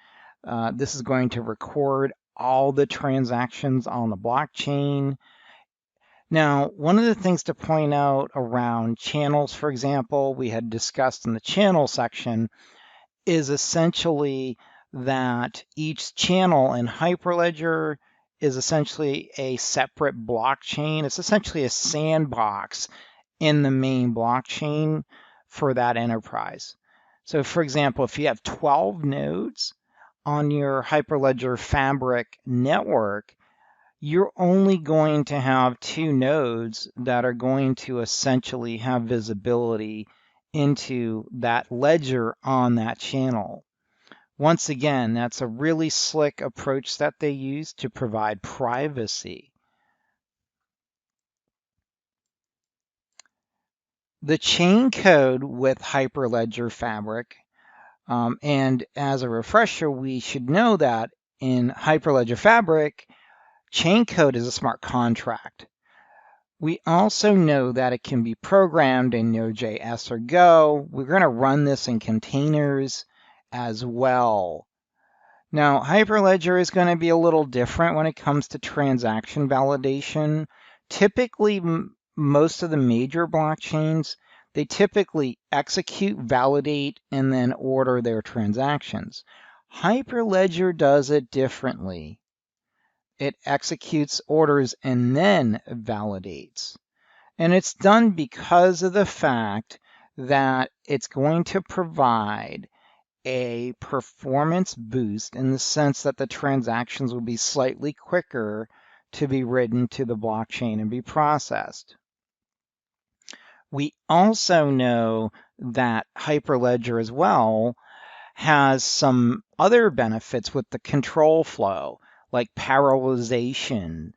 this is going to record all the transactions on the blockchain. Now, one of the things to point out around channels, for example, we had discussed in the channel section, is essentially that each channel in Hyperledger is essentially a separate blockchain. It's essentially a sandbox in the main blockchain for that enterprise. So for example, if you have 12 nodes on your Hyperledger Fabric network, you're only going to have two nodes that are going to essentially have visibility into that ledger on that channel. Once again, that's a really slick approach that they use to provide privacy. The chain code with Hyperledger Fabric, and as a refresher, we should know that in Hyperledger Fabric, chain code is a smart contract. We also know that it can be programmed in Node.js or Go. We're going to run this in containers as well. Now, Hyperledger is going to be a little different when it comes to transaction validation. Typically, most of the major blockchains, they typically execute, validate, and then order their transactions. Hyperledger does it differently. It executes, orders, and then validates. And it's done because of the fact that it's going to provide a performance boost in the sense that the transactions will be slightly quicker to be written to the blockchain and be processed. We also know that Hyperledger as well has some other benefits with the control flow, like parallelization,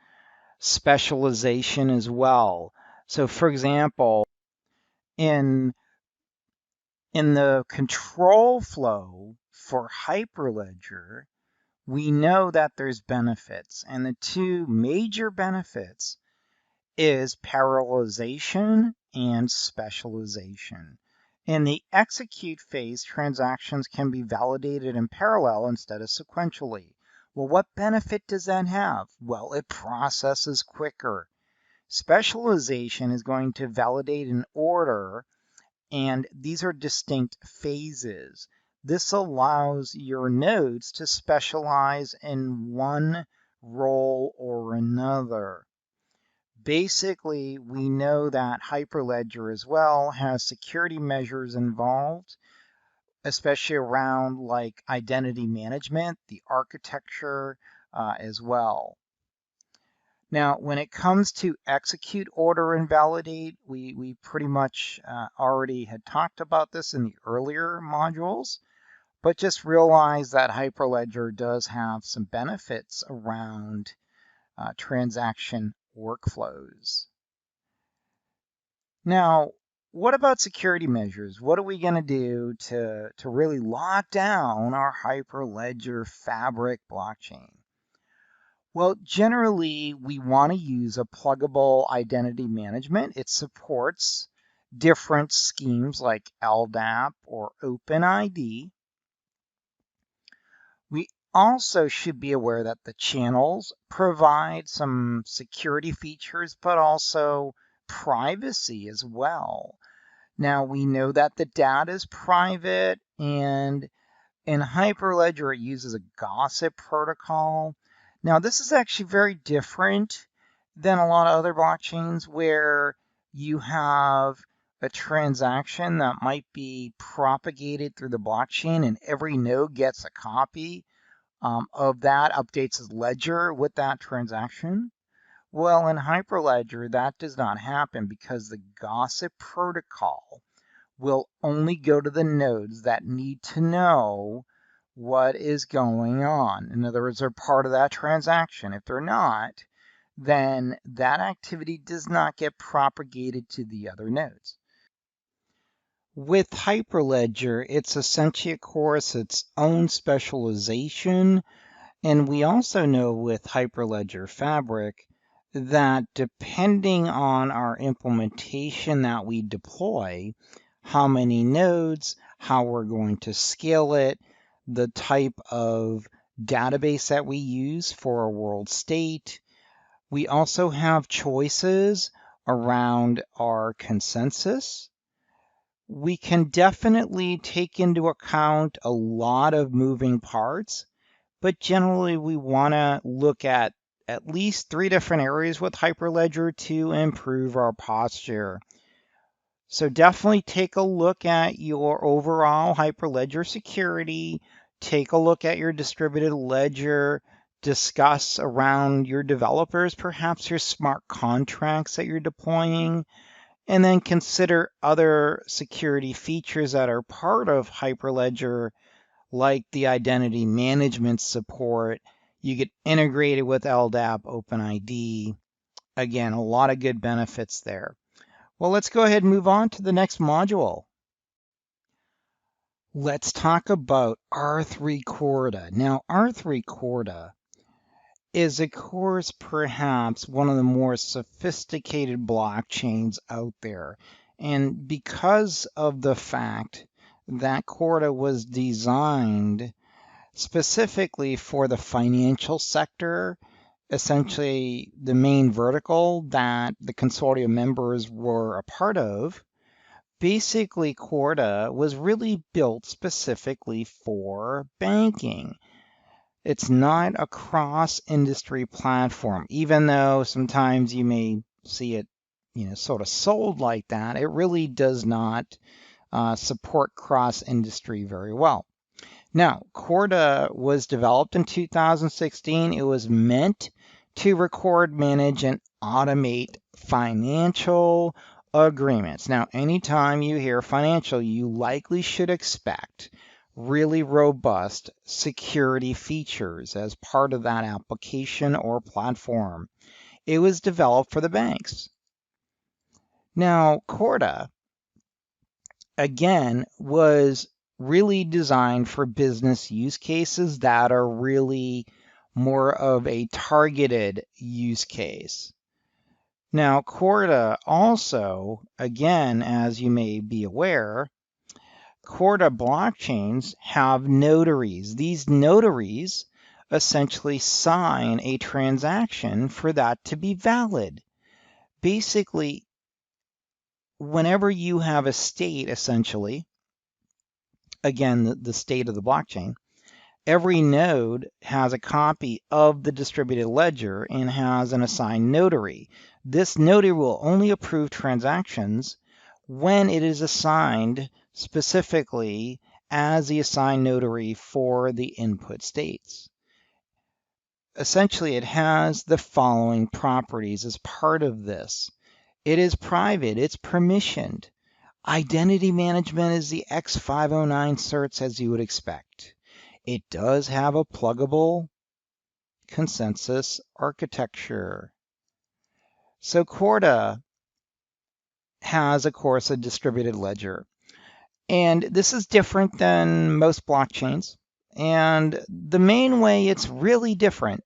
specialization as well. So for example, in the control flow for Hyperledger, we know that there's benefits, and the two major benefits is parallelization and specialization. In the execute phase, transactions can be validated in parallel instead of sequentially. Well, what benefit does that have? Well, it processes quicker. Specialization is going to validate an order, and these are distinct phases. This allows your nodes to specialize in one role or another. Basically, we know that Hyperledger as well has security measures involved, especially around like identity management, the architecture, as well. Now, when it comes to execute, order, and validate, we pretty much already had talked about this in the earlier modules, but just realize that Hyperledger does have some benefits around transaction workflows. Now, what about security measures? What are we going to do to really lock down our Hyperledger Fabric blockchain? Well, generally, we want to use a pluggable identity management. It supports different schemes like LDAP or OpenID. We also should be aware that the channels provide some security features, but also privacy as well. Now, we know that the data is private, and in Hyperledger, it uses a gossip protocol. Now, this is actually very different than a lot of other blockchains where you have a transaction that might be propagated through the blockchain and every node gets a copy of that, updates its ledger with that transaction. Well, in Hyperledger, that does not happen because the gossip protocol will only go to the nodes that need to know what is going on. In other words, they're part of that transaction. If they're not, then that activity does not get propagated to the other nodes. With Hyperledger, it's essentially, of course, its own specialization. And we also know with Hyperledger Fabric that depending on our implementation that we deploy, how many nodes, how we're going to scale it, the type of database that we use for a world state. We also have choices around our consensus. We can definitely take into account a lot of moving parts, but generally we want to look at least 3 different areas with Hyperledger to improve our posture. So definitely take a look at your overall Hyperledger security, take a look at your distributed ledger, discuss around your developers, perhaps your smart contracts that you're deploying, and then consider other security features that are part of Hyperledger, like the identity management support. You get integrated with LDAP, OpenID. Again, a lot of good benefits there. Well, let's go ahead and move on to the next module. Let's talk about R3 Corda. Now, R3 Corda is, of course, perhaps one of the more sophisticated blockchains out there. And because of the fact that Corda was designed specifically for the financial sector, essentially the main vertical that the consortium members were a part of, basically Corda was really built specifically for banking. It's not a cross-industry platform, even though sometimes you may see it, sort of sold like that. It really does not support cross-industry very well. Now, Corda was developed in 2016. It was meant to record, manage, and automate financial agreements. Now, anytime you hear financial, you likely should expect really robust security features as part of that application or platform. It was developed for the banks. Now, Corda, again, was really designed for business use cases that are really more of a targeted use case. Now, Corda also, again, as you may be aware, Corda blockchains have notaries. These notaries essentially sign a transaction for that to be valid. Basically, whenever you have a state, essentially, again, the state of the blockchain, every node has a copy of the distributed ledger and has an assigned notary. This notary will only approve transactions when it is assigned specifically as the assigned notary for the input states. essentially it has the following properties as part of this. It is private, it's permissioned. Identity management is the X509 certs as you would expect. It does have a pluggable consensus architecture. So Corda has, of course, a distributed ledger. And this is different than most blockchains. And the main way it's really different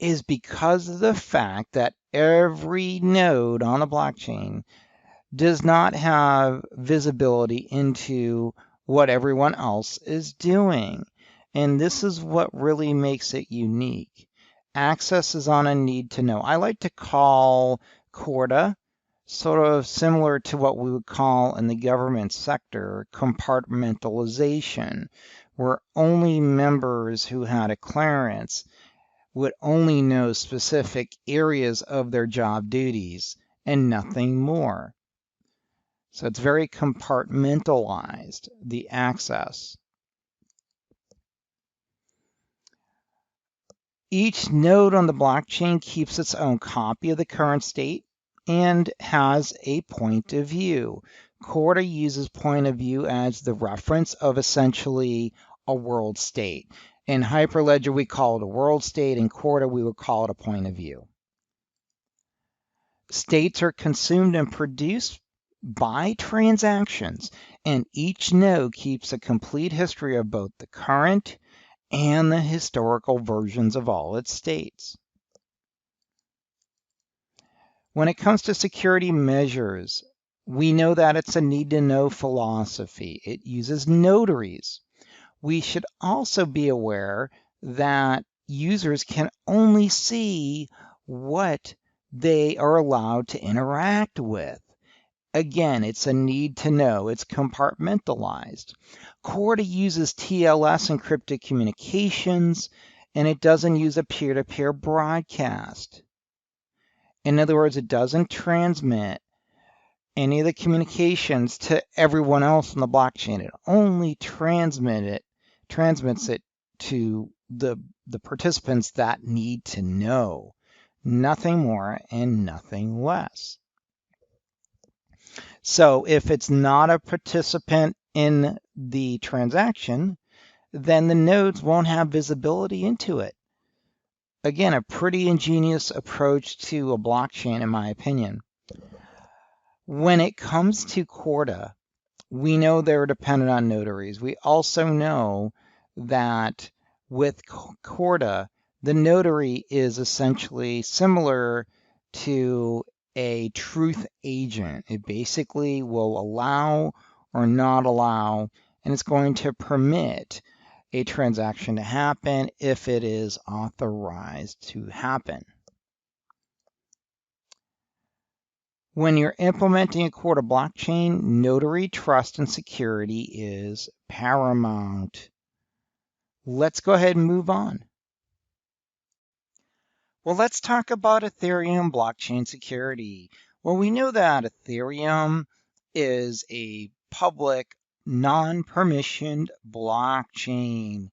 is because of the fact that every node on the blockchain does not have visibility into what everyone else is doing. And this is what really makes it unique. Access is on a need to know. I like to call Corda sort of similar to what we would call in the government sector compartmentalization, where only members who had a clearance would only know specific areas of their job duties and nothing more. So it's very compartmentalized, the access. Each node on the blockchain keeps its own copy of the current state and has a point of view. Corda uses point of view as the reference of essentially a world state. In Hyperledger, we call it a world state. In Corda, we would call it a point of view. States are consumed and produced by transactions, and each node keeps a complete history of both the current and the historical versions of all its states. When it comes to security measures, we know that it's a need-to-know philosophy. It uses notaries. We should also be aware that users can only see what they are allowed to interact with. Again, it's a need to know. It's compartmentalized. Corda uses TLS encrypted communications, and it doesn't use a peer-to-peer broadcast. In other words, it doesn't transmit any of the communications to everyone else on the blockchain. It only transmits it to the participants that need to know. Nothing more and nothing less. So if it's not a participant in the transaction, then the nodes won't have visibility into it. Again, a pretty ingenious approach to a blockchain, in my opinion. When it comes to Corda, we know they're dependent on notaries. We also know that with Corda, the notary is essentially similar to a truth agent. It basically will allow or not allow, and it's going to permit a transaction to happen if it is authorized to happen. When you're implementing a Corda blockchain, notary trust and security is paramount. Let's go ahead and move on. Well, let's talk about Ethereum blockchain security. Well, we know that Ethereum is a public, non-permissioned blockchain.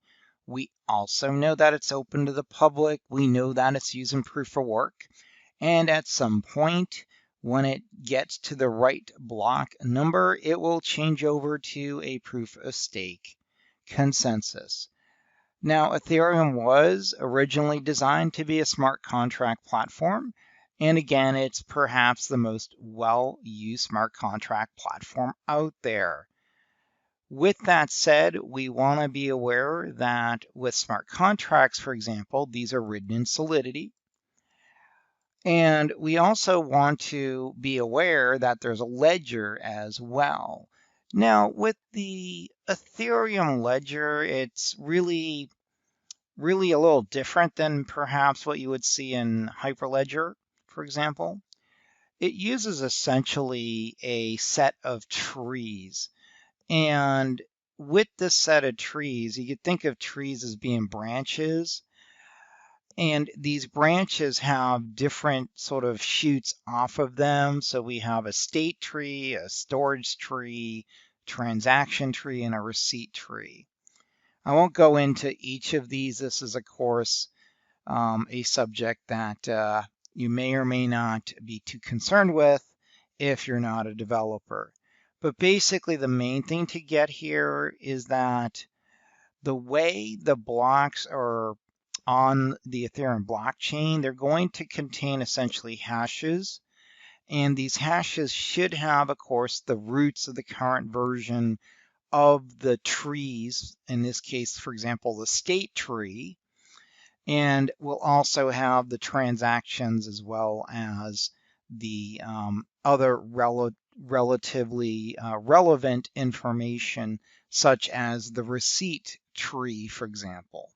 We also know that it's open to the public. We know that it's using proof of work. And at some point, when it gets to the right block number, it will change over to a proof of stake consensus. Now, Ethereum was originally designed to be a smart contract platform. And again, it's perhaps the most well-used smart contract platform out there. With that said, we want to be aware that with smart contracts, for example, these are written in Solidity. And we also want to be aware that there's a ledger as well. Now, with the Ethereum ledger, it's really a little different than perhaps what you would see in Hyperledger, for example. It uses essentially a set of trees. And with this set of trees, you could think of trees as being branches. And these branches have different sort of shoots off of them. So we have a state tree, a storage tree, transaction tree, and a receipt tree. I won't go into each of these. This is, of course, a subject that you may or may not be too concerned with if you're not a developer. But basically, the main thing to get here is that the way the blocks are on the Ethereum blockchain, they're going to contain essentially hashes. And these hashes should have, of course, the roots of the current version of the trees. In this case, for example, the state tree. And we'll also have the transactions as well as the other relatively relevant information, such as the receipt tree, for example.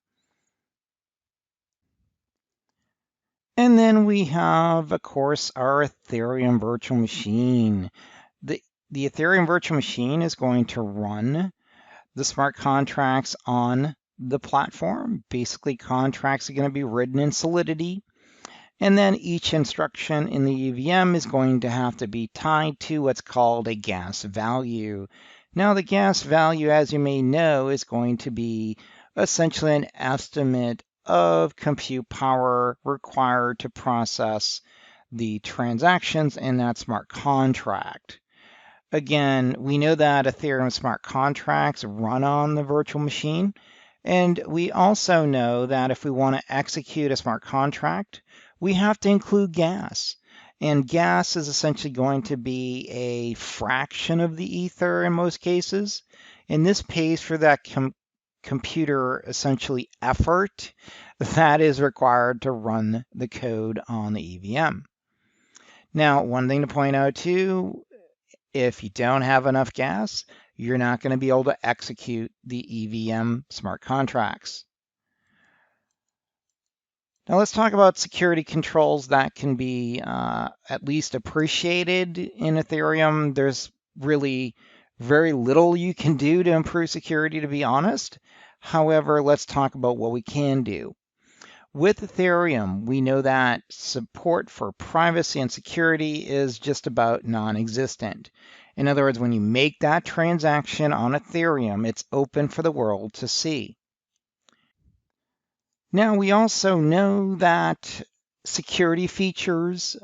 And then we have, of course, our Ethereum virtual machine. The, the Ethereum virtual machine is going to run the smart contracts on the platform. Basically, contracts are going to be written in Solidity. And then each instruction in the EVM is going to have to be tied to what's called a gas value. Now, the gas value, as you may know, is going to be essentially an estimate of compute power required to process the transactions in that smart contract. Again, we know that Ethereum smart contracts run on the virtual machine. And we also know that if we want to execute a smart contract, we have to include gas. And gas is essentially going to be a fraction of the ether in most cases. And this pays for that computer essentially effort that is required to run the code on the EVM. Now, one thing to point out too, if you don't have enough gas, you're not going to be able to execute the EVM smart contracts. Now let's talk about security controls that can be at least appreciated in Ethereum. There's really very little you can do to improve security, to be honest. However, let's talk about what we can do. With Ethereum, we know that support for privacy and security is just about non-existent. In other words, when you make that transaction on Ethereum, it's open for the world to see. Now, we also know that security features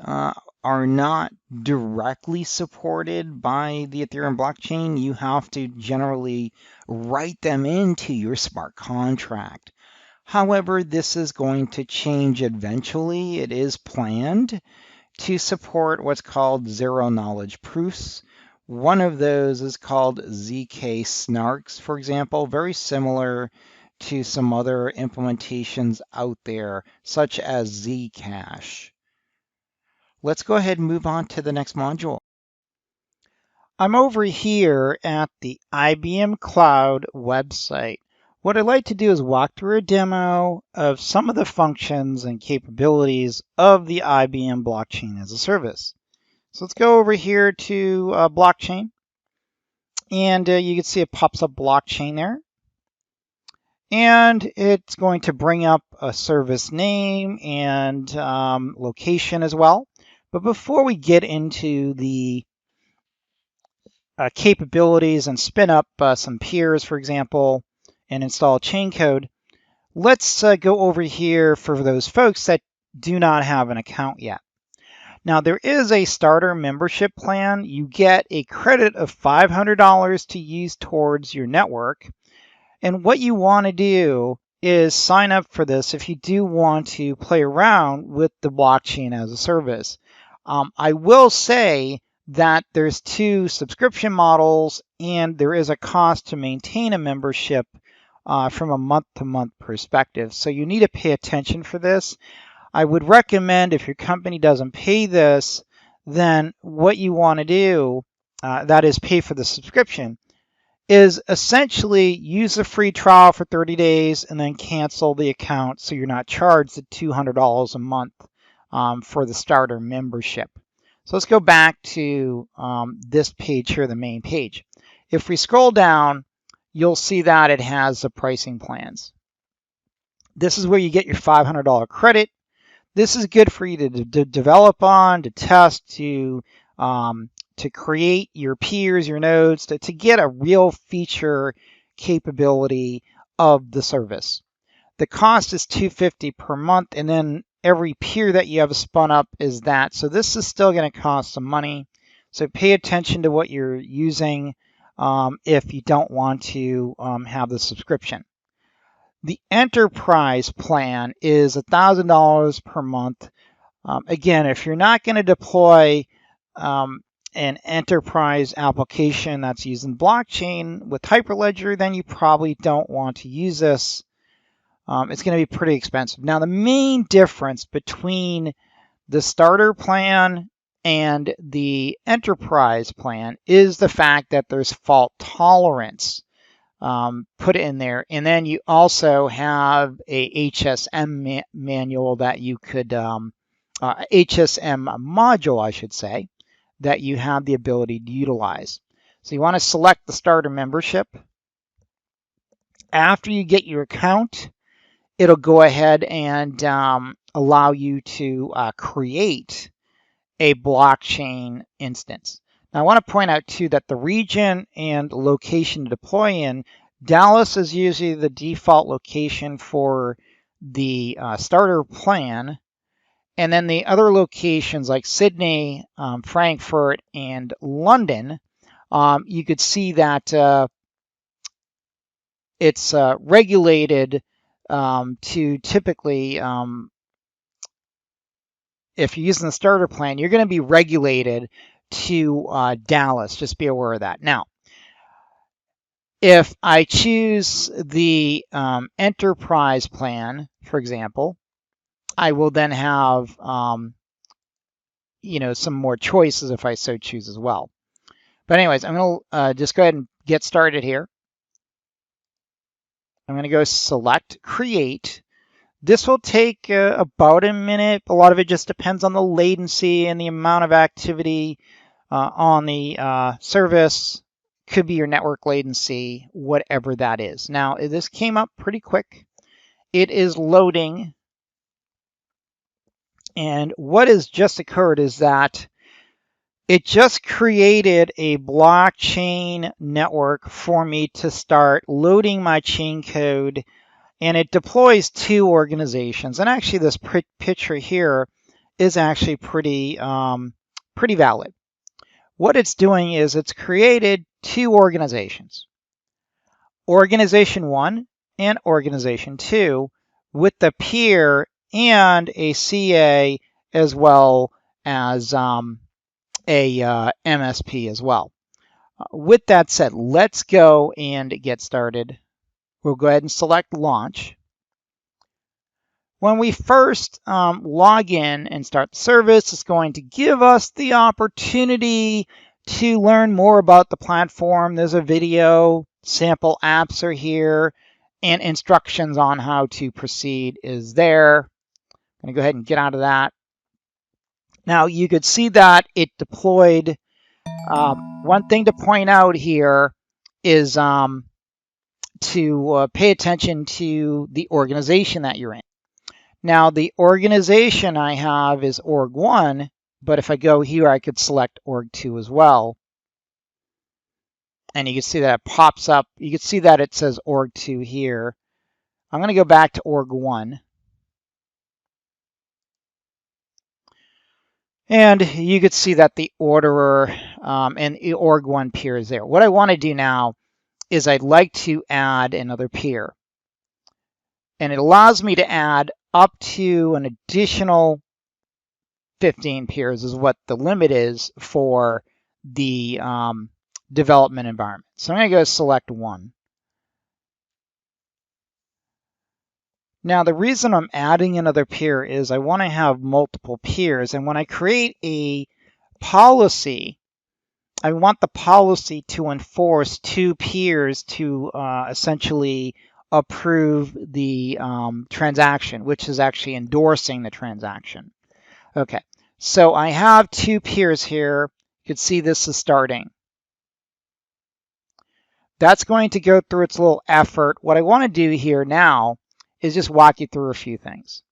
are not directly supported by the Ethereum blockchain. You have to generally write them into your smart contract. However, this is going to change eventually. It is planned to support what's called zero knowledge proofs. One of those is called ZK snarks, for example, very similar to some other implementations out there, such as Zcash. Let's go ahead and move on to the next module. I'm over here at the IBM Cloud website. What I'd like to do is walk through a demo of some of the functions and capabilities of the IBM Blockchain as a Service. So let's go over here to blockchain, and you can see it pops up blockchain there. And it's going to bring up a service name and location as well. But before we get into the capabilities and spin up some peers, for example, and install chain code, let's go over here for those folks that do not have an account yet. Now, there is a starter membership plan. You get a credit of $500 to use towards your network. And what you want to do is sign up for this if you do want to play around with the blockchain as a service. I will say that there's two subscription models and there is a cost to maintain a membership from a month-to-month perspective. So you need to pay attention for this. I would recommend if your company doesn't pay this, then what you want to do, that is pay for the subscription, is essentially use a free trial for 30 days and then cancel the account so you're not charged the $200 a month for the starter membership. So let's go back to this page here, the main page. If we scroll down, you'll see that it has the pricing plans. This is where you get your $500 credit. This is good for you to develop on, to test, to create your peers, your nodes, to get a real feature capability of the service. The cost is $250 per month, and then every peer that you have spun up is that. So this is still going to cost some money. So pay attention to what you're using if you don't want to have the subscription. The enterprise plan is $1,000 per month. Again, if you're not going to deploy an enterprise application that's using blockchain with Hyperledger, then you probably don't want to use this. It's going to be pretty expensive. Now, the main difference between the starter plan and the enterprise plan is the fact that there's fault tolerance put in there. And then you also have a HSM manual that you could, HSM module, I should say, that you have the ability to utilize. So you want to select the starter membership. After you get your account, it'll go ahead and allow you to create a blockchain instance. Now, I want to point out too that the region and location to deploy in, Dallas is usually the default location for the starter plan. And then the other locations like Sydney, Frankfurt, and London, you could see that it's regulated to typically, if you're using the starter plan, you're going to be regulated to Dallas. Just be aware of that. Now, if I choose the enterprise plan, for example, I will then have some more choices if I so choose as well. But anyways, I'm going to just go ahead and get started here. I'm going to go select create. This will take about a minute. A lot of it just depends on the latency and the amount of activity on the service. Could be your network latency, whatever that is. Now, this came up pretty quick. It is loading. And what has just occurred is that it just created a blockchain network for me to start loading my chain code, and it deploys 2 organizations. And actually, this picture here is actually pretty valid. What it's doing is it's created 2 organizations, Organization 1 and Organization 2, with the peer and a CA as well as a MSP as well. With that said, let's go and get started. We'll go ahead and select launch. When we first log in and start the service, it's going to give us the opportunity to learn more about the platform. There's a video, sample apps are here, and instructions on how to proceed is there. I'm going to go ahead and get out of that. Now you could see that it deployed. One thing to point out here is to pay attention to the organization that you're in. Now, the organization I have is org1, but if I go here, I could select org2 as well. And you can see that it pops up. You can see that it says org2 here. I'm going to go back to org1. And you could see that the orderer and the org1 peer is there. What I want to do now is I'd like to add another peer. And it allows me to add up to an additional 15 peers is what the limit is for the development environment. So I'm going to go select 1. Now, the reason I'm adding another peer is I want to have multiple peers. And when I create a policy, I want the policy to enforce 2 peers to essentially approve the transaction, which is actually endorsing the transaction. Okay, so I have 2 peers here. You can see this is starting. That's going to go through its little effort. What I want to do here now is just walk you through a few things.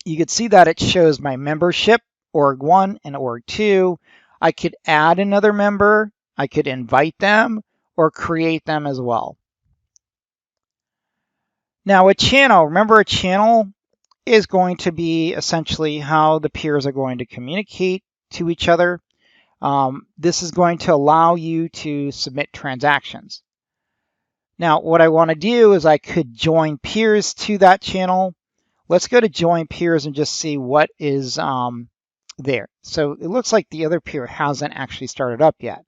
You can see that it shows my membership, org1 and org2. I could add another member, I could invite them, or create them as well. Now a channel, remember a channel is going to be essentially how the peers are going to communicate to each other. This is going to allow you to submit transactions. Now, what I want to do is I could join peers to that channel. Let's go to join peers and just see what is there. So it looks like the other peer hasn't actually started up yet.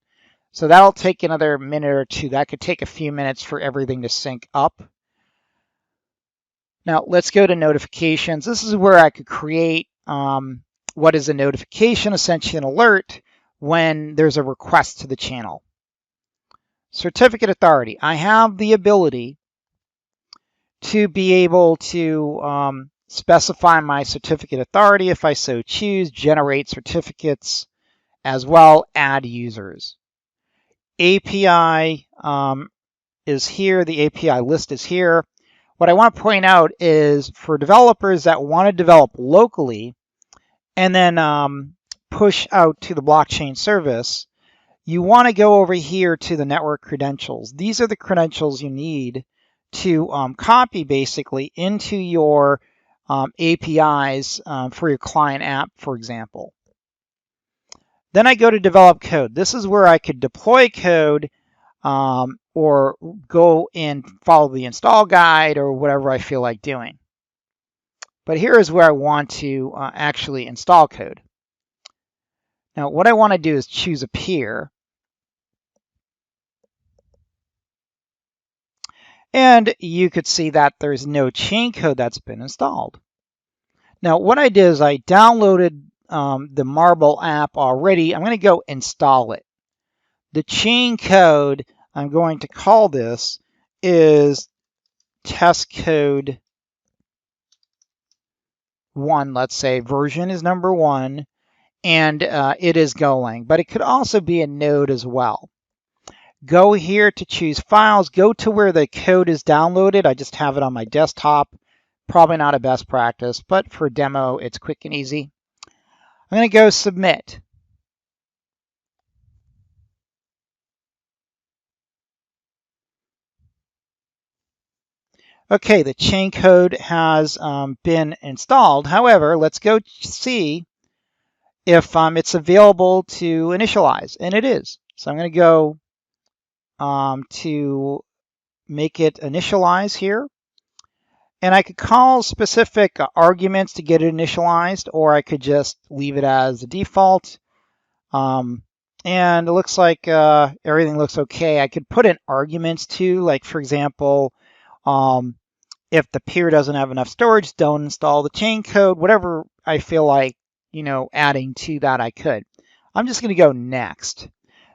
So that'll take another minute or two. That could take a few minutes for everything to sync up. Now let's go to notifications. This is where I could create what is a notification, essentially an alert when there's a request to the channel. Certificate authority. I have the ability to be able to specify my certificate authority if I so choose, generate certificates, as well add users. API is here. The API list is here. What I want to point out is for developers that want to develop locally and then push out to the blockchain service, you want to go over here to the network credentials. These are the credentials you need to copy basically into your APIs for your client app, for example. Then I go to develop code. This is where I could deploy code or go and follow the install guide or whatever I feel like doing. But here is where I want to actually install code. Now, what I want to do is choose a peer. And you could see that there's no chain code that's been installed. Now, what I did is I downloaded the Marble app already. I'm going to go install it. The chain code, I'm going to call this, is test code 1, let's say. Version is number 1, and it is Golang. But it could also be a node as well. Go here to choose files. Go to where the code is downloaded. I just have it on my desktop. Probably not a best practice, but for demo, it's quick and easy. I'm going to go submit. Okay, the chain code has been installed. However, let's go see if it's available to initialize, and it is. So I'm going to go to make it initialize here. And I could call specific arguments to get it initialized, or I could just leave it as a default. And it looks like everything looks okay. I could put in arguments too, like for example, if the peer doesn't have enough storage, don't install the chain code, whatever I feel like, adding to that I could. I'm just going to go next.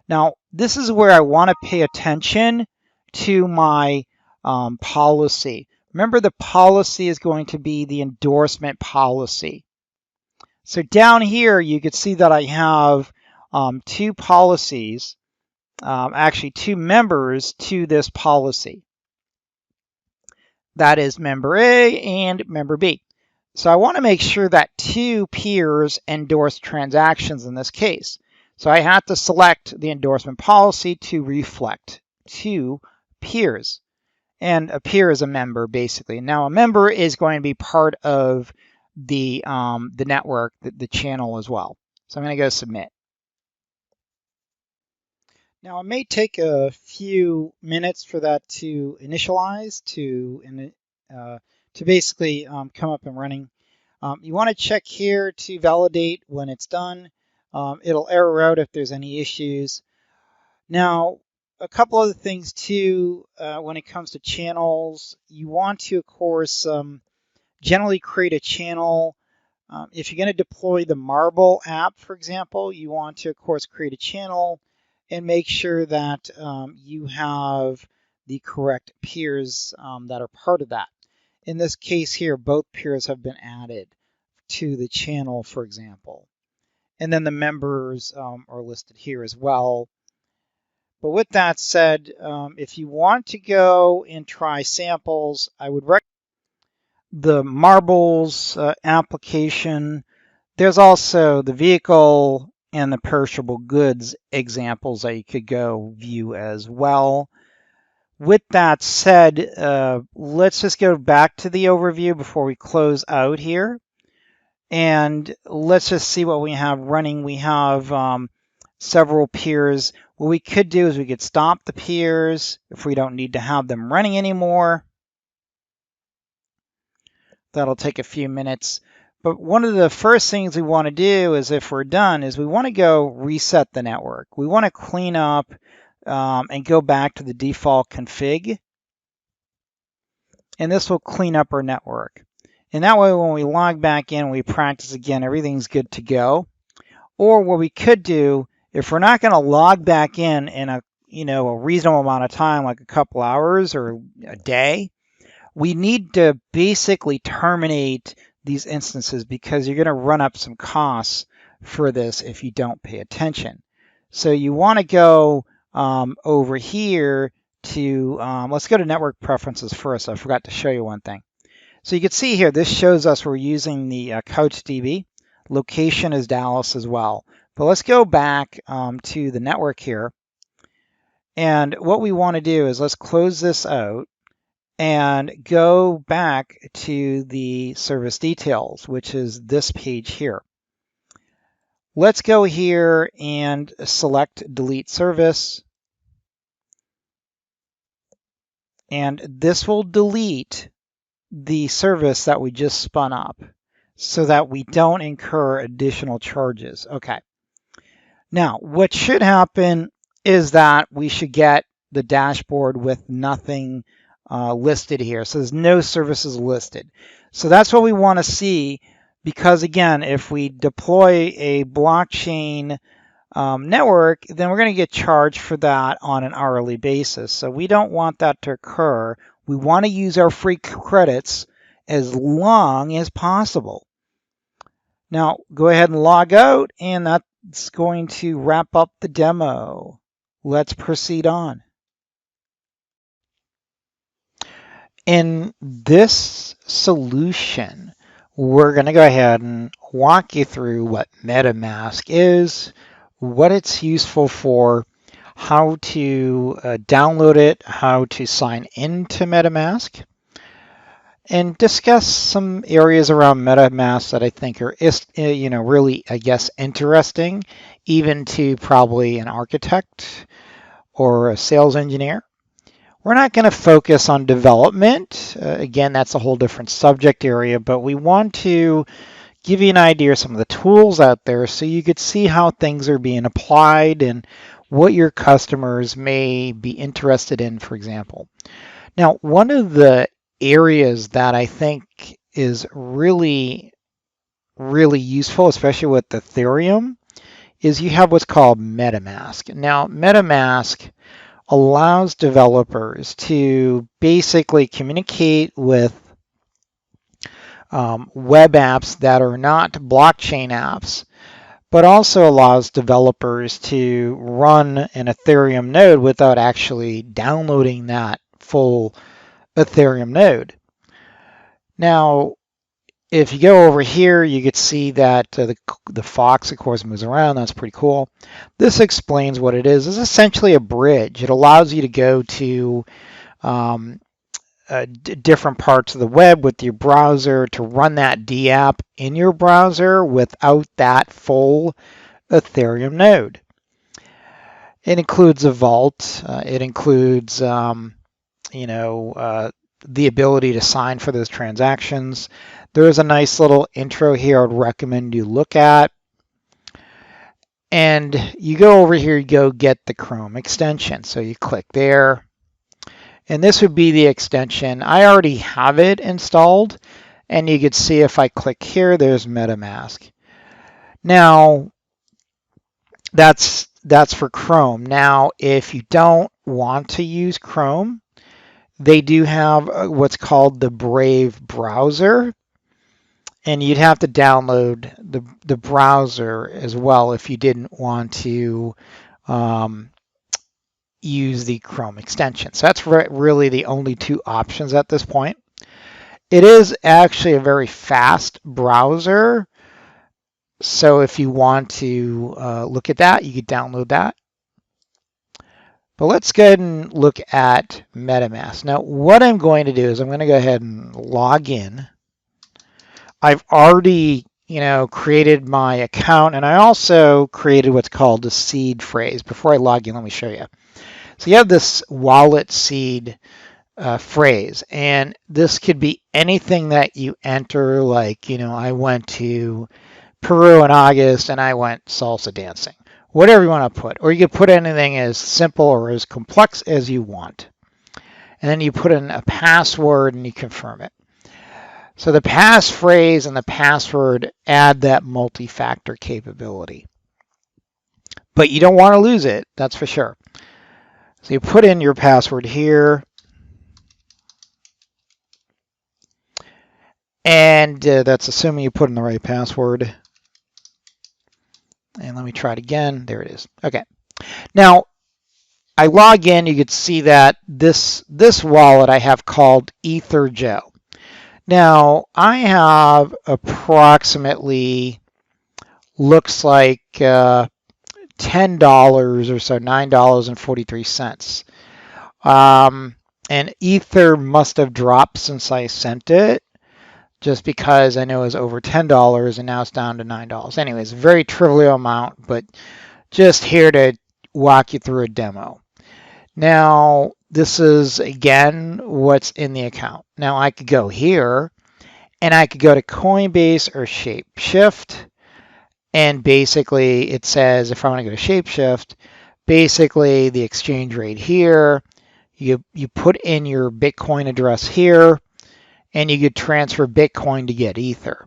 Now, this is where I want to pay attention to my policy. Remember, the policy is going to be the endorsement policy. So down here, you can see that I have two policies, actually two members to this policy. That is member A and member B. So I want to make sure that two peers endorse transactions in this case. So I have to select the endorsement policy to reflect two peers. And a peer is a member, basically. Now, a member is going to be part of the network, the channel as well. So I'm going to go submit. Now, it may take a few minutes for that to initialize, to basically come up and running. You want to check here to validate when it's done. It'll error out if there's any issues. Now, a couple other things too, when it comes to channels, you want to, of course, generally create a channel. If you're going to deploy the Marble app, for example, you want to, of course, create a channel and make sure that you have the correct peers that are part of that. In this case here, both peers have been added to the channel, for example. And then the members are listed here as well. But with that said, if you want to go and try samples, I would recommend the Marbles application. There's also the vehicle and the perishable goods examples that you could go view as well. with that said, let's just go back to the overview before we close out here. And let's just see what we have running. We have several peers. What we could do is we could stop the peers if we don't need to have them running anymore. That'll take a few minutes. But one of the first things we want to do is, if we're done, is we want to go reset the network. We want to clean up and go back to the default config. And this will clean up our network. And that way, when we log back in, we practice again, everything's good to go. Or what we could do, if we're not going to log back in a reasonable amount of time, like a couple hours or a day, we need to basically terminate these instances because you're going to run up some costs for this if you don't pay attention. So you want to go over here to, let's go to network preferences first. I forgot to show you one thing. So you can see here, this shows us we're using the CouchDB. Location is Dallas as well. But let's go back to the network here. And what we want to do is let's close this out and go back to the service details, which is this page here. Let's go here and select delete service. And this will delete the service that we just spun up so that we don't incur additional charges. Okay. Now, what should happen is that we should get the dashboard with nothing listed here. So there's no services listed. So that's what we want to see, because again, if we deploy a blockchain network, then we're going to get charged for that on an hourly basis. So we don't want that to occur. We want to use our free credits as long as possible. Now, go ahead and log out, and that's going to wrap up the demo. Let's proceed on. In this solution, we're going to go ahead and walk you through what MetaMask is, what it's useful for, how to download it, how to sign into MetaMask, and discuss some areas around MetaMask that I think are, really, I guess, interesting, even to probably an architect or a sales engineer. We're not going to focus on development. Again, that's a whole different subject area, but we want to give you an idea of some of the tools out there so you could see how things are being applied and what your customers may be interested in, for example. Now, one of the areas that I think is really, really useful, especially with Ethereum, is you have what's called MetaMask. Now, MetaMask allows developers to basically communicate with web apps that are not blockchain apps, but also allows developers to run an Ethereum node without actually downloading that full Ethereum node. Now, if you go over here, you could see that the Fox, of course, moves around. That's pretty cool. This explains what it is. It's essentially a bridge. It allows you to go to different parts of the web with your browser to run that DApp in your browser without that full Ethereum node. It includes a vault. It includes, the ability to sign for those transactions. There is a nice little intro here I'd recommend you look at. And you go over here, you go get the Chrome extension. So you click there. And this would be the extension. I already have it installed. And you can see if I click here, there's MetaMask. Now, that's for Chrome. Now, if you don't want to use Chrome, they do have what's called the Brave browser, and you'd have to download the browser as well if you didn't want to use the Chrome extension. So that's really the only two options at this point. It is actually a very fast browser, so if you want to look at that, you could download that. But let's go ahead and look at MetaMask. Now, what I'm going to do is I'm going to go ahead and log in. I've already, created my account, and I also created what's called a seed phrase. Before I log in, let me show you. So you have this wallet seed phrase, and this could be anything that you enter, like, I went to Peru in August and I went salsa dancing. Whatever you want to put, or you could put anything as simple or as complex as you want. And then you put in a password and you confirm it. So the passphrase and the password add that multi-factor capability. But you don't want to lose it, that's for sure. So you put in your password here, and that's assuming you put in the right password. And let me try it again. There it is. Okay. Now, I log in, you can see that this wallet I have called Ether Joe. Now, I have approximately, looks like $10 or so, $9.43. And Ether must have dropped since I sent it, just because I know it was over $10 and now it's down to $9. Anyways, a very trivial amount, but just here to walk you through a demo. Now, this is, again, what's in the account. Now, I could go here, and I could go to Coinbase or Shapeshift, and basically it says, if I want to go to Shapeshift, basically the exchange rate here, you put in your Bitcoin address here, and you could transfer Bitcoin to get Ether.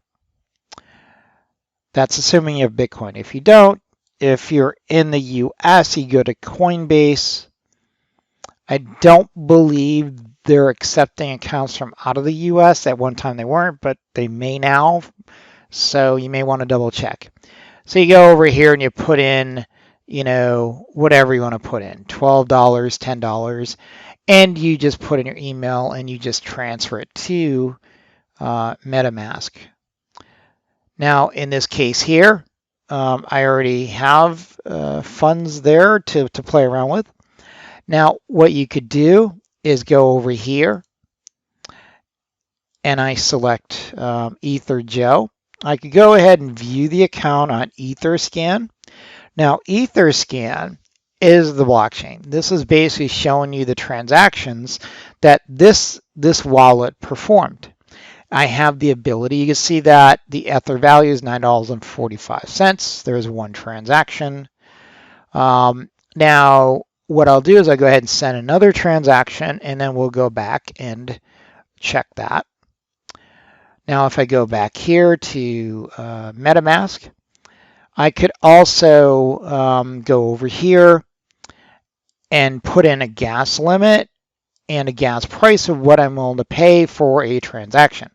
That's assuming you have Bitcoin. If you don't, if you're in the US, you go to Coinbase. I don't believe they're accepting accounts from out of the US. At one time they weren't, but they may now. So you may want to double check. So you go over here and you put in, whatever you want to put in, $12, $10, and you just put in your email and you just transfer it to MetaMask. Now, in this case here, I already have funds there to play around with. Now, what you could do is go over here and I select Ether Joe. I could go ahead and view the account on Etherscan. Now, Etherscan is the blockchain. This is basically showing you the transactions that this wallet performed. I have the ability, you can see that the Ether value is $9.45. There's one transaction. Now, what I'll do is I'll go ahead and send another transaction, and then we'll go back and check that. Now, if I go back here to MetaMask, I could also go over here and put in a gas limit and a gas price of what I'm willing to pay for a transaction.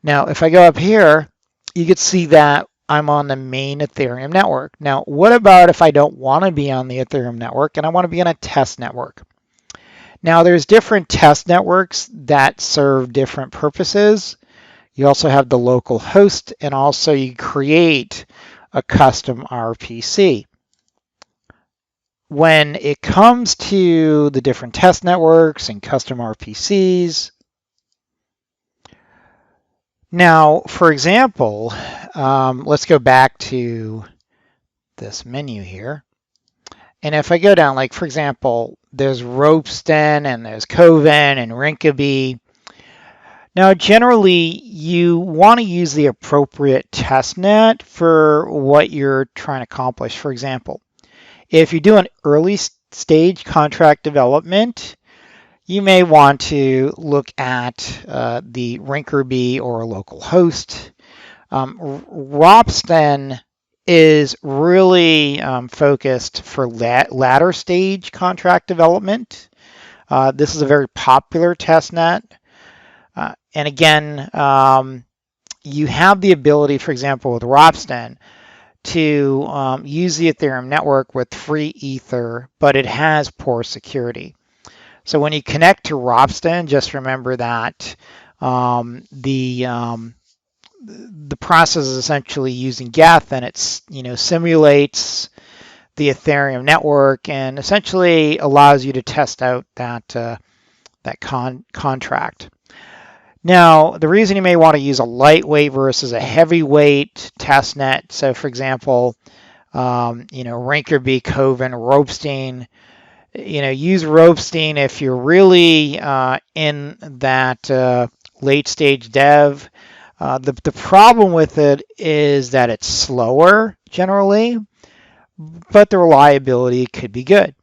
Now, if I go up here, you can see that I'm on the main Ethereum network. Now, what about if I don't want to be on the Ethereum network and I want to be on a test network? Now, there's different test networks that serve different purposes. You also have the local host, and also you create a custom RPC. When it comes to the different test networks and custom RPCs, now, for example, let's go back to this menu here. And if I go down, like, for example, there's Ropeston and there's Coven and Rinkeby. Now, generally, you want to use the appropriate testnet for what you're trying to accomplish. For example, if you do an early stage contract development, you may want to look at the Rinkeby or local host. Ropsten is really focused for latter stage contract development. This is a very popular testnet. And again, you have the ability, for example, with Ropsten, to use the Ethereum network with free Ether, but it has poor security. So when you connect to Ropsten, just remember that the process is essentially using Geth, and it's simulates the Ethereum network and essentially allows you to test out that contract. Now, the reason you may want to use a lightweight versus a heavyweight test net, so for example, Rinkerby, Coven, Ropestein, use Ropestein if you're really in that late stage dev. The problem with it is that it's slower generally, but the reliability could be good.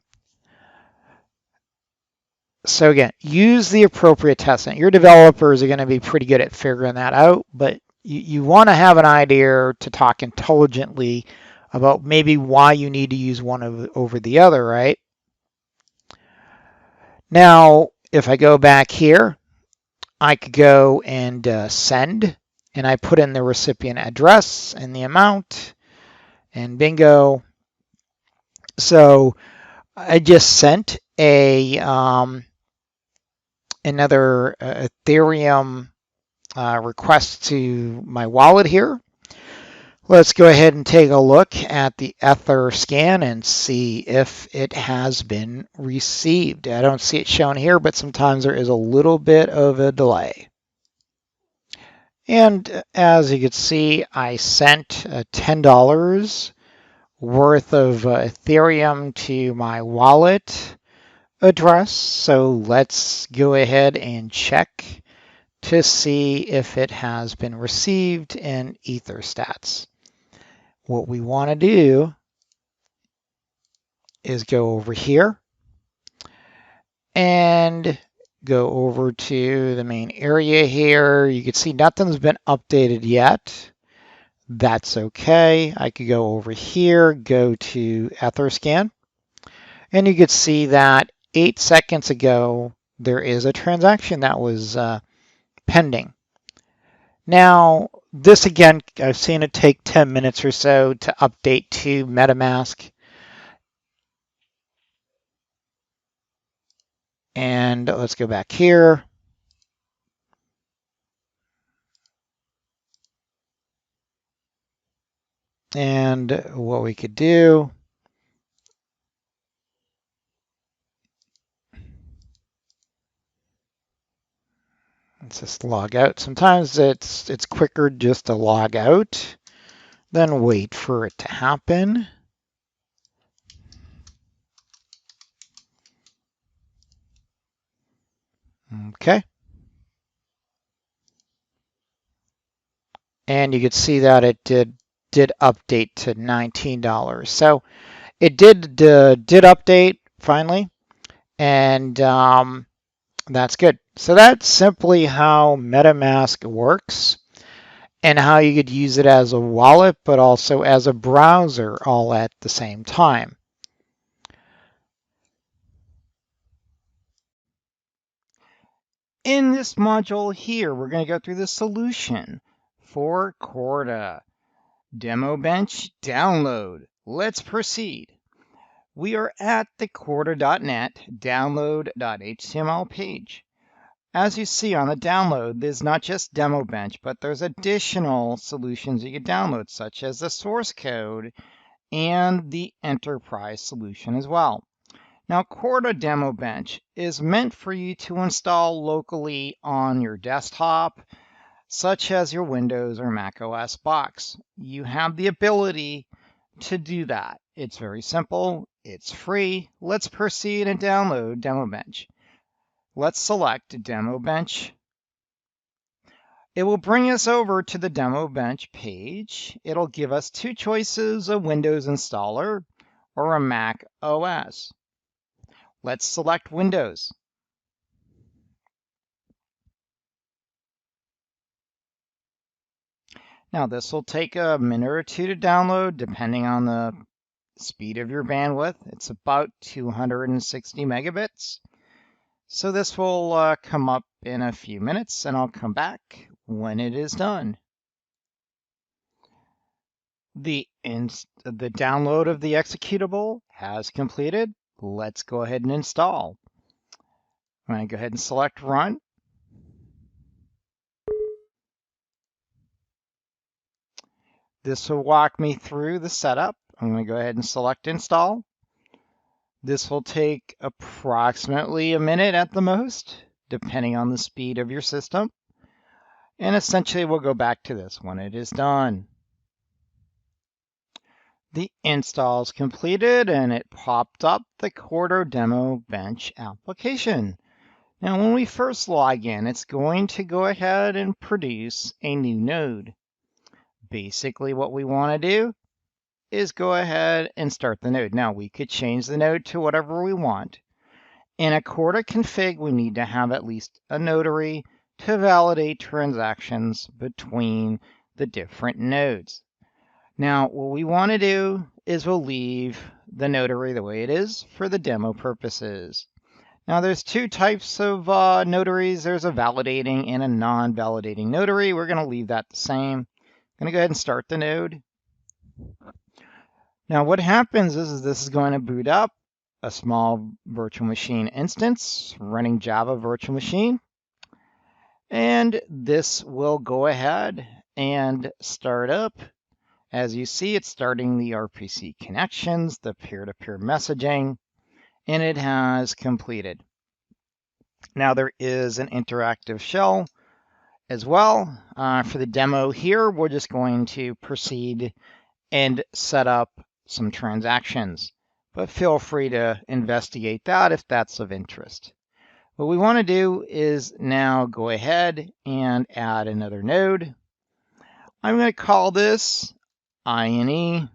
So again, use the appropriate testing. Your developers are going to be pretty good at figuring that out, but you want to have an idea to talk intelligently about maybe why you need to use one over the other, right? Now, if I go back here, I could go and send, and I put in the recipient address and the amount, and bingo. So I just sent another Ethereum request to my wallet here. Let's go ahead and take a look at the Ether scan and see if it has been received. I don't see it shown here, but sometimes there is a little bit of a delay. And as you can see, I sent $10 worth of Ethereum to my wallet address. So let's go ahead and check to see if it has been received in EtherStats. What we want to do is go over here and go over to the main area here. You can see nothing's been updated yet. That's okay. I could go over here, go to Etherscan, and you could see that 8 seconds ago there is a transaction that was pending. Now, this again, I've seen it take 10 minutes or so to update to MetaMask. And let's go back here. And what we could do, let's just log out. Sometimes it's quicker just to log out than wait for it to happen. Okay. And you can see that it did update to $19. So it did update finally, and that's good. So that's simply how MetaMask works and how you could use it as a wallet, but also as a browser all at the same time. In this module here, we're going to go through the solution for Corda. Demo bench download. Let's proceed. We are at the Corda.net download.html page. As you see on the download, there's not just demo bench, but there's additional solutions you can download, such as the source code and the enterprise solution as well. Now, Corda Demo Bench is meant for you to install locally on your desktop, such as your Windows or Mac OS box. You have the ability to do that. It's very simple. It's free. Let's proceed and download Demo Bench. Let's select Demo Bench. It will bring us over to the Demo Bench page. It'll give us two choices, a Windows installer or a Mac OS. Let's select Windows. Now this will take a minute or two to download depending on the speed of your bandwidth. It's about 260 megabits. So this will come up in a few minutes and I'll come back when it is done. The download of the executable has completed. Let's go ahead and install. I'm going to go ahead and select Run. This will walk me through the setup. I'm going to go ahead and select install. This will take approximately a minute at the most, depending on the speed of your system. And essentially we'll go back to this when it is done. The install is completed and it popped up the Quarto Demo Bench application. Now, when we first log in, it's going to go ahead and produce a new node. Basically, what we want to do is go ahead and start the node. Now, we could change the node to whatever we want. In a Quarto config, we need to have at least a notary to validate transactions between the different nodes. Now, what we want to do is we'll leave the notary the way it is for the demo purposes. Now, there's two types of notaries. There's a validating and a non-validating notary. We're going to leave that the same. I'm going to go ahead and start the node. Now, what happens is this is going to boot up a small virtual machine instance running Java virtual machine. And this will go ahead and start up. As you see, it's starting the RPC connections, the peer-to-peer messaging, and it has completed. Now there is an interactive shell as well. For the demo here, we're just going to proceed and set up some transactions, but feel free to investigate that if that's of interest. What we want to do is now go ahead and add another node. I'm going to call this INE.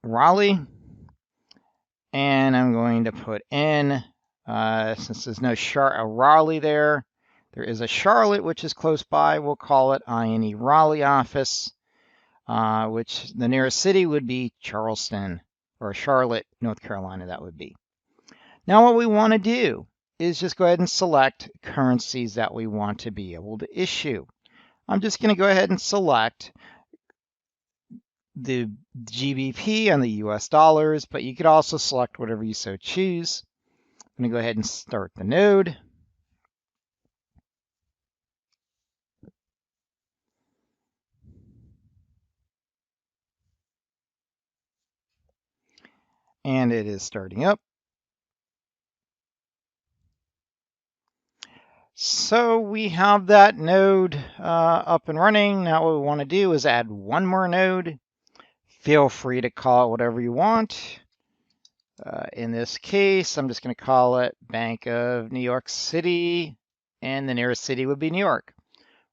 Raleigh, and I'm going to put in, since there's no Raleigh there is a Charlotte, which is close by. We'll call it INE Raleigh office, which the nearest city would be Charleston, or Charlotte, North Carolina, that would be. Now what we want to do is just go ahead and select currencies that we want to be able to issue. I'm just going to go ahead and select the GBP and the US dollars, but you could also select whatever you so choose. I'm going to go ahead and start the node. And it is starting up. So we have that node up and running. Now what we want to do is add one more node. Feel free to call it whatever you want. In this case, I'm just going to call it Bank of New York City, and the nearest city would be New York.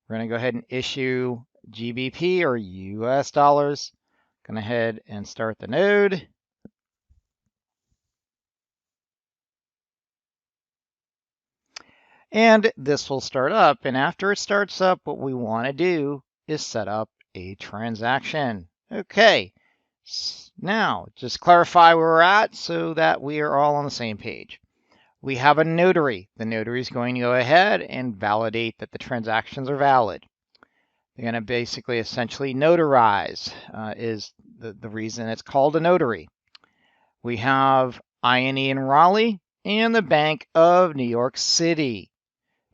We're going to go ahead and issue GBP or US dollars. Going ahead and start the node. And this will start up. And after it starts up, what we want to do is set up a transaction. Okay. Now, just clarify where we're at so that we are all on the same page. We have a notary. The notary is going to go ahead and validate that the transactions are valid. They're going to basically essentially notarize is the reason it's called a notary. We have INE in Raleigh and the Bank of New York City.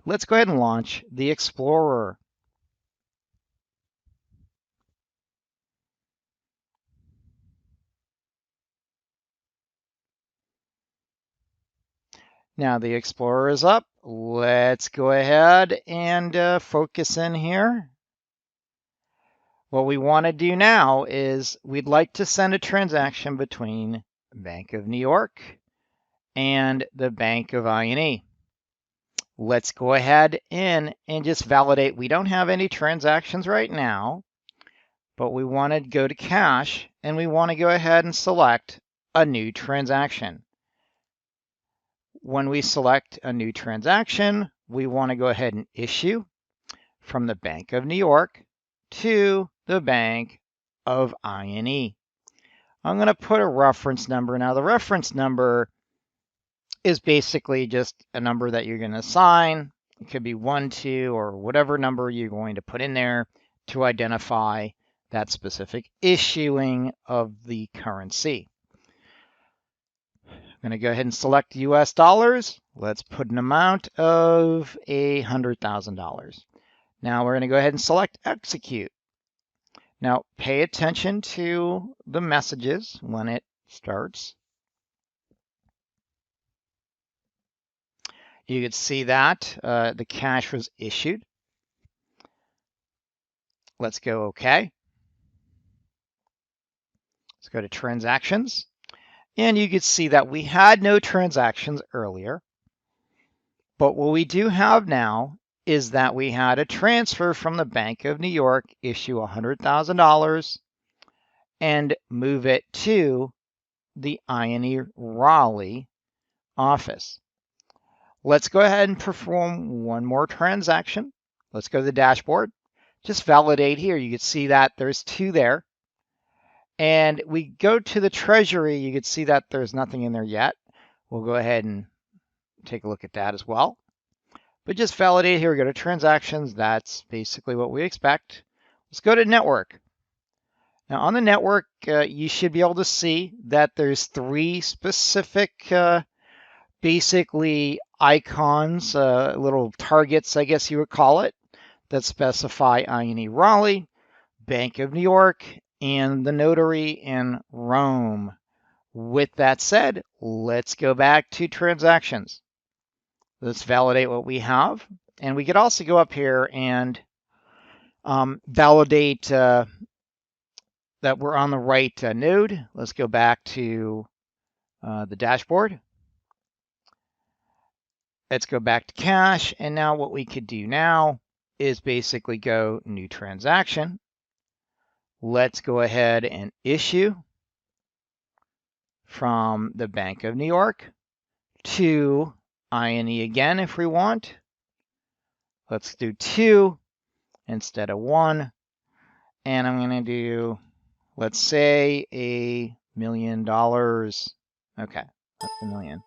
Let's go ahead and launch the Explorer. Now the Explorer is up. Let's go ahead and focus in here. What we want to do now is we'd like to send a transaction between Bank of New York and the Bank of INE. Let's go ahead and just validate. We don't have any transactions right now, but we want to go to cache and we want to go ahead and select a new transaction. When we select a new transaction, we want to go ahead and issue from the Bank of New York to the Bank of INE. I'm going to put a reference number. Now, the reference number is basically just a number that you're going to assign. It could be 1, 2, or whatever number you're going to put in there to identify that specific issuing of the currency. I'm going to go ahead and select US dollars. Let's put an amount of $100,000. Now we're going to go ahead and select execute. Now pay attention to the messages when it starts. You can see that the cash was issued. Let's go OK. Let's go to transactions. And you can see that we had no transactions earlier. But what we do have now is that we had a transfer from the Bank of New York, issue $100,000 and move it to the INE Raleigh office. Let's go ahead and perform one more transaction. Let's go to the dashboard. Just validate here. You can see that there's 2 there. And we go to the treasury. You can see that there's nothing in there yet. We'll go ahead and take a look at that as well. But just validate here. We go to transactions. That's basically what we expect. Let's go to network. Now on the network, you should be able to see that there's 3 specific basically icons, little targets, I guess you would call it, that specify INE Raleigh, Bank of New York, and the notary in Rome. With that said, let's go back to transactions. Let's validate what we have. And we could also go up here and validate that we're on the right node. Let's go back to the dashboard. Let's go back to cash. And now what we could do now is basically go new transaction. Let's go ahead and issue from the Bank of New York to INE again if we want. Let's do 2 instead of 1. And I'm going to do, let's say, $1 million. Okay, that's $1 million.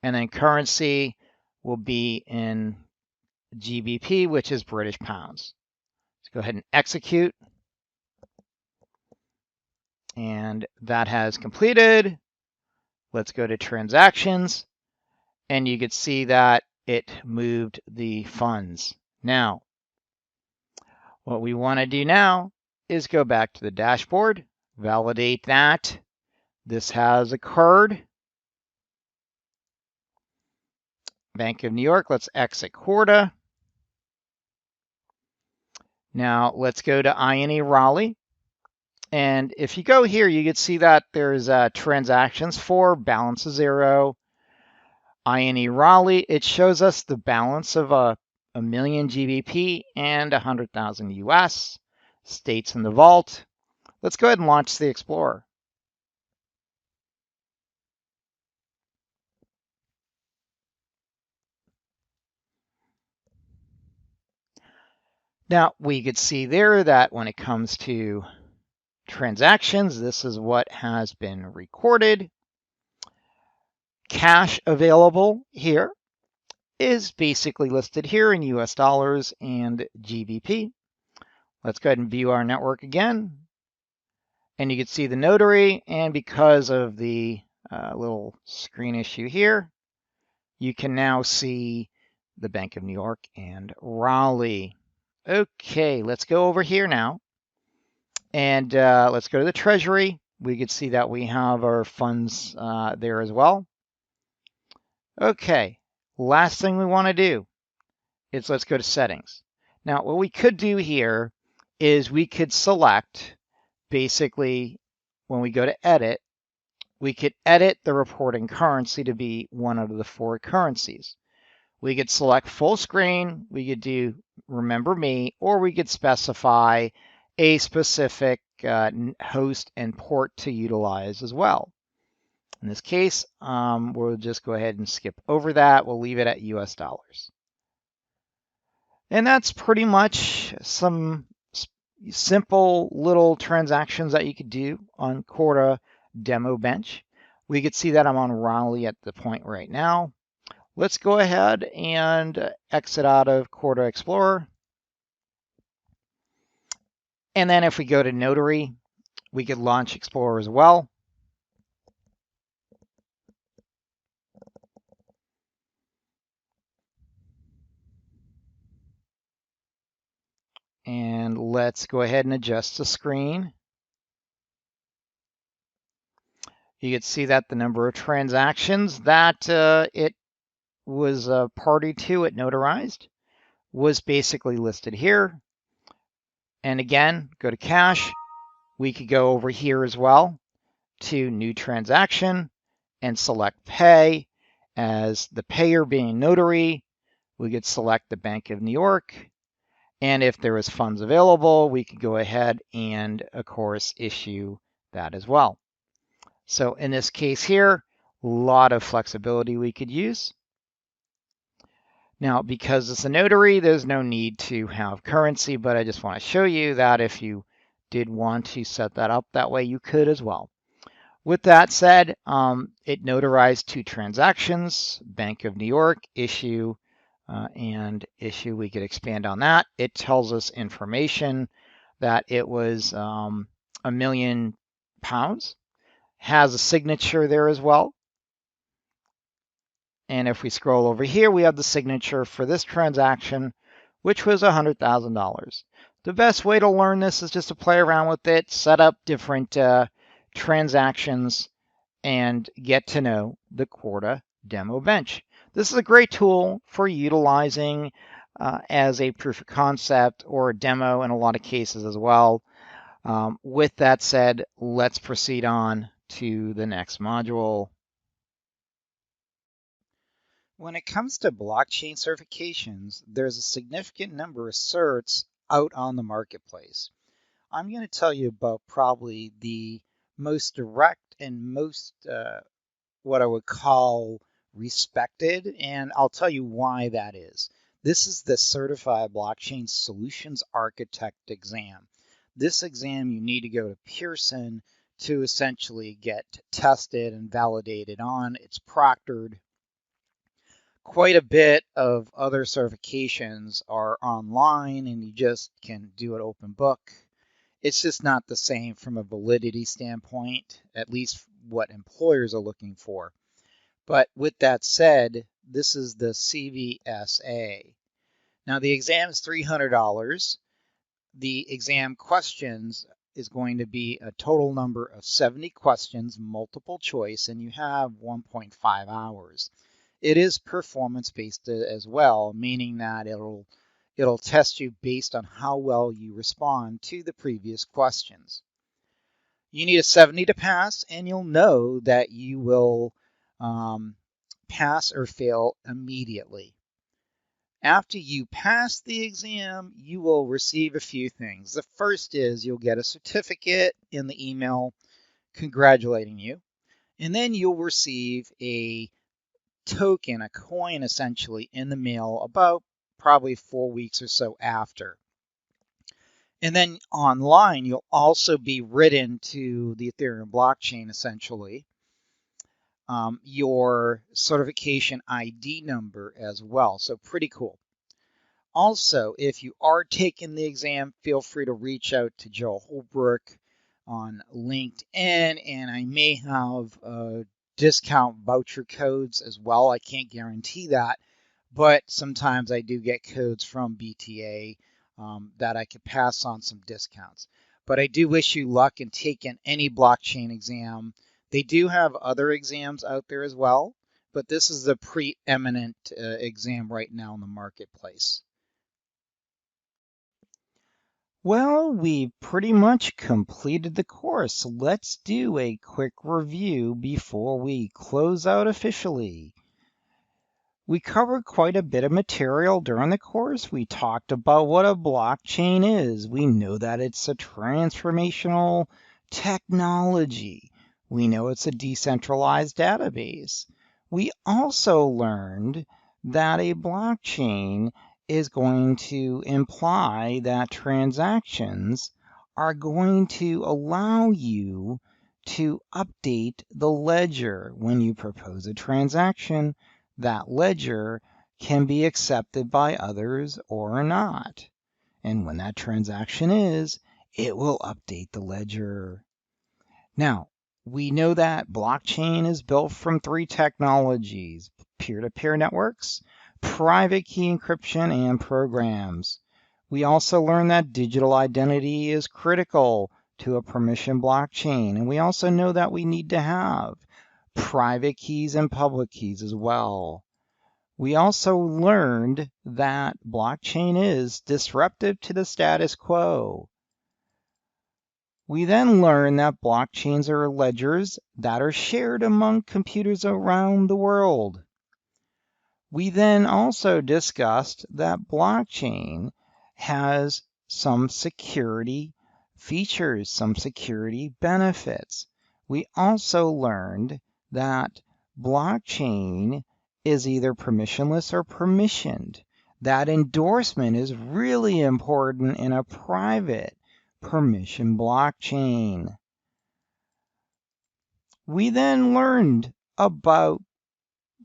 And then currency will be in GBP, which is British pounds. Let's go ahead and execute. And that has completed. Let's go to transactions. And you can see that it moved the funds. Now, what we want to do now is go back to the dashboard, validate that this has occurred. Bank of New York, let's exit Corda. Now let's go to INE Raleigh. And if you go here, you can see that there's transactions for balance of 0. INE Raleigh, it shows us the balance of a million GBP and 100,000 US. States in the vault. Let's go ahead and launch the Explorer. Now we could see there that when it comes to transactions, this is what has been recorded. Cash available here is basically listed here in US dollars and GBP. Let's go ahead and view our network again. And you can see the notary, and because of the little screen issue here, you can now see the Bank of New York and Raleigh. Okay, let's go over here now. And let's go to the treasury. We can see that we have our funds there as well. Okay, last thing we want to do is let's go to settings. Now, what we could do here is we could select, basically, when we go to edit, we could edit the reporting currency to be one out of the 4 currencies. We could select full screen, we could do remember me, or we could specify a specific host and port to utilize as well. In this case, we'll just go ahead and skip over that. We'll leave it at US dollars. And that's pretty much some simple little transactions that you could do on Corda Demo Bench. We could see that I'm on Raleigh at the point right now. Let's go ahead and exit out of Corda Explorer. And then if we go to Notary, we could launch Explorer as well. And let's go ahead and adjust the screen. You can see that the number of transactions that it was a party to, it notarized, was basically listed here. And again, go to cash. We could go over here as well to new transaction and select pay. As the payer being notary, we could select the Bank of New York. And if there is funds available, we could go ahead and, of course, issue that as well. So in this case here, a lot of flexibility we could use. Now, because it's a notary, there's no need to have currency, but I just want to show you that if you did want to set that up that way, you could as well. With that said, it notarized 2 transactions, Bank of New York, issue, and issue. We could expand on that. It tells us information that it was £1,000,000, has a signature there as well. And if we scroll over here, we have the signature for this transaction, which was $100,000. The best way to learn this is just to play around with it, set up different transactions, and get to know the Quarta demo bench. This is a great tool for utilizing as a proof of concept or a demo in a lot of cases as well. With that said, let's proceed on to the next module. When it comes to blockchain certifications, there's a significant number of certs out on the marketplace. I'm going to tell you about probably the most direct and most what I would call respected, and I'll tell you why that is. This is the Certified Blockchain Solutions Architect exam. This exam you need to go to Pearson to essentially get tested and validated on. It's proctored. Quite a bit of other certifications are online and you just can do it open book. It's just not the same from a validity standpoint, at least what employers are looking for. But with that said, this is the CVSA. Now the exam is $300. The exam questions is going to be a total number of 70 questions, multiple choice, and you have 1.5 hours. It is performance-based as well, meaning that it'll test you based on how well you respond to the previous questions. You need a 70 to pass, and you'll know that you will pass or fail immediately. After you pass the exam, you will receive a few things. The first is you'll get a certificate in the email congratulating you, and then you'll receive a token, a coin essentially, in the mail about probably 4 weeks or so after. And then online, you'll also be written to the Ethereum blockchain essentially, your certification ID number as well. So pretty cool. Also, if you are taking the exam, feel free to reach out to Joe Holbrook on LinkedIn, and I may have discount voucher codes as well. I can't guarantee that, but sometimes I do get codes from BTA that I could pass on some discounts. But I do wish you luck in taking any blockchain exam. They do have other exams out there as well, but this is the preeminent exam right now in the marketplace. Well, we pretty much completed the course. Let's do a quick review before we close out officially. We covered quite a bit of material during the course. We talked about what a blockchain is. We know that it's a transformational technology. We know it's a decentralized database. We also learned that a blockchain is going to imply that transactions are going to allow you to update the ledger when you propose a transaction. That ledger can be accepted by others or not. And when that transaction is, it will update the ledger. Now, we know that blockchain is built from 3 technologies: peer-to-peer networks, private key encryption, and programs. We also learned that digital identity is critical to a permission blockchain. And we also know that we need to have private keys and public keys as well. We also learned that blockchain is disruptive to the status quo. We then learned that blockchains are ledgers that are shared among computers around the world. We then also discussed that blockchain has some security features, some security benefits. We also learned that blockchain is either permissionless or permissioned. That endorsement is really important in a private permission blockchain. We then learned about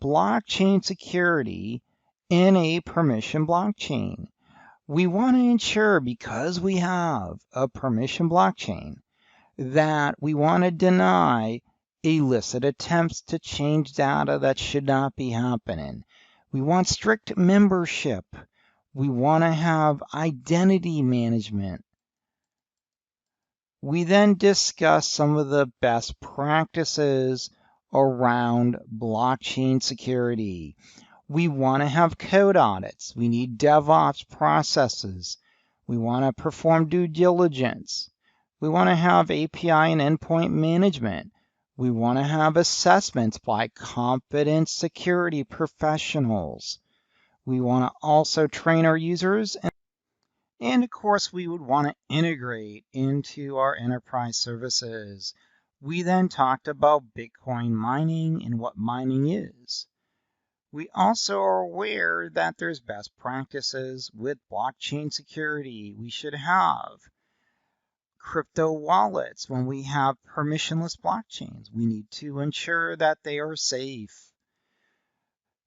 blockchain security in a permission blockchain. We want to ensure, because we have a permission blockchain, that we want to deny illicit attempts to change data that should not be happening. We want strict membership. We want to have identity management. We then discuss some of the best practices around blockchain security. We want to have code audits. We need DevOps processes. We want to perform due diligence. We want to have API and endpoint management. We want to have assessments by competent security professionals. We want to also train our users. And of course, we would want to integrate into our enterprise services. We then talked about Bitcoin mining and what mining is. We also are aware that there's best practices with blockchain security. We should have crypto wallets when we have permissionless blockchains. We need to ensure that they are safe.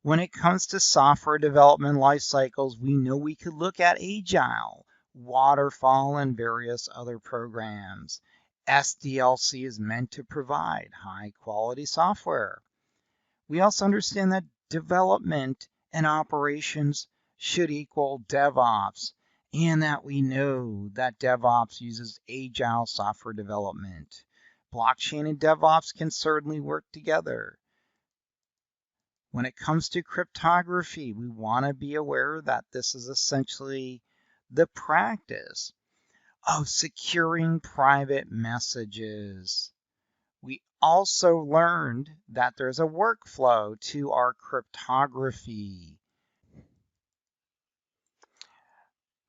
When it comes to software development life cycles, we know we could look at Agile, Waterfall, and various other programs. SDLC is meant to provide high quality software. We also understand that development and operations should equal DevOps, and that we know that DevOps uses agile software development. Blockchain and DevOps can certainly work together. When it comes to cryptography, we want to be aware that this is essentially the practice of securing private messages. We also learned that there's a workflow to our cryptography.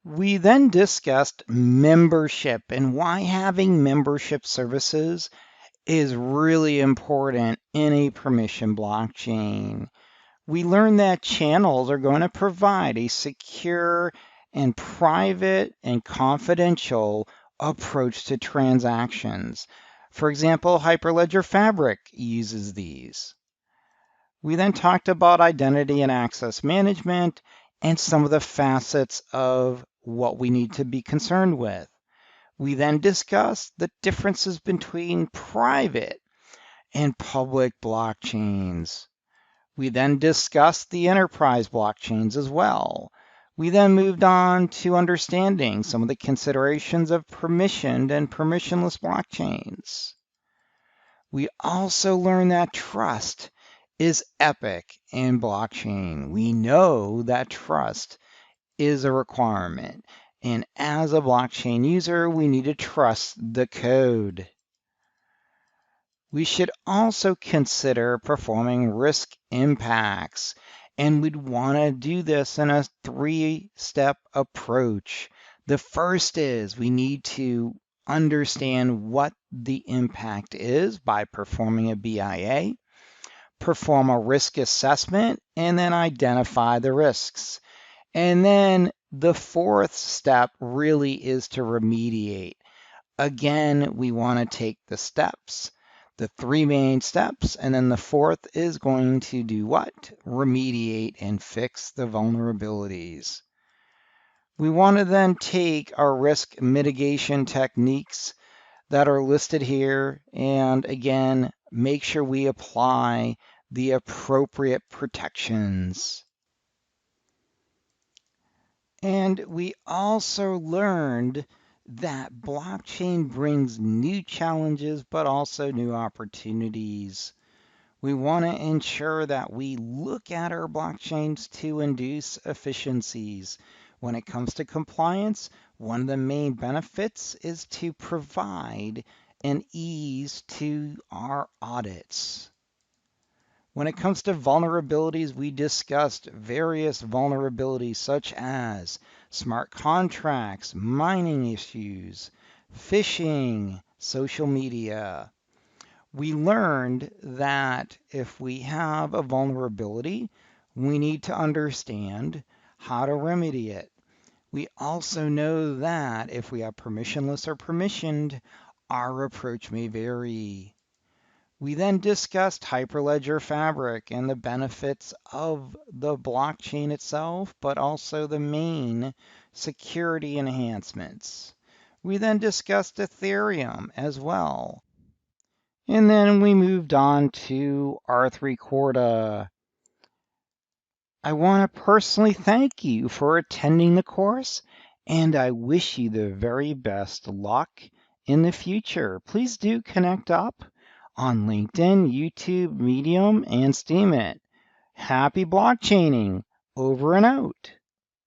We then discussed membership and why having membership services is really important in a permission blockchain. We learned that channels are going to provide a secure and private and confidential approach to transactions. For example, Hyperledger Fabric uses these. We then talked about identity and access management and some of the facets of what we need to be concerned with. We then discussed the differences between private and public blockchains. We then discussed the enterprise blockchains as well. We then moved on to understanding some of the considerations of permissioned and permissionless blockchains. We also learned that trust is epic in blockchain. We know that trust is a requirement. And as a blockchain user, we need to trust the code. We should also consider performing risk impacts, and we'd want to do this in a three-step approach. The first is we need to understand what the impact is by performing a BIA, perform a risk assessment, and then identify the risks. And then the fourth step really is to remediate. Again, we want to take the steps, the three main steps, and then the fourth is going to do what? Remediate and fix the vulnerabilities. We want to then take our risk mitigation techniques that are listed here and again, make sure we apply the appropriate protections. And we also learned that blockchain brings new challenges, but also new opportunities. We want to ensure that we look at our blockchains to induce efficiencies. When it comes to compliance, one of the main benefits is to provide an ease to our audits. When it comes to vulnerabilities, we discussed various vulnerabilities such as smart contracts, mining issues, phishing, social media. We learned that if we have a vulnerability, we need to understand how to remedy it. We also know that if we have permissionless or permissioned, our approach may vary. We then discussed Hyperledger Fabric and the benefits of the blockchain itself, but also the main security enhancements. We then discussed Ethereum as well. And then we moved on to R3 Corda. I want to personally thank you for attending the course, and I wish you the very best luck in the future. Please do connect up on LinkedIn, YouTube, Medium, and Steemit. Happy blockchaining. Over and out.